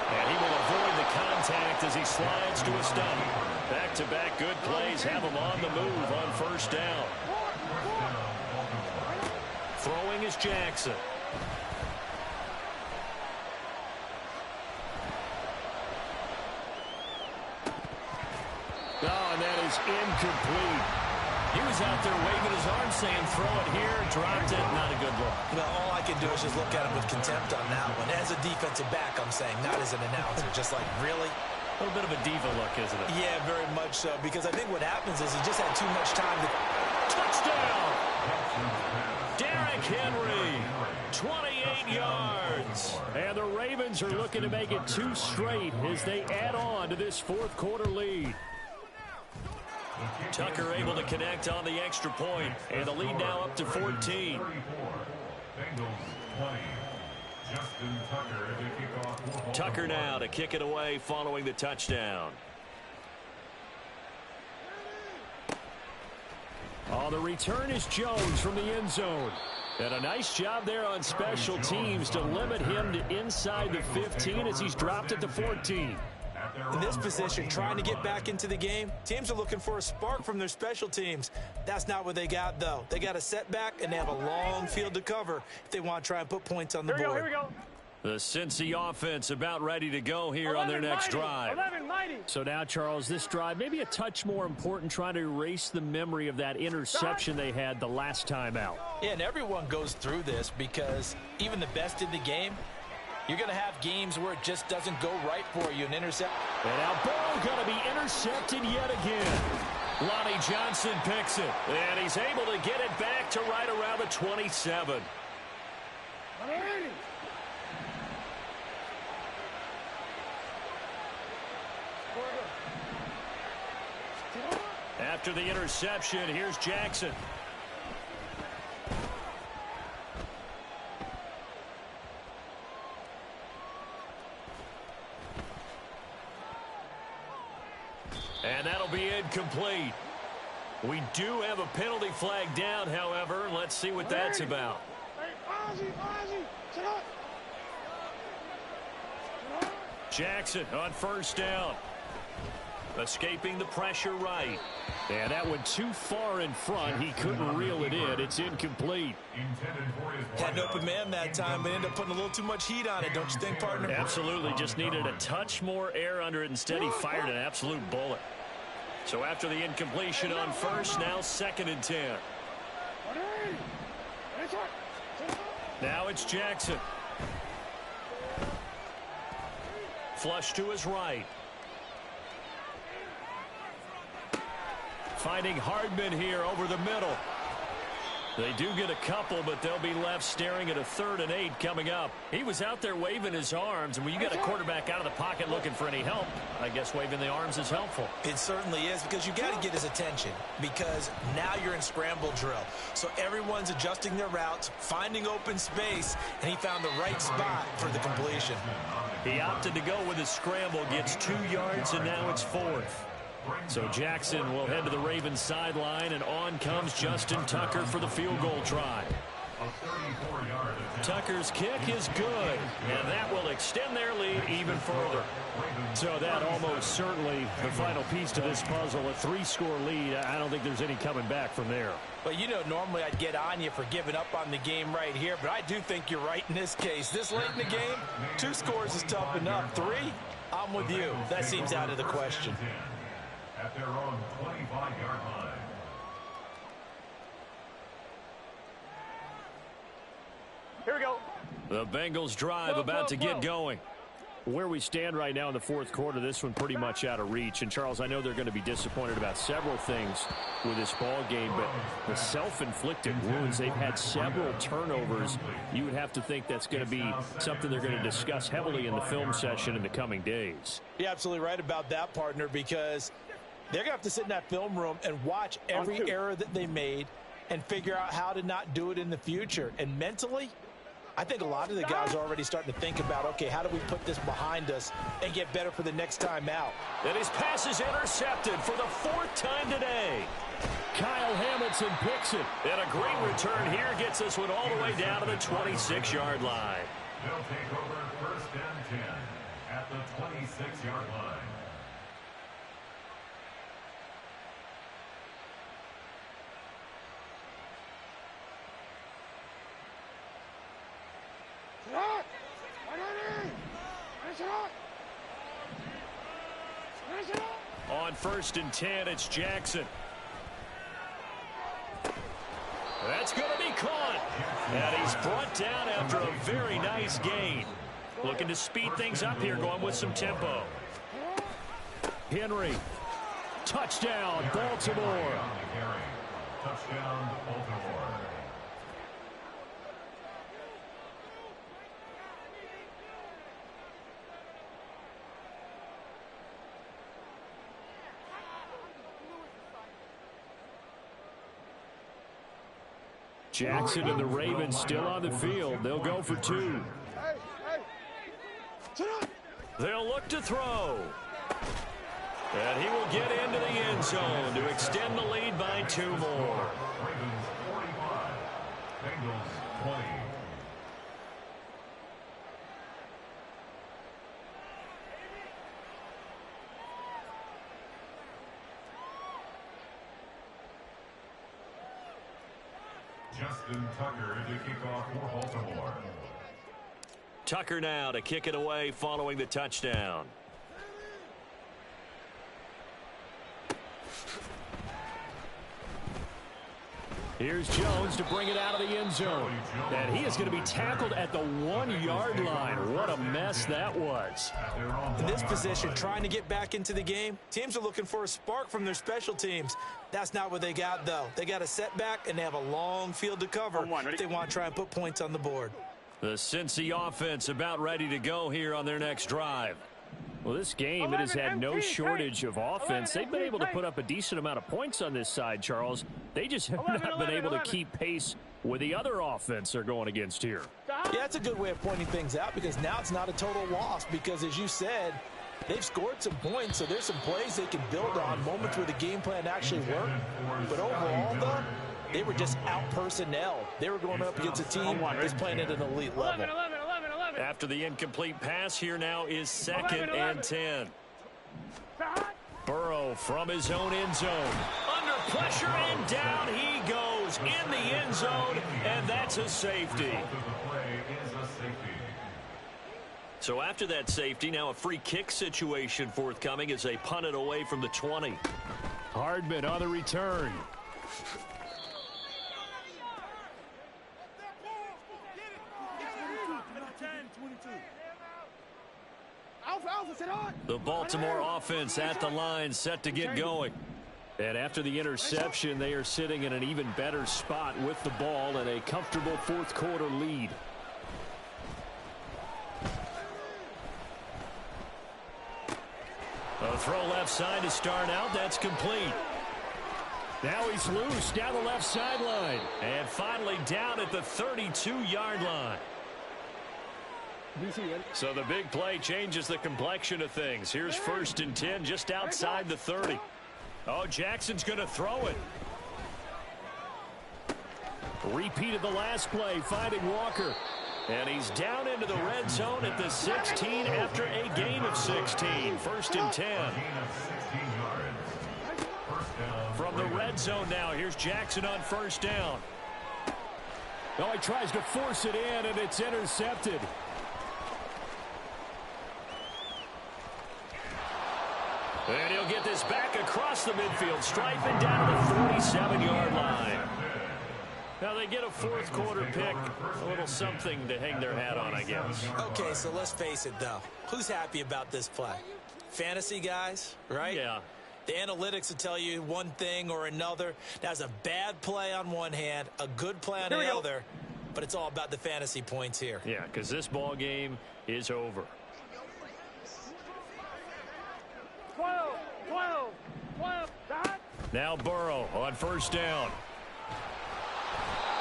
And he will avoid the contact as he slides to a stop. Back-to-back good plays have him on the move on 1st down. Throwing is Jackson. Oh, and that is incomplete. He was out there waving his arm saying, throw it here, dropped it, not a good look. No, all I can do is just look at him with contempt on that one. As a defensive back, I'm saying, not as an announcer. Just like, really? A little bit of a diva look, isn't it? Yeah, very much so. Because I think what happens is he just had too much time to... Touchdown! Derrick Henry, 28 yards. And the Ravens are looking to make it 2 straight as they add on to this 4th quarter lead. Tucker able to connect on the extra point, and the lead now up to 14. Tucker now to kick it away following the touchdown. On the return is Jones from the end zone. And a nice job there on special teams to limit him to inside the 15 as he's dropped it to 14. In this position, trying to get back into the game, teams are looking for a spark from their special teams. That's not what they got, though. They got a setback, and they have a long field to cover if they want to try and put points on the board. Here we go. The Cincy offense about ready to go here on their next drive. So now, Charles, this drive maybe a touch more important, trying to erase the memory of that interception they had the last time out. Yeah, and everyone goes through this because even the best in the game, you're going to have games where it just doesn't go right for you. An intercept. And now ball going to be intercepted yet again. Lonnie Johnson picks it. And he's able to get it back to right around the 27. After the interception, here's Jackson. And that'll be incomplete. We do have a penalty flag down, however. Let's see what that's about. Jackson on 1st down. Escaping the pressure right. And that went too far in front. He couldn't reel it in. It's incomplete. Had an open man that time, but ended up putting a little too much heat on it, don't you think, partner? Absolutely. Just needed a touch more air under it. Instead, he fired an absolute bullet. So after the incompletion on 1st, now 2nd and 10. Now it's Jackson. Flush to his right. Finding Hardman here over the middle. They do get a couple, but they'll be left staring at a 3rd and 8 coming up. He was out there waving his arms, and when you get a quarterback out of the pocket looking for any help, I guess waving the arms is helpful. It certainly is, because you got to get his attention, because now you're in scramble drill. So everyone's adjusting their routes, finding open space, and he found the right spot for the completion. He opted to go with his scramble, gets 2 yards, and now it's 4th. So Jackson will head to the Ravens sideline, and on comes Justin Tucker for the field goal try. Tucker's kick is good, and that will extend their lead even further. So that almost certainly the final piece to this puzzle, a 3-score lead. I don't think there's any coming back from there. Well, you know, normally I'd get on you for giving up on the game right here, but I do think you're right in this case. This late in the game, 2 scores is tough enough. 3, I'm with you. That seems out of the question. At their own 25-yard line. Here we go. The Bengals drive about to get going. Where we stand right now in the 4th quarter, this one pretty much out of reach. And, Charles, I know they're going to be disappointed about several things with this ball game, but the self-inflicted wounds, they've had several turnovers. You would have to think that's going to be something they're going to discuss heavily in the film session in the coming days. You're absolutely right about that, partner, because they're going to have to sit in that film room and watch every error that they made and figure out how to not do it in the future. And mentally, I think a lot of the guys are already starting to think about, okay, how do we put this behind us and get better for the next time out? And his pass is intercepted for the 4th time today. Kyle Hamilton picks it. And a great return here gets this one all the way down to the 26-yard line. They'll take over 1st and 10 at the 26-yard line. On 1st and 10, it's Jackson. That's going to be caught. And he's brought down after a very nice gain. Looking to speed things up here, going with some tempo. Henry. Touchdown, Baltimore. Touchdown, Baltimore. Jackson and the Ravens still on the field. They'll go for 2. They'll look to throw. And he will get into the end zone to extend the lead by 2 more. Ravens 45, Bengals 20. Justin Tucker to kick off for Baltimore. Tucker now to kick it away following the touchdown. Here's Jones to bring it out of the end zone. And he is going to be tackled at the 1-yard line. What a mess that was. In this position, trying to get back into the game, teams are looking for a spark from their special teams. That's not what they got, though. They got a setback, and they have a long field to cover if they want to try and put points on the board. The Cincy offense about ready to go here on their next drive. Well, this game, it has had no shortage of offense. They've been able to put up a decent amount of points on this side, Charles. They just have not been able to keep pace with the other offense they're going against here. Yeah, that's a good way of pointing things out, because now it's not a total loss, because as you said, they've scored some points, so there's some plays they can build on, moments where the game plan actually worked. But overall, though, they were just out-personnel. They were going up against a team that's playing at an elite level. After the incomplete pass, here now is 2nd and 10. Burrow from his own end zone. Under pressure, and down he goes in the end zone, and that's a safety. So after that safety, now a free kick situation forthcoming as they punt it away from the 20. Hardman on the return. The Baltimore offense at the line, set to get going. And after the interception, they are sitting in an even better spot with the ball and a comfortable 4th quarter lead. A throw left side to start out. That's complete. Now he's loose down the left sideline. And finally down at the 32-yard line. So the big play changes the complexion of things. Here's 1st and 10 just outside the 30. Oh, Jackson's going to throw it. Repeated the last play, finding Walker. And he's down into the red zone at the 16 after a gain of 16. 1st and 10. From the red zone now, here's Jackson on 1st down. Oh, he tries to force it in, and it's intercepted. And he'll get this back across the midfield stripe and down to the 47-yard line. Now they get a 4th quarter pick, a little something to hang their hat on, I guess. Okay, so let's face it, though. Who's happy about this play? Fantasy guys, right? Yeah. The analytics will tell you one thing or another. That's a bad play on one hand, a good play on the other, but it's all about the fantasy points here. Yeah, because this ball game is over. 12. Now Burrow on 1st down.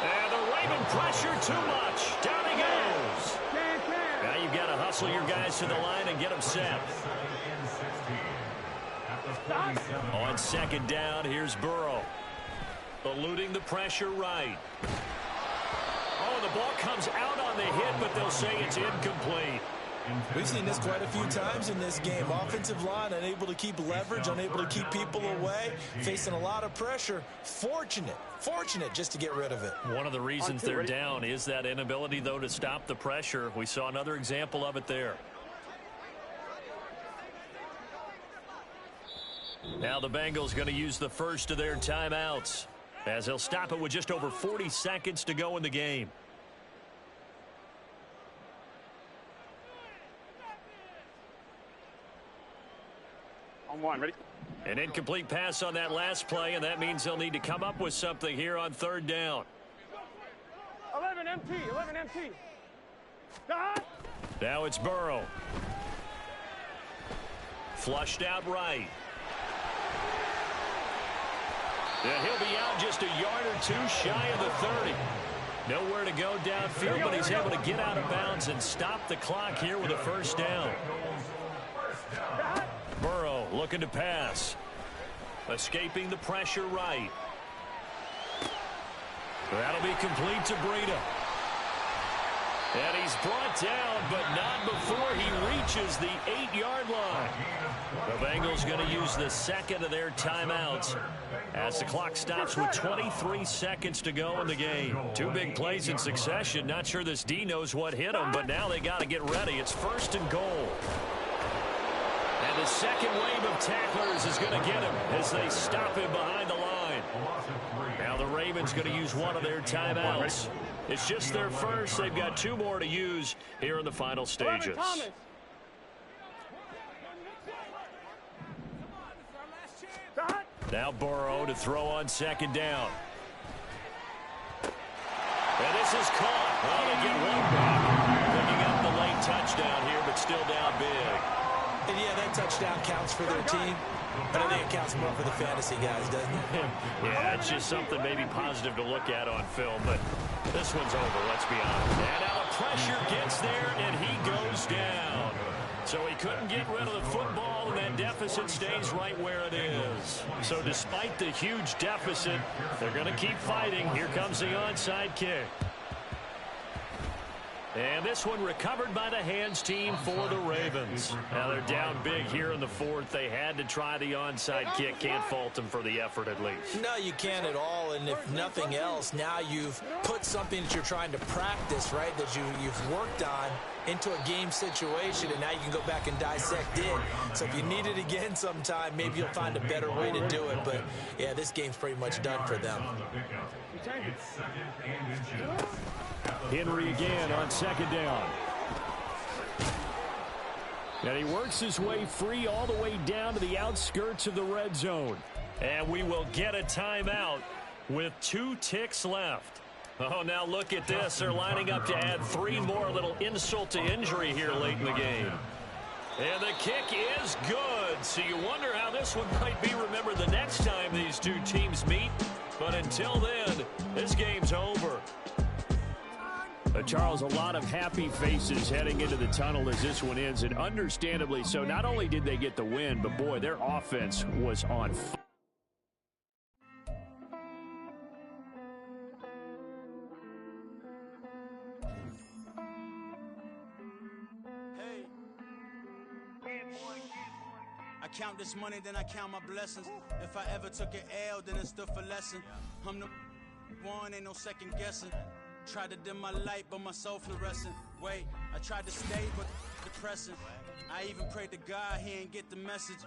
And the Raven pressure too much. Down he goes. Now you've got to hustle your guys to the line and get them set. On 2nd down, here's Burrow. Eluding the pressure right. Oh, the ball comes out on the hit, but they'll say it's incomplete. We've seen this quite a few times in this game. Offensive line unable to keep leverage, unable to keep people away, facing a lot of pressure. Fortunate just to get rid of it. One of the reasons they're down is that inability, though, to stop the pressure. We saw another example of it there. Now the Bengals going to use the first of their timeouts, as they'll stop it with just over 40 seconds to go in the game. On 1, ready? An incomplete pass on that last play, and that means they'll need to come up with something here on 3rd down. 11 MT. Now it's Burrow. Flushed out right. Yeah, he'll be out just a yard or two shy of the 30. Nowhere to go downfield, but he's able to get out of bounds and stop the clock here with a 1st down. Burrow looking to pass. Escaping the pressure right. That'll be complete to Breida. And he's brought down, but not before he reaches the 8-yard line. The Bengals going to use the 2nd of their timeouts as the clock stops with 23 seconds to go in the game. 2 big plays in succession. Not sure this D knows what hit him, but now they got to get ready. It's 1st and goal. And the second wave of tacklers is going to get him as they stop him behind the line. Now the Ravens going to use one of their timeouts. It's just their first. They've got 2 more to use here in the final stages. Now Burrow to throw on 2nd down. And this is caught. Well, they get one back. Picking up the late touchdown here, but still down big. And yeah, that touchdown counts for their team, but I think it counts more for the fantasy guys, doesn't it? Yeah, it's just something maybe positive to look at on film, but this one's over, let's be honest. And now the pressure gets there, and he goes down. So he couldn't get rid of the football, and that deficit stays right where it is. So despite the huge deficit, they're going to keep fighting. Here comes the onside kick. And this one recovered by the hands team for the Ravens. Now they're down big here in the 4th. They had to try the onside kick. Can't fault them for the effort at least. No, you can't at all. And if nothing else, now you've put something that you're trying to practice, right, that you've worked on into a game situation, and now you can go back and dissect it. So if you need it again sometime, maybe you'll find a better way to do it. But, yeah, this game's pretty much done for them. Henry again on 2nd down. And he works his way free all the way down to the outskirts of the red zone. And we will get a timeout with 2 ticks left. Oh, now look at this. They're lining up to add 3 more. Little insult to injury here late in the game. And the kick is good. So you wonder how this one might be remembered the next time these 2 teams meet. But until then, this game's over. A Charles, a lot of happy faces heading into the tunnel as this one ends, and understandably so. Not only did they get the win, but boy, their offense was on fire. I count this money, then I count my blessings. If I ever took an L, then it stood for lesson. I'm the one, ain't no second guessing. Tried to dim my light, but my soul fluorescent. Wait, I tried to stay, but depressing. I even prayed to God, he ain't get the message.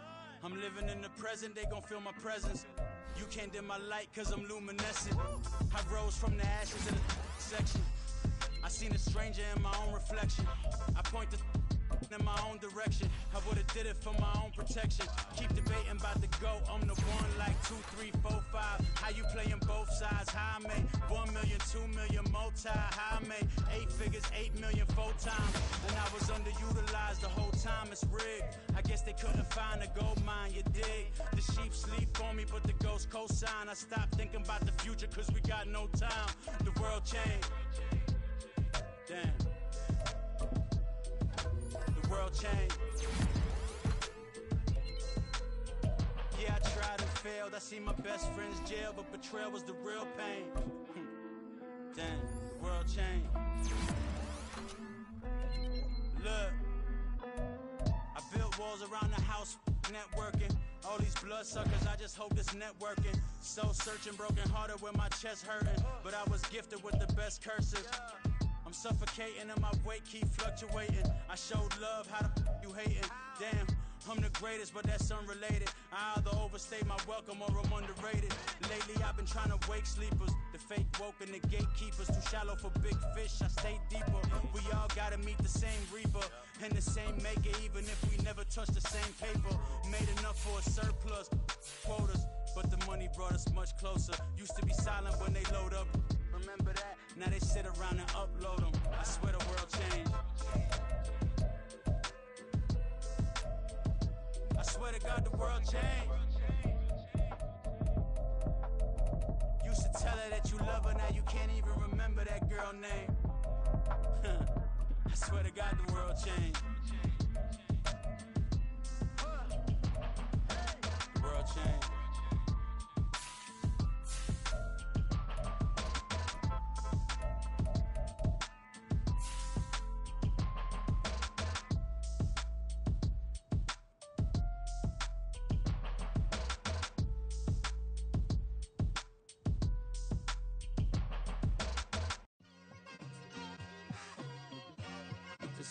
I'm living in the present, they gon' feel my presence. You can't dim my light, cause I'm luminescent. I rose from the ashes in the section. I seen a stranger in my own reflection. I point the in my own direction. I would've did it for my own protection. Keep debating about the GOAT. I'm the one like 2, 3, 4, 5. How you playing both sides? How I made 1 million, 2 million multi. How I made 8 figures, 8 million 4 times. And I was underutilized the whole time. It's rigged. I guess they couldn't find a gold mine. You dig? The sheep sleep on me, but the ghost cosign. I stopped thinking about the future, cause we got no time. The world changed. Damn. World change. Yeah, I tried and failed. I see my best friends jail, but betrayal was the real pain. Damn, the world changed. Look, I built walls around the house, networking. All these bloodsuckers, I just hope this networking. Soul searching, broken hearted with my chest hurting. But I was gifted with the best curses. I'm suffocating and my weight keep fluctuating. I showed love, how the you hating? Damn, I'm the greatest, but that's unrelated. I either overstay my welcome or I'm underrated. Lately I've been trying to wake sleepers. The fake woke and the gatekeepers. Too shallow for big fish, I stay deeper. We all gotta meet the same reaper and the same maker, even if we never touch the same paper. Made enough for a surplus, quotas, but the money brought us much closer. Used to be silent when they load up. Remember that? Now they sit around and upload them. I swear the world changed. I swear to God the world changed. Used to tell her that you love her, now you can't even remember that girl name. I swear to God the world changed. The world changed.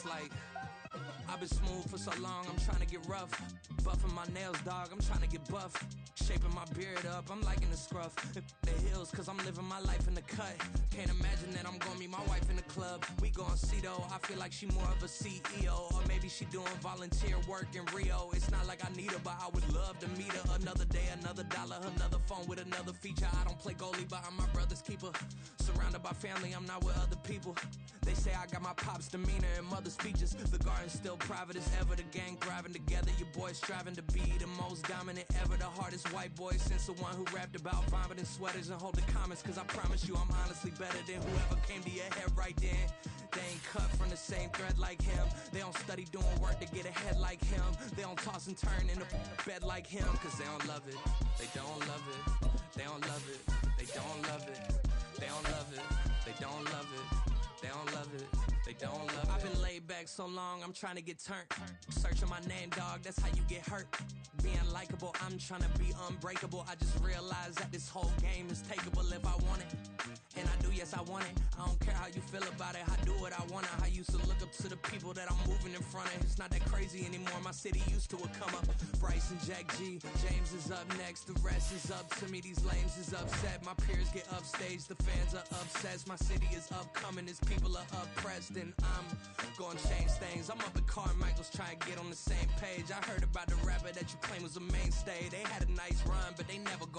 Like, I've been smooth for so long, I'm trying to get rough. Buffing my nails, dog, I'm trying to get buff. Shaping my beard up, I'm liking the scruff. The hills, cause I'm living my life in the cut. Can't imagine that I'm gonna meet my wife in the club. We gon' see though, I feel like she more of a CEO. Or maybe she doing volunteer work in Rio. It's not like I need her, but I would love to meet her. Another day, another dollar, another phone with another feature. I don't play goalie, but I'm my brother's keeper. Surrounded by family, I'm not with other people. They say I got my pop's demeanor and mother's speeches. The garden's still private as ever. The gang thriving together. Your boys striving to be the most dominant ever. The hardest white boy since the one who rapped about vomiting sweaters and hold the comments. Cause I promise you I'm honestly better than whoever came to your head right then. They ain't cut from the same thread like him. They don't study doing work to get ahead like him. They don't toss and turn in the bed like him. Cause they don't love it. They don't love it. They don't love it. They don't love it. They don't love it. They don't love it. They don't love it. They don't love it. I've been laid back so long, I'm trying to get turned. Searching my name, dog, that's how you get hurt. Being likable, I'm trying to be unbreakable. I just realized that this whole game is takeable if I want it. And I do, yes, I want it. I don't care how you feel about it. I do what I want. I used to look up to the people that I'm moving in front of. It's not that crazy anymore. My city used to come up. Bryce and Jack G. James is up next. The rest is up to me. These lames is upset. My peers get upstage. The fans are obsessed. My city is upcoming. These people are oppressed. And I'm gonna change things. I'm up at Carmichael's trying to get on the same page. I heard about the rapper that you claim was a mainstay. They had a nice run, but they never gonna